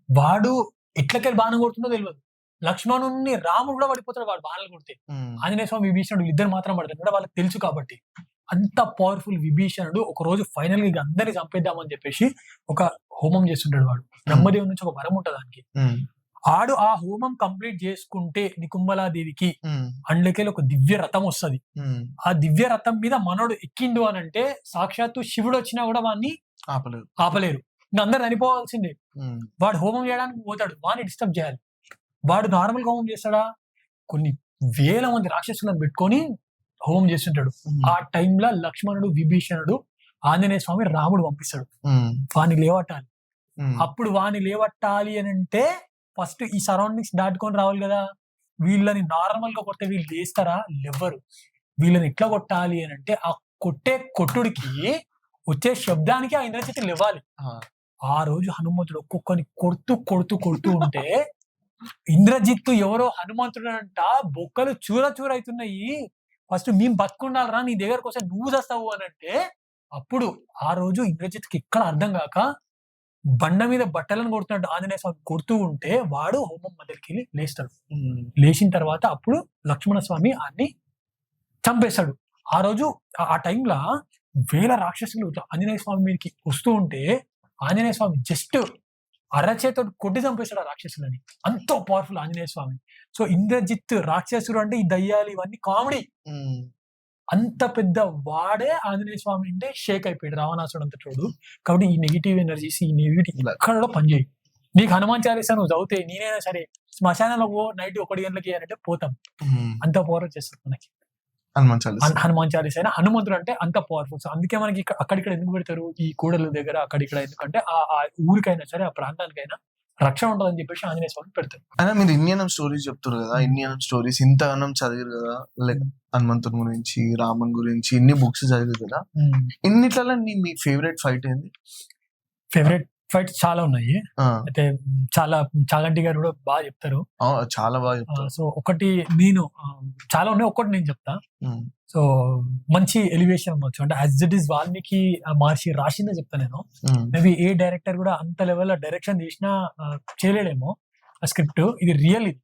వాడు ఎట్లకెళ్ళి బాణం కొడుతుందో తెలియదు. లక్ష్మణుని రాముడు కూడా పడిపోతాడు వాడు బాణాలు కొడితే. ఆంజనేయ స్వామి విభీషణుడు ఇద్దరు మాత్రం పడతారు కూడా వాళ్ళకి తెలుసు. కాబట్టి అంత పవర్ఫుల్ విభీషణుడు ఒక రోజు ఫైనల్ గా అందరినీ చంపేద్దామని చెప్పేసి ఒక హోమం చేస్తుంటాడు. వాడు బ్రహ్మదేవుడి నుంచి ఒక వరం ఉంటుంది దానికి. ఆడు ఆ హోమం కంప్లీట్ చేసుకుంటే నికుంబలాదేవికి అందులోకెళ్ళి ఒక దివ్య రథం వస్తుంది. ఆ దివ్య రథం మీద మనోడు ఎక్కిండు అని అంటే సాక్షాత్తు శివుడు వచ్చినా కూడా వాడిని ఆపలేరు. ఇంకా అందరు చనిపోవాల్సిందే. వాడు హోమం చేయడానికి పోతాడు, వాడిని డిస్టర్బ్ చేయాలి. వాడు నార్మల్ గా హోమం చేస్తాడా, కొన్ని వేల మంది రాక్షసులను పెట్టుకొని హోమం చేస్తుంటాడు. ఆ టైంలో లక్ష్మణుడు విభీషణుడు ఆంజనేయ స్వామి రాముడు పంపిస్తాడు వాణ్ణి లేవట్టాలి. అప్పుడు వాణ్ణి లేవట్టాలి అని అంటే ఫస్ట్ ఈ సరౌండింగ్స్ దాటుకొని రావాలి కదా. వీళ్ళని నార్మల్ గా కొడితే వీళ్ళు లేస్తారా, లేవరు. వీళ్ళని ఎట్లా కొట్టాలి అని అంటే ఆ కొట్టుడికి వచ్చే శబ్దానికి ఆ ఇంద్రజిత్ లేవాలి. ఆ రోజు హనుమంతుడు ఒక్కొక్కని కొడుతూ ఉంటే ఇంద్రజిత్తు ఎవరో హనుమంతుడు అంట బొక్కలు చూర అవుతున్నాయి. ఫస్ట్ మేము బతుకుండాలరా, నీ దగ్గరకు వస్తే నువ్వు చేస్తావు అని అంటే అప్పుడు ఆ రోజు ఇంద్రజిత్కి ఎక్కడ అర్థం కాక బండ మీద బట్టలను కొడుతున్నాడు ఆంజనేయ స్వామి. కొడుతూ ఉంటే వాడు హోమం మధ్యకి వెళ్ళి లేస్తాడు. లేచిన తర్వాత అప్పుడు లక్ష్మణ స్వామి ఆయన్ని చంపేస్తాడు. ఆ రోజు ఆ టైంలో వేల రాక్షసులు ఆంజనేయ స్వామి మీదకి వస్తూ ఉంటే ఆంజనేయ స్వామి జస్ట్ అరచేతో కొట్టి చంపేస్తాడు ఆ రాక్షసులని. అంత పవర్ఫుల్ ఆంజనేయ స్వామి. సో ఇంద్రజిత్ రాక్షసుడు అంటే ఈ దయ్యాలు ఇవన్నీ కామెడీ. అంత పెద్ద వాడే ఆంజనేయ స్వామి అంటే షేక్ అయిపోయాడు రావణాసుడు అంత చూడు. కాబట్టి ఈ నెగిటివ్ ఎనర్జీస్, ఈ నెగిటివ్ ఎక్కడ పనిచేయి. నీకు హనుమాన్ చాలీసా నువ్వు చదివితే నేనైనా సరే శ్మశానంలో నైట్ 1 గంటలకి అంటే పోతాం. అంత పవర్ వచ్చేస్తారు మనకి హనుమాన్ చాలీసా అయినా. హనుమంతుడు అంటే అంత పవర్ఫుల్. సో అందుకే మనకి అక్కడిక్కడ ఎందుకు పెడతారు ఈ కూడల దగ్గర అక్కడిక్కడ, ఎందుకంటే ఆ ఊరికైనా సరే ఆ ప్రాంతానికైనా రక్షణ ఉంటుందని చెప్పేసి ఆంజనేయ స్వామి పెడతారు. అయినా మీరు ఇండియన్ స్టోరీస్ చెప్తారు కదా, ఇండియన్ స్టోరీస్ ఇంతగానం చదివారు కదా, లైక్ హనుమంతుని గురించి, రాముని గురించి ఇన్ని బుక్స్ చదివారు కదా. ఇన్నిట్లలో మీ ఫేవరెట్ ఫైట్ ఏంది? ఫేవరెట్ ఫైట్స్ చాలా ఉన్నాయి. అయితే చాలా చాగంటి గారు కూడా బాగా చెప్తారు, చాలా బాగా చెప్తారు. సో ఒకటి నేను చాలా ఉన్నాయి, ఒకటి నేను చెప్తా. సో మంచి ఎలివేషన్ అవ్వచ్చు అంటే యాజ్ ఇట్ ఈస్ వాల్మీకి మహర్షి రాసిందే చెప్తా నేను. మేబీ ఏ డైరెక్టర్ కూడా అంత లెవెల్ డైరెక్షన్ చేసినా చేయలేడేమో ఆ స్క్రిప్ట్. ఇది రియల్ ఇది.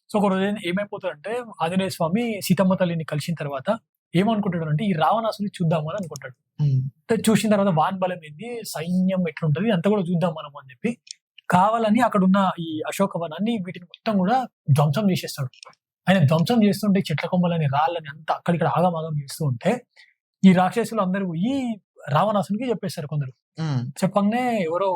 సో ఒక రోజు ఏమైపోతుంది అంటే ఆంజనేయ స్వామి సీతమ్మ తల్లిని కలిసిన తర్వాత ఏమనుకుంటాడు అంటే ఈ రావణాసుని చూద్దాము అని అనుకుంటాడు. చూసిన తర్వాత వాన్ బలం ఏంది, సైన్యం ఎట్లుంటది అంతా కూడా చూద్దాం మనం అని చెప్పి కావాలని అక్కడ ఉన్న ఈ అశోకవనాన్ని వీటిని మొత్తం కూడా ధ్వంసం చేసేస్తాడు. ఆయన ధ్వంసం చేస్తుంటే చెట్ల కొమ్మలని రాళ్ళని అంతా అక్కడిక్కడ ఆగమాగం చేస్తూ ఉంటే ఈ రాక్షసులు అందరూ ఈ రావణాసునికి చెప్పేశారు కొందరు. చెప్పగానే ఎవరో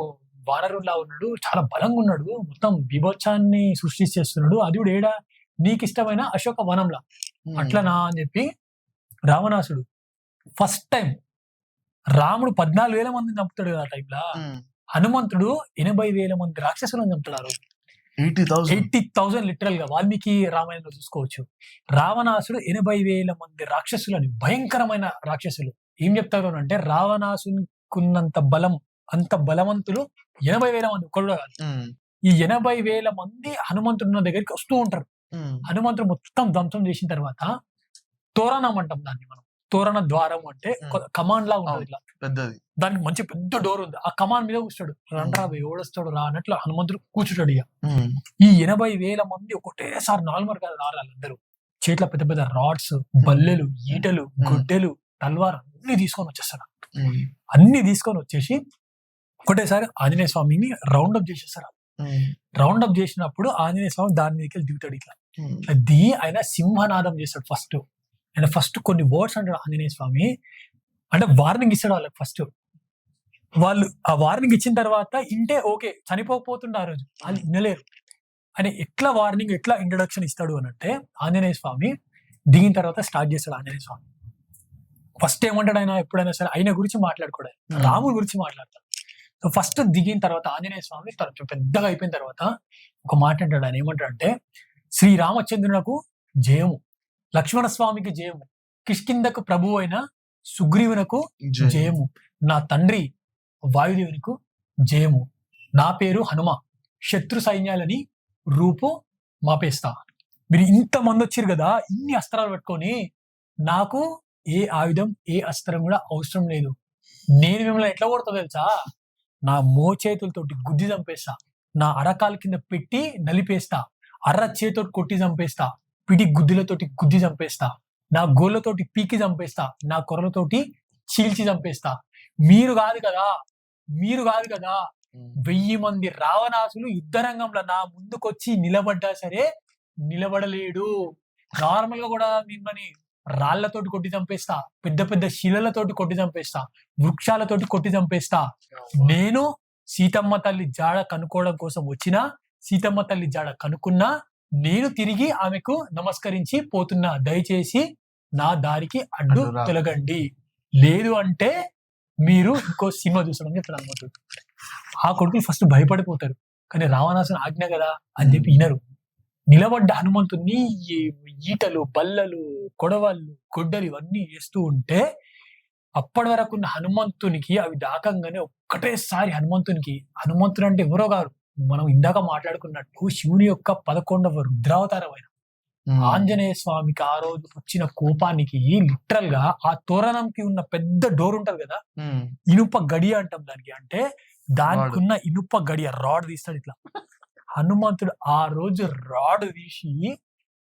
వానరులా ఉన్నాడు, చాలా బలంగా ఉన్నాడు, మొత్తం బీభత్సాన్ని సృష్టించేస్తున్నాడు, అది కూడా ఏడా నీకు ఇష్టమైన అశోక వనంలా అట్లనా అని చెప్పి రావణాసుడు ఫస్ట్ టైం రాముడు 14,000 మందిని చంపుతాడు కదా ఆ టైంలో, హనుమంతుడు 80,000 మంది రాక్షసులను చంపుతాడు ఆ రోజు. 80,000 లిటరల్ గా వాల్మీకి రామాయణంలో చూసుకోవచ్చు. రావణాసుడు 80,000 మంది రాక్షసులని, భయంకరమైన రాక్షసులు. ఏం చెప్తారు అంటే రావణాసుకున్నంత బలం, అంత బలవంతులు 80,000 మంది ఒక్కడు కాదు. ఈ 80,000 మంది హనుమంతుడున్న దగ్గరికి వస్తూ ఉంటారు. హనుమంతుడు మొత్తం ధ్వంసం చేసిన తర్వాత తోరణం అంటాం దాన్ని మనం. తోరణ ద్వారం అంటే కమాండ్ లా ఉంటుంది ఇట్లా పెద్దది, దానికి మంచి పెద్ద డోర్ ఉంది. ఆ కమాండ్ మీద కూర్చోడు, రండ్రా ఎవడొస్తాడు రా అన్నట్లు హనుమంతుడు కూర్చుంటాడు. ఇక ఈ 80,000 మంది ఒకటేసారి నార్మల్ కాదు అందరూ చేతిలో పెద్ద పెద్ద రాడ్స్, బల్లెలు, ఈటలు, గొడ్డెలు, తల్వార్ అన్ని తీసుకొని వచ్చేస్తారు. అన్ని తీసుకొని వచ్చేసి ఒకటేసారి ఆంజనేయ స్వామిని రౌండప్ చేసేస్తారు. రౌండప్ చేసినప్పుడు ఆంజనేయ స్వామి దాని మీదకి వెళ్ళి దిగుతాడు. ఇట్లా ఆయన సింహనాదం చేస్తాడు. ఆయన ఫస్ట్ కొన్ని వర్డ్స్ అంటాడు ఆంజనేయ స్వామి, అంటే వార్నింగ్ ఇస్తాడు వాళ్ళకి. ఫస్ట్ వాళ్ళు ఆ వార్నింగ్ ఇచ్చిన తర్వాత ఇంటే ఓకే, చనిపోతుండే ఆ రోజు వాళ్ళు వినలేరు. ఆయన ఎట్లా వార్నింగ్, ఎట్లా ఇంట్రడక్షన్ ఇస్తాడు అని అంటే ఆంజనేయ స్వామి దిగిన తర్వాత స్టార్ట్ చేస్తాడు. ఆంజనేయ స్వామి ఫస్ట్ ఏమంటాడు, ఆయన ఎప్పుడైనా సరే ఆయన గురించి మాట్లాడుకోవడం, రాముడి గురించి మాట్లాడతాడు. సో ఫస్ట్ దిగిన తర్వాత ఆంజనేయ స్వామి పెద్దగా అయిపోయిన తర్వాత ఒక మాట అంటాడు. ఆయన ఏమంటాడంటే, శ్రీరామచంద్రునకు జయము, లక్ష్మణ స్వామికి జయము, కిష్కిందకు ప్రభు అయిన సుగ్రీవునకు జయము, నా తండ్రి వాయుదేవునికు జయము, నా పేరు హనుమ, శత్రు సైన్యాలని రూపు మాపేస్తా. మీరు ఇంతమంది వచ్చారు కదా, ఇన్ని అస్త్రాలు పెట్టుకొని, నాకు ఏ ఆయుధం ఏ అస్త్రం కూడా అవసరం లేదు. నేను మిమ్మల్ని ఎట్లా కొడతా తెలుసా, నా మోచేతులతోటి గుద్ది చంపేస్తా, నా అరకాల కింద పెట్టి నలిపేస్తా, అర్ర చేతోటి కొట్టి చంపేస్తా, పిడి గుద్దులతోటి గుద్ది చంపేస్తా, నా గోళ్ళతోటి పీకి చంపేస్తా, నా కొరలతోటి చీల్చి చంపేస్తా. మీరు కాదు కదా 1000 మంది రావణాసులు యుద్ధరంగంలో నా ముందుకొచ్చి నిలబడ్డా సరే నిలబడలేడు. నార్మల్ గా కూడా మిమ్మల్ని రాళ్లతోటి కొట్టి చంపేస్తా, పెద్ద పెద్ద శిలలతోటి కొట్టి చంపేస్తా, వృక్షాలతోటి కొట్టి చంపేస్తా. నేను సీతమ్మ తల్లి జాడ కనుక్కోవడం కోసం వచ్చినా, సీతమ్మ తల్లి జాడ కనుక్కున్నా, నేను తిరిగి ఆమెకు నమస్కరించి పోతున్నా. దయచేసి నా దారికి అడ్డు తొలగండి, లేదు అంటే మీరు ఇంకో సినిమా చూసామని చెప్తాను అనమాట. ఆ కొడుకులు ఫస్ట్ భయపడిపోతారు, కానీ రావణాసుని ఆజ్ఞ కదా అని చెప్పి వినరు. నిలబడ్డ హనుమంతుని ఈటలు, బల్లలు, కొడవళ్ళు, గొడ్డలు ఇవన్నీ వేస్తూ ఉంటే అప్పటి వరకు ఉన్న హనుమంతునికి అవి దాకంగానే ఒక్కటేసారి హనుమంతుడు అంటే ఎవరో గారు, మనం ఇందాక మాట్లాడుకున్నట్టు శివుని యొక్క 11వ రుద్రావతారమైన ఆంజనేయ స్వామికి ఆ రోజు వచ్చిన కోపానికి లిటరల్ గా ఆ తోరణంకి ఉన్న పెద్ద డోర్ ఉంటది కదా, ఇనుప గడియ అంటాం దానికి, అంటే దానికి ఉన్న ఇనుప గడియ రాడ్ తీస్తాడు ఇట్లా. హనుమంతుడు ఆ రోజు రాడ్ తీసి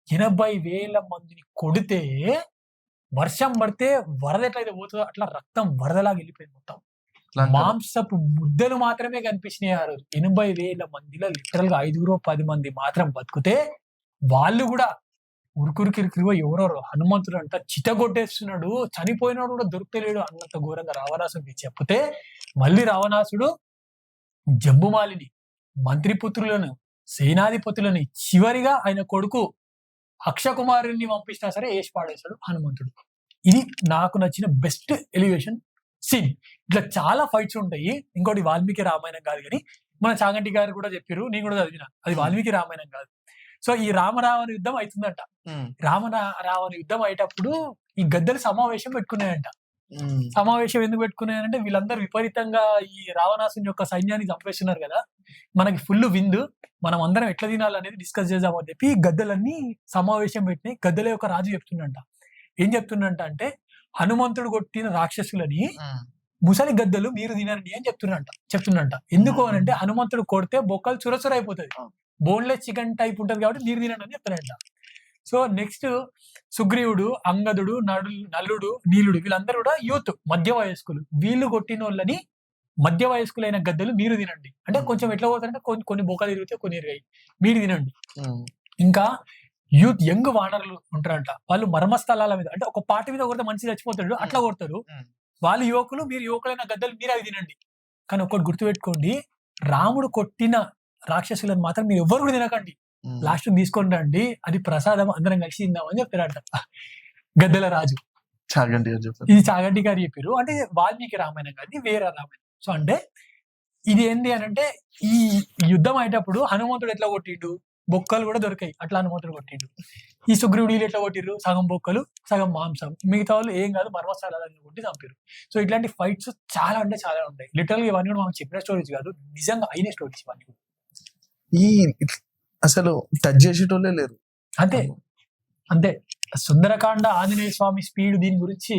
80,000 మందిని కొడితే, వర్షం పడితే వరద ఎట్లయితే పోతుందో అట్లా రక్తం వరదలాగా వెళ్ళిపోయింది. మొత్తం మాంసపు ముద్దలు మాత్రమే కనిపించినాయి ఆ రోజు. 80,000 మందిలో లిటరల్ గా 5-10 మంది మాత్రం బతుకుతే, వాళ్ళు కూడా ఉరుకురికిరికిరివో ఎవరెవరో హనుమంతుడు అంట చితగొట్టేస్తున్నాడు, చనిపోయినాడు కూడా దొరుకుతలేడు అన్నంత ఘోరంగా రావణాసుడికి చెప్తే, మళ్ళీ రావణాసుడు జంబుమాలిని, మంత్రిపుత్రులను, సేనాధిపతులని, చివరిగా ఆయన కొడుకు అక్షకుమారుని పంపిస్తా సరే వేసి పాడేశాడు హనుమంతుడు. ఇది నాకు నచ్చిన బెస్ట్ ఎలివేషన్ సీన్. ఇట్లా చాలా ఫైట్స్ ఉంటాయి. ఇంకోటి వాల్మీకి రామాయణం కాదు, కానీ మన చాగంటి గారు కూడా చెప్పారు, నేను కూడా చదివిన, అది వాల్మీకి రామాయణం కాదు. సో ఈ రామరావణ యుద్ధం అవుతుందంట. రావణ యుద్ధం అయ్యేటప్పుడు ఈ గద్దెలు సమావేశం పెట్టుకున్నాయంట. సమావేశం ఎందుకు పెట్టుకున్నాయంటే, వీళ్ళందరూ విపరీతంగా ఈ రావణాసుని యొక్క సైన్యాన్ని చంపేస్తున్నారు కదా, మనకి ఫుల్ విందు, మనం అందరం ఎట్లా తినాలనేది డిస్కస్ చేద్దామని చెప్పి గద్దెలన్నీ సమావేశం పెట్టినాయి. గద్దెల యొక్క రాజు చెప్తుండంట, ఏం చెప్తుండంట అంటే, హనుమంతుడు కొట్టిన రాక్షసులని ముసలి గద్దెలు మీరు తినండి అని చెప్తుండంట. ఎందుకు అని అంటే, హనుమంతుడు కొడితే బొక్కలు చురచుర అయిపోతుంది, బోన్లెస్ చికెన్ టైప్ ఉంటది కాబట్టి మీరు తినండి అని చెప్తారంట. సో నెక్స్ట్ సుగ్రీవుడు, అంగదుడు, నలుడు, నీలుడు వీళ్ళందరూ కూడా యూత్, మధ్య వయస్కులు. వీళ్ళు కొట్టిన వాళ్ళని మధ్య వయస్కులైన గద్దెలు మీరు తినండి అంటే, కొంచెం ఎట్లా పోతారంటే కొన్ని బొక్కలు తిరిగితే కొన్ని ఇరిగాయి, మీరు తినండి. ఇంకా యూత్ యంగ్ వానరులు ఉంటారంట, వాళ్ళు మర్మస్థలాల మీద అంటే ఒక పాటి మీద కొడితే మనిషి చచ్చిపోతాడు అట్లా కొడతారు. వాళ్ళు యువకులు, మీరు యువకులైన గద్దలు మీరు అవి తినండి. కానీ ఒకటి గుర్తుపెట్టుకోండి, రాముడు కొట్టిన రాక్షసులను మాత్రం మీరు ఎవ్వరు కూడా తినకండి, లాస్ట్ తీసుకొని రండి, అది ప్రసాదం, అందరం కలిసి తిందామని చెప్పారంట గద్దెల రాజు. చాగంటి గారు చెప్పారు. ఇది చాగంటి గారు చెప్పారు. అంటే వాల్మీకి రామాయణం కాదు, ఇది వేరే రామాయణం. సో అంటే ఇది ఏంటి అని అంటే, ఈ యుద్ధం అయ్యేటప్పుడు హనుమంతుడు ఎట్లా కొట్టిండు, బొక్కలు కూడా దొరికాయి, అట్లా హనుమంతుడు కొట్టిండు. ఈ సుగ్రీవుడు ఎట్లా కొట్టిర్రు, సగం బొక్కలు సగం మాంసం, మిగతా వాళ్ళు ఏం కాదు మర్మస్థలాలను కొట్టి చంపారు. సో ఇట్లాంటి ఫైట్స్ చాలా అంటే చాలా ఉంటాయి. లిటరల్గా ఇవన్నీ కూడా మనం చెప్పిన స్టోరీస్ కాదు, నిజంగా అయిన స్టోరీస్ ఇవన్నీ. ఈ అసలు టచ్ చేసేటోళ్ళే లేరు. అంతే అంతే. సుందరకాండ, ఆంజనేయ స్వామి స్పీడ్, దీని గురించి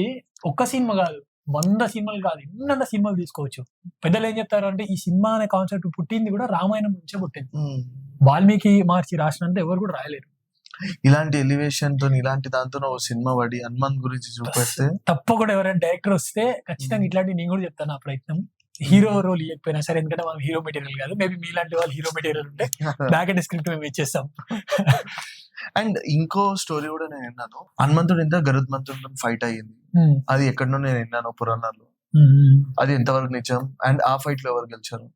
ఒక్క సినిమా కాదు, 100 సినిమాలు కాదు, ఎన్నెన్న సినిమాలు తీసుకోవచ్చు. పెద్దలు ఏం చెప్తారు అంటే, ఈ సినిమా అనే కాన్సెప్ట్ పుట్టింది కూడా రామాయణం నుంచే పుట్టింది. వాల్మీకి మహర్షి రాసినంత ఎవరు కూడా రాయలేరు. ఇలాంటి ఎలివేషన్ తో, ఇలాంటి దాంతో ఓ సినిమా పడి హనుమాన్ గురించి చూపెడితే తప్పకుండా ఎవరైనా డైరెక్టర్ వస్తే ఖచ్చితంగా ఇట్లాంటి నేను కూడా చెప్తాను నా ప్రయత్నం. హీరో రోల్ ఇవ్వకపోయినా సరే, ఎందుకంటే మనం హీరో మెటీరియల్ కాదు, మేబీ మీలాంటి వాళ్ళు హీరో మెటీరియల్ ఉంటే బ్యాక్ అండ్ స్క్రిప్ట్ మేము ఇచ్చేస్తాం. అండ్ ఇంకో స్టోరీ కూడా నేను విన్నాను, హనుమంతుడు ఇంత గరుత్మంతుడు ఫైట్ అయ్యింది, అది ఎక్కడనో నేను విన్నాను పురాణాల్లో. అది ఎంతవరకు నిజం, అండ్ ఆ ఫైట్ లో ఎవరు గెలిచారు?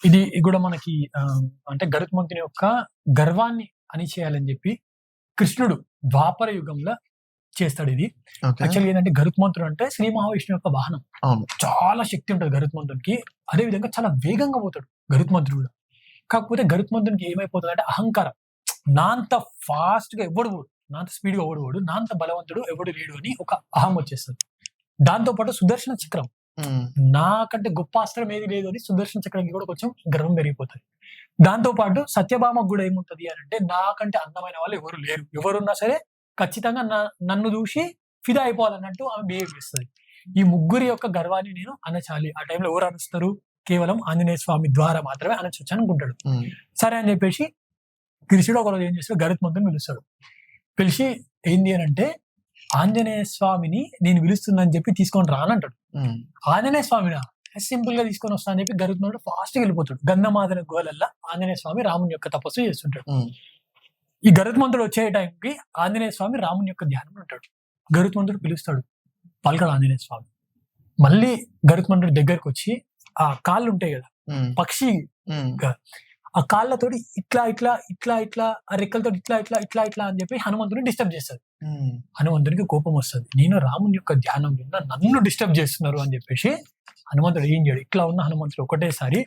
ఇది కూడా మనకి అంటే గరుత్మంతుని యొక్క గర్వాన్ని అణిచేయాలని చెప్పి కృష్ణుడు ద్వాపర యుగంలో చేస్తాడు. ఇది యాక్చువల్గా ఏంటంటే, గరుత్మంతుడు అంటే శ్రీ మహావిష్ణువు యొక్క వాహనం. చాలా శక్తి ఉంటుంది గరుత్మంతుడికి. అదే విధంగా చాలా వేగంగా పోతాడు గరుత్మంతుడు కూడా. కాకపోతే గరుత్మంతుడికి ఏమైపోతుంది అంటే అహంకారం, నా అంత ఫాస్ట్ గా ఎవడు పోడు, నా అంత స్పీడ్ గా ఎవడు పోడు, నా అంత బలవంతుడు ఎవడు లేడు అని ఒక అహం వచ్చేస్తుంది. దాంతో పాటు సుదర్శన చక్రం, నాకంటే గొప్ప అస్త్రం ఏది లేదు అని సుదర్శన చక్రానికి కూడా కొంచెం గర్వం పెరిగిపోతుంది. దాంతో పాటు సత్యభామకు కూడా ఏముంటది అని అంటే, నాకంటే అందమైన వాళ్ళు ఎవరు లేరు, ఎవరున్నా సరే ఖచ్చితంగా నన్ను చూసి ఫిదా అయిపోవాలన్నట్టు ఆమె బిహేవ్ చేస్తుంది. ఈ ముగ్గురి యొక్క గర్వాన్ని నేను అనచాలి. ఆ టైంలో ఎవరు అనుస్తారు, కేవలం ఆంజనేయ స్వామి ద్వారా మాత్రమే అనొచ్చు అనుకుంటాడు. సరే అని చెప్పేసి కృష్ణుడు ఒకరోజు ఏం చేస్తాడు, గరుత్మంతుని పిలుస్తాడు. పిలిచి ఏంది అని అంటే, ఆంజనేయ స్వామిని నేను పిలుస్తుందని చెప్పి తీసుకొని రానంటాడు. ఆంజనేయ స్వామినా సింపుల్ గా తీసుకొని వస్తా అని చెప్పి గరుత్మంతుడు ఫాస్ట్ గా వెళ్ళిపోతాడు. గంధమాదన గుహలల్లా ఆంజనేయ స్వామి రాముని యొక్క తపస్సు చేస్తుంటాడు. ఈ గరుత్మంతుడు వచ్చే టైంకి ఆంజనేయ స్వామి రాముని యొక్క ధ్యానం ఉంటాడు. గరుత్మంతుడు పిలుస్తాడు, పలకడు ఆంజనేయ స్వామి. మళ్ళీ గరుత్మంతుడి దగ్గరకు వచ్చి ఆ కాళ్ళు ఉంటాయి కదా పక్షి, ఆ కాళ్ళతోటి ఇట్లా ఇట్లా ఇట్లా ఇట్లా, ఆ రెక్కలతో ఇట్లా ఇట్లా ఇట్లా ఇట్లా అని చెప్పి హనుమంతుని డిస్టర్బ్ చేస్తారు. హనుమంతునికి కోపం వస్తుంది, నేను రాముని యొక్క ధ్యానం కింద నన్ను డిస్టర్బ్ చేస్తున్నారు అని చెప్పేసి హనుమంతుడు ఏం చేయడు, ఇట్లా ఉన్న హనుమంతుడు ఒకటేసారి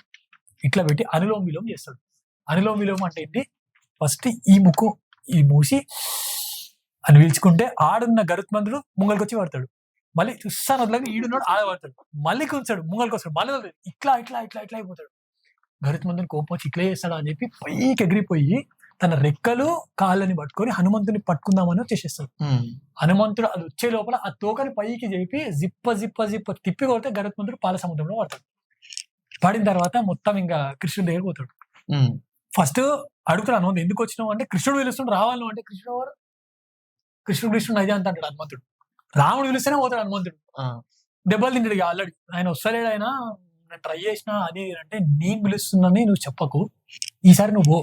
ఇట్లా పెట్టి అనులోమ విలోమ చేస్తాడు. అనులోమ విలోమ అంటే ఏంటి, ఫస్ట్ ఈ ముక్కు ఈ మూసి అని పీల్చుకుంటే ఆడున్న గరుత్మంతుడు ముంగల్కి వచ్చి పడతాడు. మళ్ళీ చూస్తాను వదలగా ఈడున్నాడు ఆడ పడతాడు, మళ్ళీ కూర్చాడు ముంగల్కి వస్తాడు, మళ్ళీ ఇట్లా ఇట్లా ఇట్లా ఇట్లా అయిపోతాడు. గరుత్మంతుని కోపం వచ్చి ఇట్లా చేస్తాడు అని చెప్పి పైకి ఎగిరిపోయి తన రెక్కలు కాళ్ళని పట్టుకొని హనుమంతుని పట్టుకుందామని వచ్చేసేస్తాడు. హనుమంతుడు అది వచ్చే లోపల ఆ తోకని పైకి చెప్పి జిప్ప జిప్ప జిప్ప తిప్పి కొడితే గరుత్మంతుడు పాల సముద్రంలో పడతాడు. పడిన తర్వాత మొత్తం ఇంకా కృష్ణుడి దగ్గర పోతాడు. ఫస్ట్ అడుగుతాడు హనుమంతుడు, ఎందుకు వచ్చినావు అంటే, కృష్ణుడు పిలుస్తుండు రావాలి అంటే, కృష్ణుడు అయితే అంటాడు హనుమంతుడు. రాముడు పిలిస్తేనే పోతాడు హనుమంతుడు. దెబ్బలు తింటాడు ఆల్రెడీ, ఆయన వస్తలేడు, ఆయన ట్రై చేసినా అది అంటే, నేను పిలుస్తున్నానని నువ్వు చెప్పకు, ఈసారి నువ్వు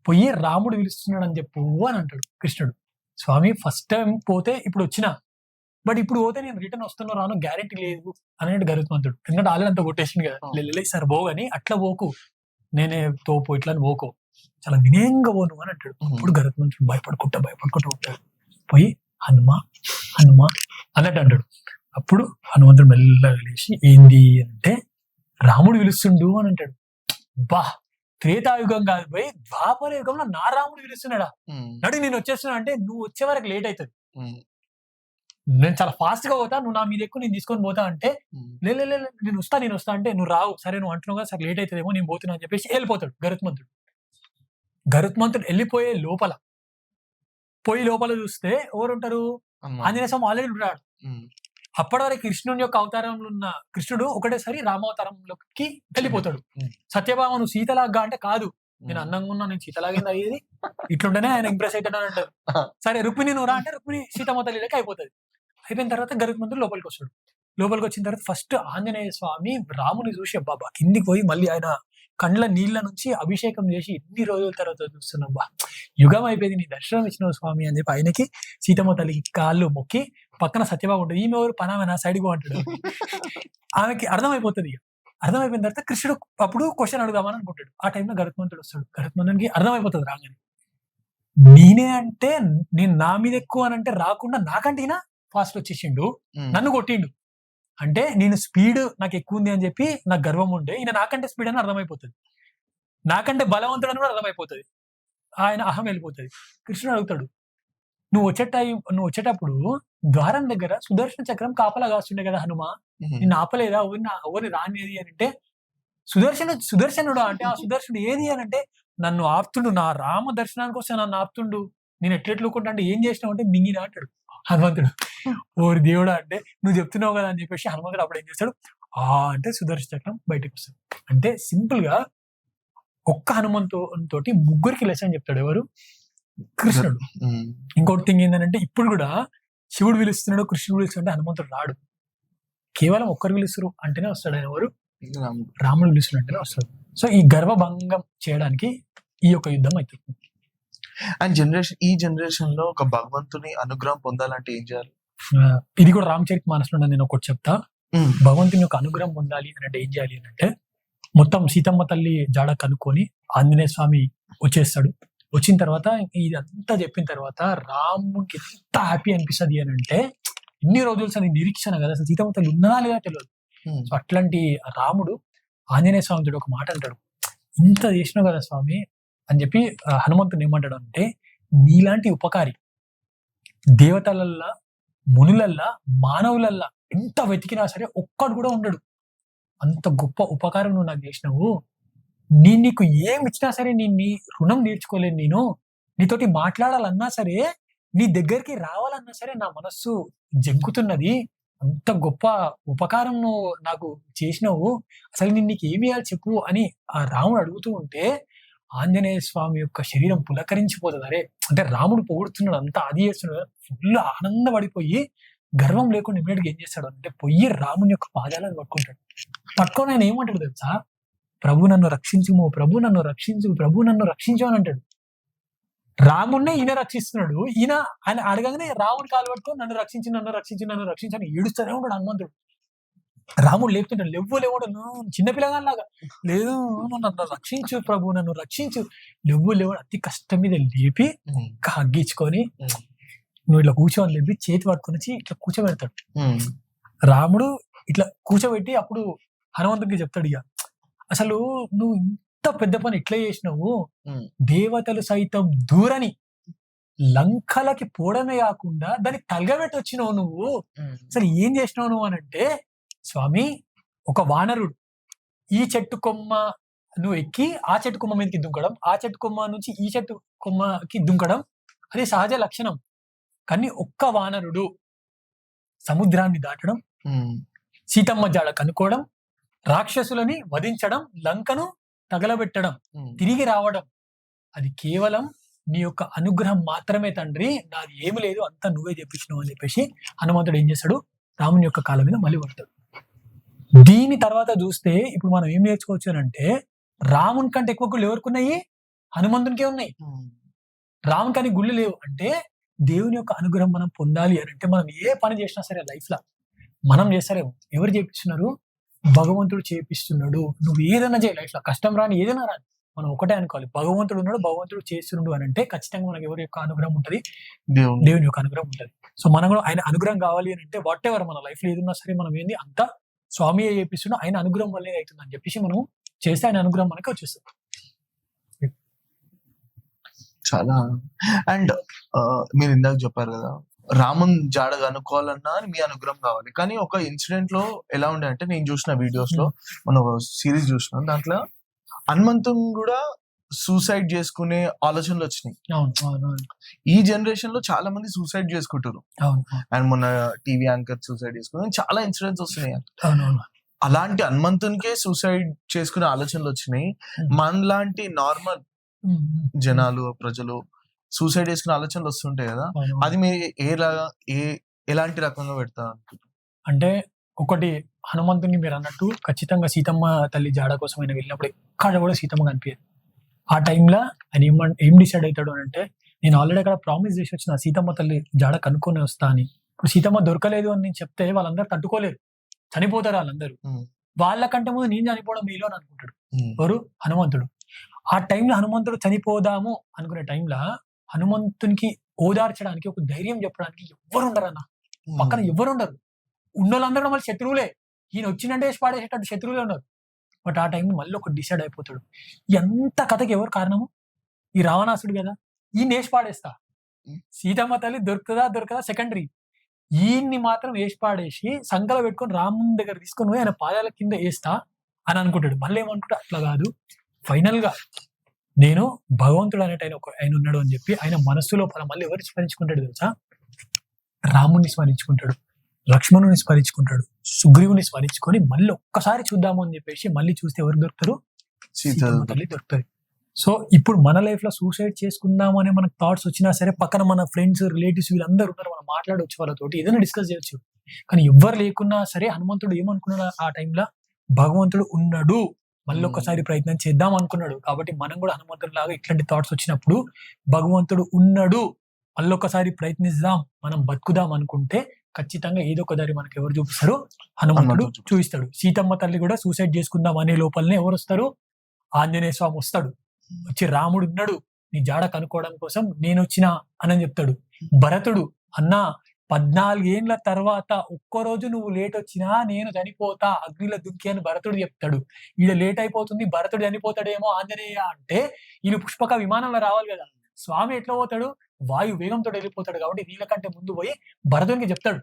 పోయి రాముడు పిలుస్తున్నాడు అని చెప్పు అని అంటాడు కృష్ణుడు. స్వామి ఫస్ట్ టైం పోతే ఇప్పుడు వచ్చినా, బట్ ఇప్పుడు పోతే నేను రిటర్న్ వస్తున్నా రాను గ్యారెంటీ లేదు అనేది గరుత్మంతుడు. ఎందుకంటే ఆల్రెడీ అంతా కొట్టేసింది కదా, సార్ పోగాని అట్లా పోకు, నేనే తోపు ఇట్లా పోకు, చాలా వినయంగా పోను అని అంటాడు. అప్పుడు గరుత్మంతుడు భయపడుకుంటా ఉంటాడు, పోయి హనుమా హనుమా అన్నట్టు అంటాడు. అప్పుడు హనుమంతుడు మెల్లగా లేచి ఏంది అంటే, రాముడు పిలుస్తుండు అని అంటాడు. బా, త్రేతాయుగం కాదు పోయి ద్వాపర యుగంలో నా రాముడు పిలుస్తున్నాడా, నడు నేను వచ్చేస్తున్నా అంటే, నువ్వు వచ్చే వరకు లేట్ అవుతుంది, నేను చాలా ఫాస్ట్ గా పోతా, నువ్వు నా మీద ఎక్కువ నేను తీసుకొని పోతా అంటే, లేదు నేను వస్తా అంటే, నువ్వు రావు, సరే నువ్వు అంటున్నావు కదా, సరే లేట్ అవుతుందేమో నేను పోతున్నా అని చెప్పేసి వెళ్ళిపోతాడు గరుత్మంతుడు. గరుత్మంతుడు వెళ్ళిపోయే లోపల చూస్తే ఎవరు ఉంటారు, ఆంజనేయ స్వామి ఆల్రెడీ ఉంటాడు. అప్పటి వరకు కృష్ణుని యొక్క అవతారంలో ఉన్న కృష్ణుడు ఒకటేసారి రామావతారంలోకి వెళ్ళిపోతాడు. సత్యభామ నువ్వు సీతలాగా అంటే, కాదు నేను అందంగా ఉన్నా, నేను సీతలాగింది అయ్యేది, ఇట్లుంటేనే ఆయన ఇంప్రెస్ అవుతాడు అని అంటారు. సరే రుక్మిణి నువ్వు రా అంటే, రుక్మిణి సీతమ్మ తల్లిలోకి అయిపోతుంది. అయిపోయిన తర్వాత గరుత్మంతుడు లోపలికి వస్తాడు. లోపలికి వచ్చిన తర్వాత ఫస్ట్ ఆంజనేయ స్వామి రాముని చూసి బాబా కిందికి పోయి మళ్ళీ ఆయన కండ్ల నీళ్ళ నుంచి అభిషేకం చేసి ఎన్ని రోజుల తర్వాత చూస్తున్నాం, బా యుగం అయిపోయింది, నీ దర్శనం ఇచ్చినావు స్వామి అని చెప్పి ఆయనకి సీతమ్మ తల్లికి కాళ్ళు మొక్కి, పక్కన సత్యబాబు ఉంటుంది, ఈమె ఎవరు పనామేనా సైడ్కి అంటాడు. ఆమెకి అర్థమైపోతుంది. అర్థమైపోయిన తర్వాత కృష్ణుడు అప్పుడు క్వశ్చన్ అడుగుదామని అనుకుంటాడు. ఆ టైంలో గరుత్మంతుడు వస్తాడు. గరుత్మంతునికి అర్థమైపోతుంది రాగానే, నేనే అంటే నేను నా మీద ఎక్కువ అని అంటే రాకుండా నాకంటే ఈయన ఫాస్ట్ వచ్చేసిండు, నన్ను కొట్టిండు అంటే నేను స్పీడ్ నాకు ఎక్కువ ఉంది అని చెప్పి నాకు గర్వం ఉండే, ఈయన నాకంటే స్పీడ్ అని అర్థమైపోతుంది, నాకంటే బలవంతుడు అని కూడా అర్థమైపోతుంది, ఆయన అహం వెళ్ళిపోతుంది. కృష్ణుడు అడుగుతాడు, నువ్వు వచ్చేటప్పుడు ద్వారం దగ్గర సుదర్శన చక్రం కాపలా కాస్తుండే కదా హనుమ, నిన్ను ఆపలేదా, ఎవరిని రానిది అని అంటే, సుదర్శనుడు అంటే ఆ సుదర్శనుడు ఏది అని అంటే, నన్ను ఆపుతుండు, నా రామ దర్శనానికి వస్తే నన్ను ఆపుతుండు, నేను ఎట్లెట్లుకుంటా అంటే ఏం చేసినావు అంటే మింగినా అంటాడు హనుమంతుడు. ఓరి దేవుడా అంటే నువ్వు చెప్తున్నావు కదా అని చెప్పేసి హనుమంతుడు అప్పుడు ఏం చేస్తాడు, అంటే సుదర్శన చక్రం బయటకు వస్తాడు. అంటే సింపుల్ గా ఒక్క హనుమంతుతోటి ముగ్గురికి లెసన్ చెప్తాడు. ఎవరు? కృష్ణుడు. ఇంకోటి థింగ్ ఏంటంటే, ఇప్పుడు కూడా శివుడు పిలుస్తున్నాడు, కృష్ణుడు పిలుస్తుంటే హనుమంతుడు రాడు, కేవలం ఒక్కరు పిలుస్తారు అంటేనే వస్తాడు. ఆయన ఎవరు? రాముడు పిలుస్తున్నట్టునే వస్తాడు. సో ఈ గర్వభంగం చేయడానికి ఈ యొక్క యుద్ధం అవుతుంది. అండ్ ఈ జనరేషన్ లో ఒక భగవంతుని అనుగ్రహం పొందాలంటే ఏం చేయాలి? ఇది కూడా రామచరిత మానస్లో నేను ఒకటి చెప్తా. భగవంతుని యొక్క అనుగ్రహం పొందాలి అంటే ఏం చేయాలి అంటే, మొత్తం సీతమ్మ తల్లి జాడ కనుక్కొని ఆంజనేయ స్వామి వచ్చేస్తాడు. వచ్చిన తర్వాత ఇదంతా చెప్పిన తర్వాత రాముడికి ఎంత హ్యాపీ అనిపిస్తుంది అని అంటే, ఇన్ని రోజులు సార్ నిరీక్షణ కదా, అసలు సీతమ్మ తల్లి ఉన్నదా లేదా తెలియదు. సో అట్లాంటి రాముడు ఆంజనేయ స్వామి ఒక మాట అంటాడు, ఇంత చేసినావు కదా స్వామి అని చెప్పి హనుమంతుడు ఏమంటాడు అంటే, నీలాంటి ఉపకారి దేవతలల్లా, మునులల్లా, మానవులల్లా ఎంత వెతికినా సరే ఒక్కడు కూడా ఉండడు, అంత గొప్ప ఉపకారం నువ్వు నాకు చేసినావు, నీకు ఏమి ఇచ్చినా సరే నీ రుణం తీర్చుకోలేను, నేను నీతోటి మాట్లాడాలన్నా సరే, నీ దగ్గరికి రావాలన్నా సరే నా మనస్సు జంకుతున్నది, అంత గొప్ప ఉపకారం నువ్వు నాకు చేసినావు, అసలు నీకు ఏమి చేయాలి చెప్పు అని ఆ రాముడు అడుగుతూ ఉంటే, ఆంజనేయ స్వామి యొక్క శరీరం పులకరించిపోతుంది. అరే అంటే రాముడు పొగుడుతున్నాడు, అంతా అది చేస్తున్నాడు, ఫుల్ ఆనందపడిపోయి గర్వం లేకుండా ఇమీడియట్గా ఏం చేస్తాడు అంటే, పొయ్యి రాముని యొక్క పాదాలను పట్టుకుంటాడు. పట్టుకొని ఆయన ఏమంటాడు తెలుసా, ప్రభు నన్ను రక్షించుము, ప్రభు నన్ను రక్షించు, ప్రభు నన్ను రక్షించు అని అంటాడు. రాముడినే ఈయన రక్షిస్తున్నాడు, ఆయన అడగగానే రాముడి కాలు పట్టుకొని నన్ను రక్షించి నన్ను రక్షించి నన్ను రక్షించని ఏడుస్తూనే ఉంటాడు హనుమంతుడు. రాముడు లేపుతుంటాడు, లేవడు చిన్నపిల్లగాలాగా, లేదు నన్ను రక్షించు ప్రభు, నన్ను రక్షించు, లేవడు అతి కష్టం మీద లేపి హగ్గించుకొని, నువ్వు ఇట్లా కూర్చోని లేపి చేతి పట్టుకొని వచ్చి ఇట్లా కూర్చోబెడతాడు. రాముడు ఇట్లా కూర్చోబెట్టి అప్పుడు హనుమంతుడికి చెప్తాడు, ఇక అసలు నువ్వు ఇంత పెద్ద పని ఎట్లా చేసినావు, దేవతలు సైతం దూరని లంకలకి పోవడమే కాకుండా దాన్ని తలగబెట్టి వచ్చినావు నువ్వు, అసలు ఏం చేసినావు నువ్వు అని అంటే, స్వామి ఒక వానరుడు ఈ చెట్టు కొమ్మ నువ్వు ఎక్కి ఆ చెట్టు కొమ్మ మీదకి దుంకడం, ఆ చెట్టు కొమ్మ నుంచి ఈ చెట్టు కొమ్మకి దుంకడం అది సహజ లక్షణం, కానీ ఒక్క వానరుడు సముద్రాన్ని దాటడం, సీతమ్మ జాడ కనుక్కోవడం, రాక్షసులని వధించడం, లంకను తగలబెట్టడం, తిరిగి రావడం, అది కేవలం నీ యొక్క అనుగ్రహం మాత్రమే తండ్రి, నాది ఏమి లేదు, అంతా నువ్వే చెప్పించినావు అని చెప్పేసి హనుమంతుడు ఏం చేశాడు, రాముని యొక్క కాళ్ళ మీద మళ్ళీ పడతాడు. దీని తర్వాత చూస్తే ఇప్పుడు మనం ఏం నేర్చుకోవచ్చు అని అంటే, రాముని కంటే ఎక్కువ గుళ్ళు ఎవరికి ఉన్నాయి, హనుమంతునికే ఉన్నాయి. రాముని కానీ గుళ్ళు లేవు అంటే, దేవుని యొక్క అనుగ్రహం మనం పొందాలి అని అంటే, మనం ఏ పని చేసినా సరే లైఫ్ లో మనం చేస్తారేమో, ఎవరు చేపిస్తున్నారు, భగవంతుడు చేపిస్తున్నాడు. నువ్వు ఏదైనా చేయ లైఫ్ లో, కష్టం రాని ఏదైనా రాని, మనం ఒకటే అనుకోవాలి, భగవంతుడు ఉన్నాడు, భగవంతుడు చేస్తున్నాడు అని అంటే ఖచ్చితంగా మనకి ఎవరి యొక్క అనుగ్రహం ఉంటుంది, దేవుని యొక్క అనుగ్రహం ఉంటుంది. సో మనం కూడా ఆయన అనుగ్రహం కావాలి అని అంటే, వాట్ ఎవర్ మన లైఫ్ లో ఏదన్నా సరే మనం ఏంది అంతా స్వామి చేపిస్తున్నా, ఆయన అనుగ్రహం వల్లే అవుతుంది అని చెప్పేసి మనం చేస్తే ఆయన అనుగ్రహం మనకి వచ్చేస్తుంది. చాలా. అండ్ మీరు ఇందాక చెప్పారు కదా, రాముని జాడ కనుక్కోవాలన్నా మీ అనుగ్రహం కావాలి, కానీ ఒక ఇన్సిడెంట్ లో ఎలా ఉండే అంటే, నేను చూసిన వీడియోస్ లో, మనం ఒక సిరీస్ చూసినాం, దాంట్లో హనుమంతుని కూడా సూసైడ్ చేసుకునే ఆలోచనలు వచ్చినాయి. ఈ జనరేషన్ లో చాలా మంది సూసైడ్ చేసుకుంటారు, అండ్ మొన్న టీవీ యాంకర్ సూసైడ్ చేసుకుని చాలా ఇన్సిడెంట్స్ వస్తున్నాయి. అలాంటి హనుమంతునికే సూసైడ్ చేసుకునే ఆలోచనలు వచ్చినాయి, మనలాంటి నార్మల్ జనాలు ప్రజలు సూసైడ్ చేసుకునే ఆలోచనలు వస్తుంటాయి కదా, అది మీరు ఎలాంటి రకంగా పెడతారు అంటే ఒకటి హనుమంతుని మీరు అన్నట్టు ఖచ్చితంగా సీతమ్మ తల్లి జాడ కోసం ఆయన వెళ్ళినప్పుడు ఎక్కడ కూడా సీతమ్మ కనిపించదు. ఆ టైంలో ఆయన ఏం డిసైడ్ అవుతాడు అని అంటే, నేను ఆల్రెడీ అక్కడ ప్రామిస్ చేసి వచ్చిన సీతమ్మ తల్లి జాడ కనుక్కొని వస్తా అని. ఇప్పుడు సీతమ్మ దొరకలేదు అని నేను చెప్తే వాళ్ళందరూ తట్టుకోలేరు, చనిపోతారు వాళ్ళందరూ. వాళ్ళకంటే ముందు నేను చనిపోవడం మీలో అని అనుకుంటాడు ఎవరు? హనుమంతుడు. ఆ టైంలో హనుమంతుడు చనిపోదాము అనుకునే టైంలో హనుమంతునికి ఓదార్చడానికి, ఒక ధైర్యం చెప్పడానికి ఎవ్వరు ఉండరు అన్న, పక్కన ఎవ్వరు ఉండరు. ఉన్న వాళ్ళందరూ మళ్ళీ శత్రువులే. ఈయన వచ్చిందంటే వేసి పాడేసేటట్టు శత్రువులే ఉన్నారు. బట్ ఆ టైంలో మళ్ళీ ఒక డిసైడ్ అయిపోతాడు. ఎంత కథకి ఎవరు కారణము? ఈ రావణాసుడు కదా, ఈయన వేసి పాడేస్తా. సీతమ్మ తల్లి దొరకదా సెకండరీ, ఈయన్ని మాత్రం వేసి పాడేసి సంకలో పెట్టుకొని రాముని దగ్గర తీసుకొని పోయి ఆయన పాదాల కింద వేస్తా అని అనుకుంటాడు. మళ్ళీ ఏమనుకుంటా, అట్లా కాదు, ఫైనల్ గా నేను భగవంతుడు అనేట ఆయన ఉన్నాడు అని చెప్పి ఆయన మనస్సు లోపల మళ్ళీ ఎవరిని స్మరించుకుంటాడు తెలుసా? రాముని స్మరించుకుంటాడు, లక్ష్మణుని స్మరించుకుంటాడు, సుగ్రీవుని స్మరించుకొని మళ్ళీ ఒక్కసారి చూద్దాము అని చెప్పేసి మళ్ళీ చూస్తే ఎవరు దొరుకుతారు? సీతమ్మ తల్లి దొరుకుతారు. సో ఇప్పుడు మన లైఫ్ లో సూసైడ్ చేసుకుందాం అనే మనకు థాట్స్ వచ్చినా సరే, పక్కన మన ఫ్రెండ్స్ రిలేటివ్స్ వీళ్ళందరూ ఉన్నారు, మనం మాట్లాడవచ్చు వాళ్ళతోటి, ఏదైనా డిస్కస్ చేయొచ్చు. కానీ ఎవ్వరు లేకున్నా సరే హనుమంతుడు ఏమనుకున్నాడు ఆ టైంలో? భగవంతుడు ఉన్నాడు, మళ్ళీ ఒక్కసారి ప్రయత్నం చేద్దాం అనుకున్నాడు. కాబట్టి మనం కూడా హనుమంతుడు లాగా ఇట్లాంటి థాట్స్ వచ్చినప్పుడు భగవంతుడు ఉన్నాడు, మళ్ళీ ఒక్కసారి ప్రయత్నిద్దాం, మనం బతుకుదాం అనుకుంటే ఖచ్చితంగా ఏదో ఒక దారి మనకి ఎవరు చూపిస్తారు? హనుమంతుడు చూపిస్తాడు. సీతమ్మ తల్లి కూడా సూసైడ్ చేసుకుందాం అనే లోపలనే ఎవరు వస్తారు? ఆంజనేయ స్వామి వస్తాడు. వచ్చి రాముడు ఉన్నాడు, నీ జాడ కనుక్కోవడం కోసం నేను వచ్చినా అని చెప్తాడు. భరతుడు, అన్నా 14 ఏళ్ల తర్వాత ఒక్కరోజు నువ్వు లేట్ వచ్చినా నేను చనిపోతా, అగ్నిలో దుంకి అని భరతుడు చెప్తాడు. ఈడ లేట్ అయిపోతుంది, భరతుడు చనిపోతాడేమో ఆంజనేయ అంటే ఈయన పుష్పక విమానంలో రావాలి కదా. స్వామి ఎట్లా పోతాడు? వాయు వేగంతో వెళ్ళిపోతాడు. కాబట్టి వీళ్ళకంటే ముందు పోయి భరతునికి చెప్తాడు,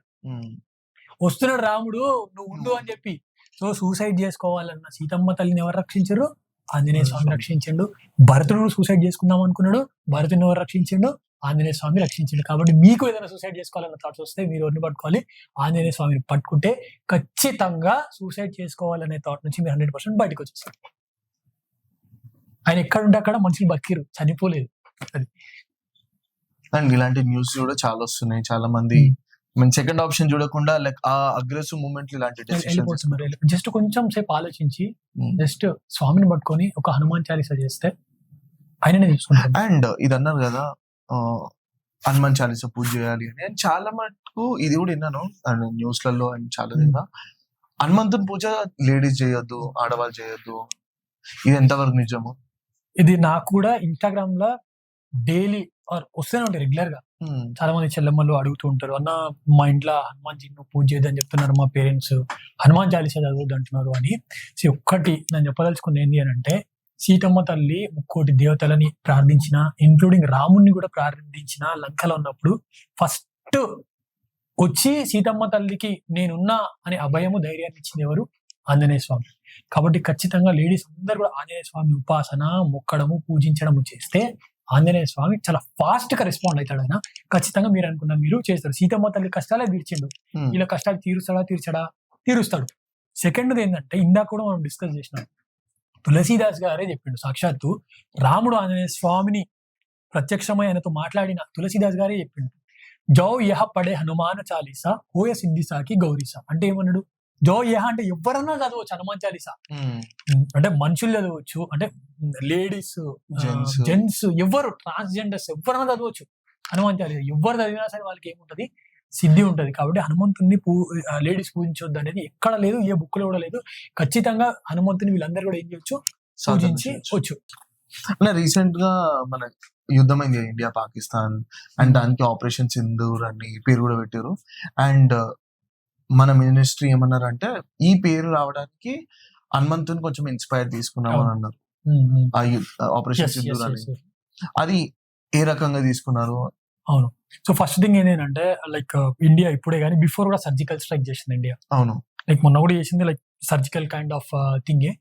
వస్తున్నాడు రాముడు, నువ్వు ఉండు అని చెప్పి. సో సూసైడ్ చేసుకోవాలన్న సీతమ్మ తల్లిని ఎవరు రక్షించారు? ఆంజనేయ స్వామి రక్షించండు. భరతుడు సూసైడ్ చేసుకుందాం అనుకున్నాడు, భరతుని ఎవరు రక్షించండు? ఆంజనేయ స్వామి రక్షించండు. కాబట్టి మీకు ఏదైనా సూసైడ్ చేసుకోవాలన్న థాట్స్ వస్తే మీరు ఎవరిని పట్టుకోవాలి? ఆంజనేయ స్వామిని పట్టుకుంటే ఖచ్చితంగా సూసైడ్ చేసుకోవాలనే థాట్ నుంచి మీరు 100% బయటకు వచ్చేస్తారు. ఆయన ఎక్కడుంటే అక్కడ మనుషులు బతికిరు, చనిపోలేదు. అది అండ్ ఇలాంటి న్యూస్ కూడా చాలా వస్తున్నాయి. చాలా మంది సెకండ్ ఆప్షన్ చూడకుండా లైక్ ఆ అగ్రెసివ్ మూమెంట్ ఇలాంటి వెళ్ళిపోతున్నారు. జస్ట్ కొంచెం సేపు ఆలోచించి జస్ట్ స్వామిని పట్టుకొని ఒక హనుమాన్ చాలీసా చేస్తే ఆయననే తీసుకుంటారు. అండ్ ఇది అన్నారు కదా హనుమాన్ చాలీసా పూజ చేయాలి అని. నేను చాలా మటుకు ఇది కూడా విన్నాను అండ్ న్యూస్లలో అండ్ చాలా విన్నా, హనుమంతుని పూజ లేడీస్ చేయొద్దు, ఆడవాళ్ళు చేయొద్దు. ఇది ఎంతవరకు నిజము? ఇది నాకు కూడా ఇన్స్టాగ్రామ్ లో డైలీ వస్తూనే ఉంటాయి రెగ్యులర్ గా. చాలా మంది చెల్లెమ్మలు అడుగుతూ ఉంటారు, అన్న మా ఇంట్లో హనుమాన్ జీ పూజ చేయదని చెప్తున్నారు మా పేరెంట్స్, హనుమాన్ చాలీసా చదవద్దు అంటున్నారు అని. సో ఒక్కటి నేను చెప్పదలుచుకుంది ఏంటి అని అంటే, సీతమ్మ తల్లి 3 దేవతలని ప్రార్థించిన, ఇంక్లూడింగ్ రాముణ్ణి కూడా ప్రార్థించిన లంకలో ఉన్నప్పుడు ఫస్ట్ వచ్చి సీతమ్మ తల్లికి నేనున్నా అనే అభయము ధైర్యాన్ని ఇచ్చింది ఎవరు? ఆంజనేయ స్వామి. కాబట్టి ఖచ్చితంగా లేడీస్ అందరూ కూడా ఆంజనేయ స్వామి ఉపాసన, మొక్కడము, పూజించడము చేస్తే ఆంజనేయ స్వామి చాలా ఫాస్ట్ గా రెస్పాండ్ అవుతాడు. ఆయన ఖచ్చితంగా మీరు అనుకున్నా మీరు చేస్తారు. సీతమ్మ తల్లి కష్టాలే తీర్చిండు, ఇలా కష్టాలు తీరుస్తాడు. సెకండ్ ఏంటంటే, ఇందాక కూడా మనం డిస్కస్ చేసినాం, తులసీదాస్ గారే చెప్పిండు సాక్షాత్తు రాముడు ఆంజనేయ స్వామిని ప్రత్యక్షమై ఆయనతో మాట్లాడిన తులసీదాస్ గారే చెప్పిండు, జౌ యహ పడే హనుమాన్ చాలీసా హోయ సిద్ధిసాకి గౌరీసా. అంటే ఏమన్నాడు? జో యహ అంటే ఎవరన్నా చదవచ్చు హనుమాన్ చాలీసా. అంటే మనుషులు చదవచ్చు, అంటే లేడీస్, జెంట్స్, ఎవరు ట్రాన్స్జెండర్స్ ఎవరన్నా చదవచ్చు హనుమాన్ చాలీసా. ఎవరు చదివినా సరే వాళ్ళకి ఏముంటది? సిద్ధి ఉంటది. కాబట్టి హనుమంతుని లేడీస్ పూజించొద్దు అనేది ఎక్కడ లేదు, ఏ బుక్ లో కూడా లేదు. ఖచ్చితంగా హనుమంతుని వీళ్ళందరూ కూడా ఏం చేయొచ్చు? పూజించవచ్చు. రీసెంట్ గా మన యుద్ధం అయింది ఇండియా పాకిస్తాన్ అండ్ దానికి ఆపరేషన్ సింధూర్ అని పేరు కూడా పెట్టారు. అండ్ మన మినిస్ట్రీ ఏమన్నారంటే ఈ పేరు రావడానికి హనుమంతుని కొంచెం ఇన్స్పైర్ తీసుకున్నాం అని అన్నారు. ఆపరేషన్ సింధూర్ అని అది ఏ రకంగా తీసుకున్నారు? అవును. సో ఫస్ట్ థింగ్ ఏంటంటే, లైక్ ఇండియా ఇప్పుడే కానీ బిఫోర్ కూడా సర్జికల్ స్ట్రైక్ చేసింది ఇండియా. అవును, లైక్ మొన్న కూడా చేసింది, లైక్ సర్జికల్ కైండ్ ఆఫ్ థింగే.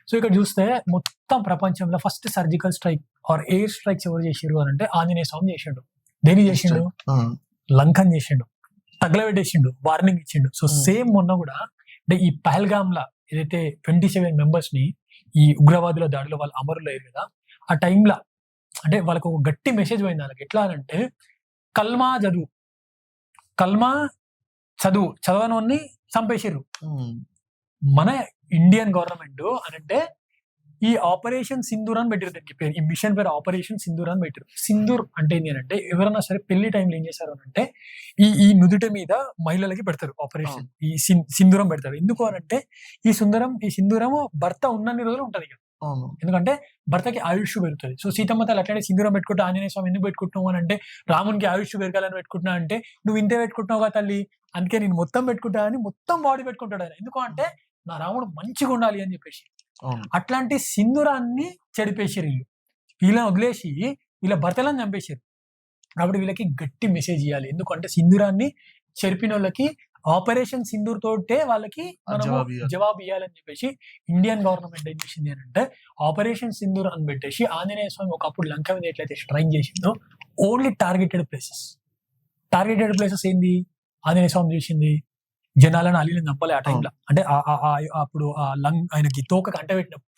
సో ఇక్కడ చూస్తే మొత్తం ప్రపంచంలో first surgical strike or air strikes ఎవరు చేసిండు అని అంటే ఆంజనేయ స్వామి చేసిండు. దేని చేసిండు? లంకన్ చేసిండు, తగలబెట్టేసిండు, వార్నింగ్ ఇచ్చిండు. సో సేమ్ మొన్న కూడా అంటే ఈ పహల్గామ్ లా ఏదైతే 27 మెంబర్స్ ని ఈ ఉగ్రవాదుల దాడిలో వాళ్ళు అమరులు అయ్యారు కదా, ఆ టైంలో అంటే వాళ్ళకు ఒక గట్టి మెసేజ్ పోయింది వాళ్ళకి. ఎట్లా అంటే, కల్మా చదువు చదవనోన్ని చంపేసిర్రు. మన ఇండియన్ గవర్నమెంట్ అని అంటే ఈ ఆపరేషన్ సింధూర్ అని పెట్టారు, దానికి పేరు, ఈ మిషన్ పేరు ఆపరేషన్ సింధూర్ అని పెట్టారు. సింధూర్ అంటే ఏంటి అని అంటే ఎవరైనా సరే పెళ్లి టైంలో ఏం చేశారు అని అంటే ఈ నుదుటి మీద మహిళలకి పెడతారు ఆపరేషన్, ఈ సింధూరం పెడతారు. ఎందుకు అని అంటే ఈ సింధూరం భర్త ఉన్నన్ని రోజులు ఉంటది ఇక, ఎందుకంటే భర్తకి ఆయుష్ పెరుగుతుంది. సో సీతమ్మ తల్లి అట్లాంటి సింధూరం పెట్టుకుంటా, ఆంజనేయ స్వామి ఎందుకు పెట్టుకుంటున్నావు అని అంటే రామునికి ఆయుష్ పెరగాలని పెట్టుకుంటున్నా అంటే నువ్వు ఇంతే పెట్టుకుంటున్నావుగా తల్లి, అందుకే నేను మొత్తం పెట్టుకుంటా అని మొత్తం బాడీ పెట్టుకుంటాడు ఆయన. ఎందుకు అంటే నా రాముడు మంచిగా ఉండాలి అని చెప్పేసి. అట్లాంటి సింధూరాన్ని చెడిపేసారు వీళ్ళు, వీళ్ళని వదిలేసి వీళ్ళ భర్తలను చంపేశారు. కాబట్టి వీళ్ళకి గట్టి మెసేజ్ ఇవ్వాలి, ఎందుకంటే సింధూరాన్ని చెరిపిన వాళ్ళకి ఆపరేషన్ సింధూర్ తోటే వాళ్ళకి జవాబు ఇవ్వాలని చెప్పేసి ఇండియన్ గవర్నమెంట్ ఏం చేసింది అని అంటే ఆపరేషన్ సింధూర్ అని పెట్టేసి ఆంజనేయ స్వామి ఒకప్పుడు లంక మీద ఎట్లయితే స్ట్రైక్ చేసిందో ఓన్లీ టార్గెటెడ్ ప్లేసెస్ ఏంది ఆంజనేయ స్వామి చేసింది, జనాలను అలీని చంపలే ఆ టైంలో. అంటే అప్పుడు ఆ ఆయనకి తోకకు అంటబెట్టినప్పుడు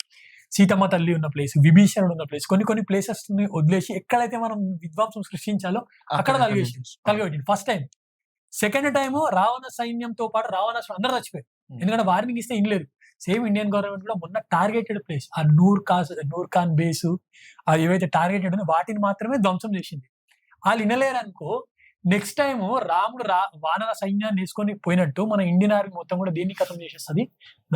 సీతమ్మ తల్లి ఉన్న ప్లేస్, విభీషణుడు ఉన్న ప్లేస్, కొన్ని ప్లేసెస్ ని వదిలేసి ఎక్కడైతే మనం విధ్వంసం సృష్టించాలో అక్కడ తలగబెట్టింది first time. Second time Ravana సైన్యంతో పాటు రావణాసురుడు అందరూ చచ్చిపోయారు, ఎందుకంటే వార్నింగ్ ఇస్తే ఇన్ లేదు. సేమ్ ఇండియన్ గవర్నమెంట్ కూడా మొన్న టార్గెటెడ్ ప్లేస్ ఆ నూర్ ఖాన్ బేసు అది ఏవైతే టార్గెటెడ్ ఉందో వాటిని మాత్రమే ధ్వంసం చేసింది. వాళ్ళు వినలేరు అనుకో, నెక్స్ట్ టైం రాముడు వానర సైన్యాన్ని వేసుకొని పోయినట్టు మన ఇండియన్ ఆర్మీ మొత్తం కూడా దీన్ని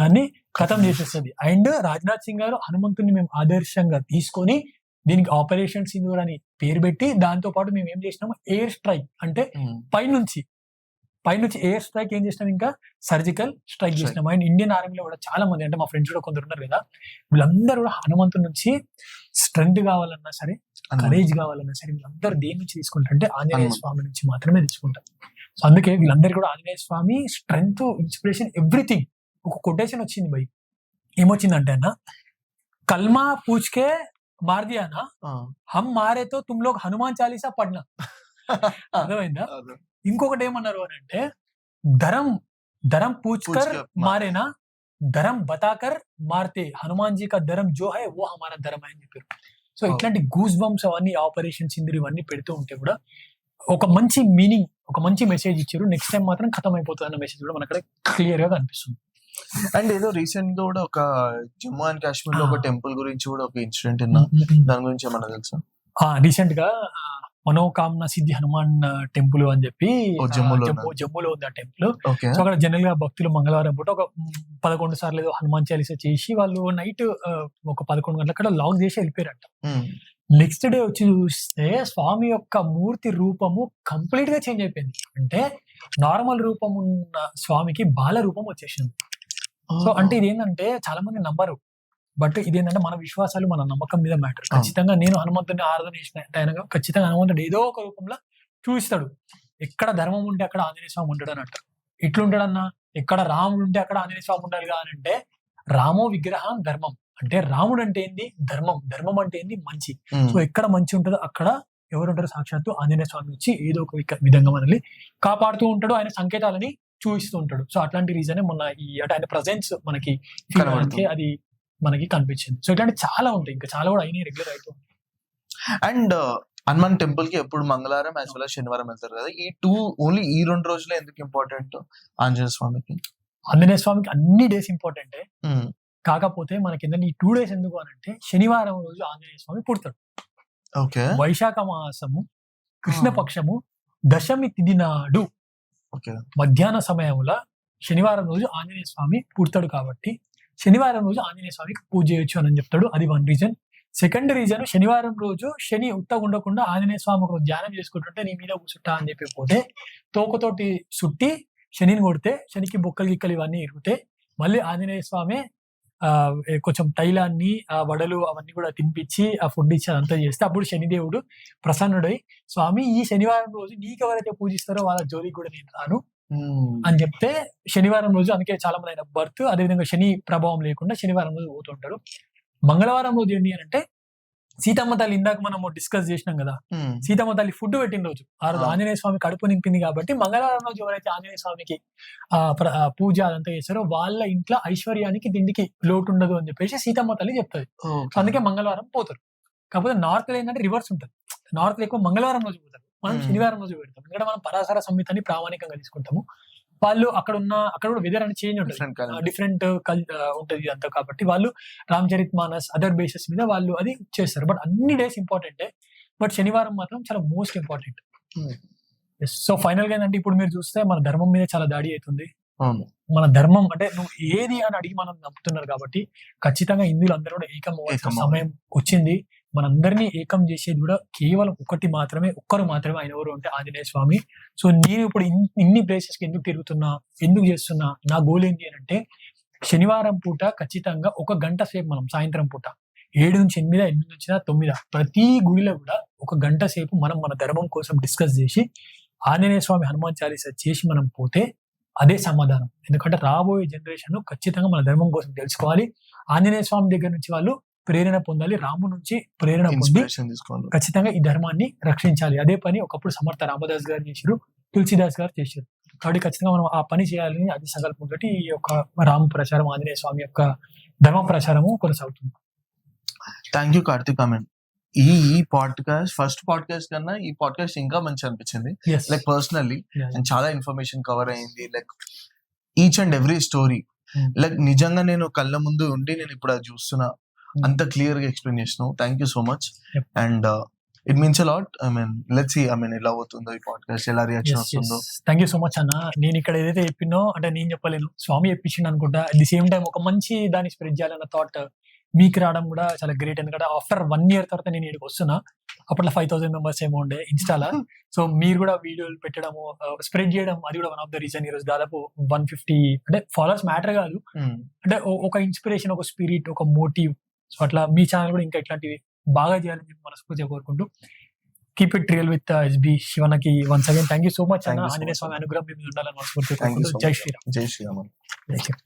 దాన్ని ఖతం చేసేస్తుంది. అండ్ రాజ్నాథ్ సింగ్ గారు హనుమంతుని మేము ఆదర్శంగా తీసుకొని దీనికి ఆపరేషన్ సింధూర్ అని పేరు పెట్టి దాంతో పాటు మేము ఏం చేసినాము ఎయిర్ స్ట్రైక్ అంటే పైనుంచి ఎయిర్ స్ట్రైక్ ఏం చేసినాం, ఇంకా సర్జికల్ స్ట్రైక్ చేసినాం. అండ్ ఇండియన్ ఆర్మీలో కూడా చాలా మంది, అంటే మా ఫ్రెండ్స్ కూడా కొందరు ఉన్నారు కదా, వీళ్ళందరూ కూడా హనుమంతుడి నుంచి స్ట్రెంగ్త్ కావాలన్నా సరే, కరేజ్ కావాలన్నా సరే వీళ్ళందరూ దేని నుంచి తీసుకుంటారు అంటే ఆంజనేయ స్వామి నుంచి మాత్రమే తీసుకుంటారు. సో అందుకే వీళ్ళందరూ కూడా ఆంజనేయ స్వామి స్ట్రెంగ్త్, ఇన్స్పిరేషన్, ఎవ్రీథింగ్. ఒక కొటేషన్ వచ్చింది బై, ఏమొచ్చిందంటే అన్న, కల్మా పూచ్కే మార్ దియా నా హమ్ మారే తో తుమ్ లోగ్ హనుమాన్ చాలీసా పడ్నా. అర్థమైందా? ఇంకొకటి ఏమన్నారు అని అంటే ధరం పూచ్కర్ మారేనా ధరం బతాకర్ మారితే హనుమాన్ జీ కా ధరం జో హై వో హమారా ధరం అని చెప్పారు. సో ఇట్లాంటి గూస్ బంప్స్ అవన్నీ ఆపరేషన్ సింధూర్ ఇవన్నీ పెడుతూ ఉంటే కూడా ఒక మంచి మీనింగ్, ఒక మంచి మెసేజ్ ఇచ్చారు. నెక్స్ట్ టైం మాత్రం ఖతం అయిపోతుంది అన్న మెసేజ్ కూడా మనకు క్లియర్ గా కనిపిస్తుంది. అండ్ ఏదో రీసెంట్ గా కూడా ఒక జమ్మూ అండ్ కాశ్మీర్ లో ఒక టెంపుల్ గురించి కూడా ఒక ఇన్సిడెంట్ ఉన్నా, దాని గురించి ఏమన్నా తెలుసా? రీసెంట్ గా మనోకామన సిద్ధి హనుమాన్ టెంపుల్ అని చెప్పి జమ్మూలో ఉంది ఆ టెంపుల్. సో అక్కడ జనరల్ గా భక్తులు మంగళవారం పూట ఒక 11 సార్లు ఏదో హనుమాన్ చాలీసా చేసి వాళ్ళు నైట్ ఒక 11 గంటల అక్కడ లాక్ చేసి వెళ్ళిపోయారంట. నెక్స్ట్ డే వచ్చి చూస్తే స్వామి యొక్క మూర్తి రూపము కంప్లీట్ గా చేంజ్ అయిపోయింది. అంటే నార్మల్ రూపం ఉన్న స్వామికి బాల రూపం వచ్చేసింది. సో అంటే ఇదేంటంటే చాలా మంది నమ్మరు, బట్ ఇదేంటంటే మన విశ్వాసాలు, మన నమ్మకం మీద మ్యాటర్. ఖచ్చితంగా నేను హనుమంతుడిని ఆరాధన చేసిన ఖచ్చితంగా హనుమంతుడు ఏదో ఒక రూపంలో చూపిస్తాడు. ఎక్కడ ధర్మం ఉంటే అక్కడ ఆంజనేయ స్వామి ఉంటాడు అని అంటారు. ఇట్లుంటాడన్నా, ఎక్కడ రాముడు ఉంటే అక్కడ ఆంజనేయ స్వామి ఉండాలి కదా అని అంటే రామో విగ్రహం ధర్మం అంటే రాముడు అంటే ఏంది ధర్మం, ధర్మం అంటే ఏంది మంచి. సో ఎక్కడ మంచి ఉంటుందో అక్కడ ఎవరు ఉంటారు, సాక్షాత్తు ఆంజనేయ స్వామి వచ్చి ఏదో ఒక విధంగా మనల్ని కాపాడుతూ ఉంటాడు, ఆయన సంకేతాలని చూపిస్తూ ఉంటాడు. సో అట్లాంటి రీజనే మొన్న అంటే ఆయన ప్రజెన్స్ మనకి అది మనకి కనిపించింది. సో ఇట్లాంటి చాలా ఉంటాయి, ఇంకా చాలా కూడా అయినాయి, రెగ్యులర్ అవుతుంది. అండ్ హనుమాన్ టెంపుల్ కి ఎప్పుడు మంగళవారం యాజ్ వెల్ శనివారం వెళ్తారు కదా, ఈ ఓన్లీ ఈ 2 రోజులు ఎందుకు ఇంపార్టెంట్ ఆంజనేయ స్వామికి? ఆంజనేయ స్వామికి అన్ని డేస్ ఇంపార్టెంటే, కాకపోతే మనకి ఏంటంటే ఈ 2 డేస్ ఎందుకు అని అంటే శనివారం రోజు ఆంజనేయ స్వామి పుడతాడు. వైశాఖ మాసము కృష్ణపక్షము దశమి తిథి నాడు మధ్యాహ్న సమయంలో శనివారం రోజు ఆంజనేయ స్వామి పుడతాడు. కాబట్టి శనివారం రోజు ఆంజనేయ స్వామికి పూజ చేయొచ్చు అని చెప్తాడు. అది 1 రీజన్. సెకండ్ రీజన్, శనివారం రోజు శని ఉత్తగా ఉండకుండా ఆంజనేయ స్వామి ఒక ధ్యానం చేసుకుంటుంటే నీ మీద కూర్చుంటా అని చెప్పి పోతే తోకతోటి సుట్టి శనిని కొడితే శనికి బొక్కలు గిక్కలు ఇవన్నీ ఇరుగుతే మళ్ళీ ఆంజనేయ స్వామి కొంచెం తైలాన్ని ఆ వడలు అవన్నీ కూడా తినిపించి ఆ ఫుడ్ ఇచ్చి అదంతా చేస్తే అప్పుడు శనిదేవుడు ప్రసన్నుడై స్వామి ఈ శనివారం రోజు నీకెవరైతే పూజిస్తారో వాళ్ళ జోలికి కూడా నేను రాను అని చెప్తే శనివారం రోజు, అందుకే చాలా మంది ఆయన బర్త్ అదేవిధంగా శని ప్రభావం లేకుండా శనివారం రోజు పోతుంటాడు. మంగళవారం రోజు ఏంటి అని అంటే సీతమ్మ తల్లి, ఇందాక మనము డిస్కస్ చేసినాం కదా, సీతమ్మ తల్లి ఫుడ్ పెట్టిన రోజు, ఆ రోజు ఆంజనేయ స్వామి కడుపు నింపింది. కాబట్టి మంగళవారం రోజు ఎవరైతే ఆంజనేయ స్వామికి పూజ అదంతా చేస్తారో వాళ్ళ ఇంట్లో ఐశ్వర్యానికి తిండికి లోటు ఉండదు అని చెప్పేసి సీతమ్మ తల్లి చెప్తుంది. అందుకే మంగళవారం పోతారు. కాకపోతే నార్త్ లో ఏంటంటే రివర్స్ ఉంటుంది, నార్త్ లో ఎక్కువ మంగళవారం రోజు పోతారు, మనం శనివారం రోజు పెడతాం. ఎందుకంటే మనం పరాశర సంహితని ప్రామాణికంగా తీసుకుంటాము. వాళ్ళు అక్కడ కూడా వెదర్ అని చేంజ్ ఉంటుంది, Different calendar. డిఫరెంట్ ఉంటది అంతా. కాబట్టి వాళ్ళు రామ్చరిత్ మానస్ అదర్ బేసెస్ మీద వాళ్ళు అది చేస్తారు. బట్ అన్ని డేస్ ఇంపార్టెంటే, బట్ శనివారం మాత్రం చాలా మోస్ట్ ఇంపార్టెంట్. సో ఫైనల్ గా ఏంటంటే ఇప్పుడు మీరు చూస్తే మన ధర్మం మీద చాలా దాడి అవుతుంది. అవును. మన ధర్మం అంటే నువ్వు ఏది అని అడిగి మనం నమ్ముతున్నారు కాబట్టి ఖచ్చితంగా హిందువులు అందరూ కూడా ఏకం అవ్వాల్సిన ఏకం అవ్వాలి. సమయం వచ్చింది. మనందరినీ ఏకం చేసేది కూడా కేవలం ఒక్కరు మాత్రమే, ఆయన ఎవరు అంటే ఆంజనేయ స్వామి. సో నేను ఇప్పుడు ఇన్ని ప్లేసెస్ కి ఎందుకు తిరుగుతున్నా, ఎందుకు చేస్తున్నా, నా గోల్ ఏంటి అని అంటే శనివారం పూట ఖచ్చితంగా 1 గంట సేపు మనం సాయంత్రం పూట 7 నుంచి 8, 8 నుంచి 9 ప్రతి గుడిలో కూడా 1 గంట సేపు మనం మన ధర్మం కోసం డిస్కస్ చేసి ఆంజనేయ స్వామి హనుమాన్ చాలీసా చేసి మనం పోతే అదే సమాధానం. ఎందుకంటే రాబోయే జనరేషన్ ఖచ్చితంగా మన ధర్మం కోసం తెలుసుకోవాలి. ఆంజనేయ స్వామి దగ్గర నుంచి వాళ్ళు ప్రేరణ పొందాలి, రాము నుంచి ప్రేరణ పొంది ఇన్స్పిరేషన్ తీసుకోవాలి. ఖచ్చితంగా ఈ ధర్మాన్ని రక్షించాలి. అదే పని ఒకప్పుడు సమర్థ రామదాస్ గారు చేశారు, తులసిదాస్ గారు చేశారు. కాబట్టి ఖచ్చితంగా మనం ఆ పని చేయాలని అది సంకల్పంతో ఈ యొక్క రామ ప్రచారం, ఆంజనేయ స్వామి యొక్క ధర్మ ప్రచారము కొనసాగుతుంది. Thank you Karthik. అమెన్. ఈ పాడ్కాస్ట్ ఫస్ట్ పాడ్కాస్ట్ కన్నా ఈ పాడ్కాస్ట్ ఇంకా మంచి అనిపించింది. Yes. Like personally Yeah. And చాలా ఇన్ఫర్మేషన్ కవర్ అయింది. Like each and every story Hmm. Like నిజంగా నేను కళ్ళ ముందు ఉండి నేను ఇప్పుడు అది చూస్తున్నా. అంత క్లియర్ గా ఎక్స్ప్లెయిన్ చేసినావు. Thank you so much. Yep. And it means a lot. I mean let's see ఎలా అవుతుందో ఈ పాడ్కాస్ట్, ఎలా రియాక్షన్ వస్తుందో. థ్యాంక్ యూ సో మచ్ అన్న. నేను ఇక్కడ ఏదైతే చెప్పినో అంటే నేను చెప్పలేను, స్వామి చెప్పించిండు అనుకుంటా. అట్ ది సేమ్ టైం ఒక మంచి దాన్ని స్ప్రెడ్ చేయాలన్న థాట్ మీకు రావడం కూడా చాలా గ్రేట్. ఎందుకంటే ఆఫ్టర్ 1 year తర్వాత నేను ఇక్కడికి వస్తున్నా. అప్పట్లో 5,000 మెంబర్స్ ఏమో ఉండే ఇన్స్టాలా. సో మీరు కూడా వీడియోలు పెట్టడము, స్ప్రెడ్ చేయడం, అది కూడా వన్ ఆఫ్ ద రీజన్. ఈరోజు దాదాపు 150 అంటే ఫాలోవర్స్ మ్యాటర్ కాదు, Hmm. అంటే ఒక ఇన్స్పిరేషన్, ఒక స్పిరిట్, ఒక మోటివ్. సో అట్లా మీ ఛానల్ కూడా ఇంకా ఇట్లాంటివి బాగా చేయాలని చెప్పి మనస్ఫూర్తిగా కోరుకుంటూ keep it real with SB శివనకి once again thank you so much అన్న. Thank you so Anjaneya much. Swamy అనుగ్రహం మీ మీద ఉండాలని మనస్ఫూర్తిగా Thank you కోరుకుంటూ so జై much. శ్రీరామ్. జై శ్రీరామ్. జై శ్రీరామ్.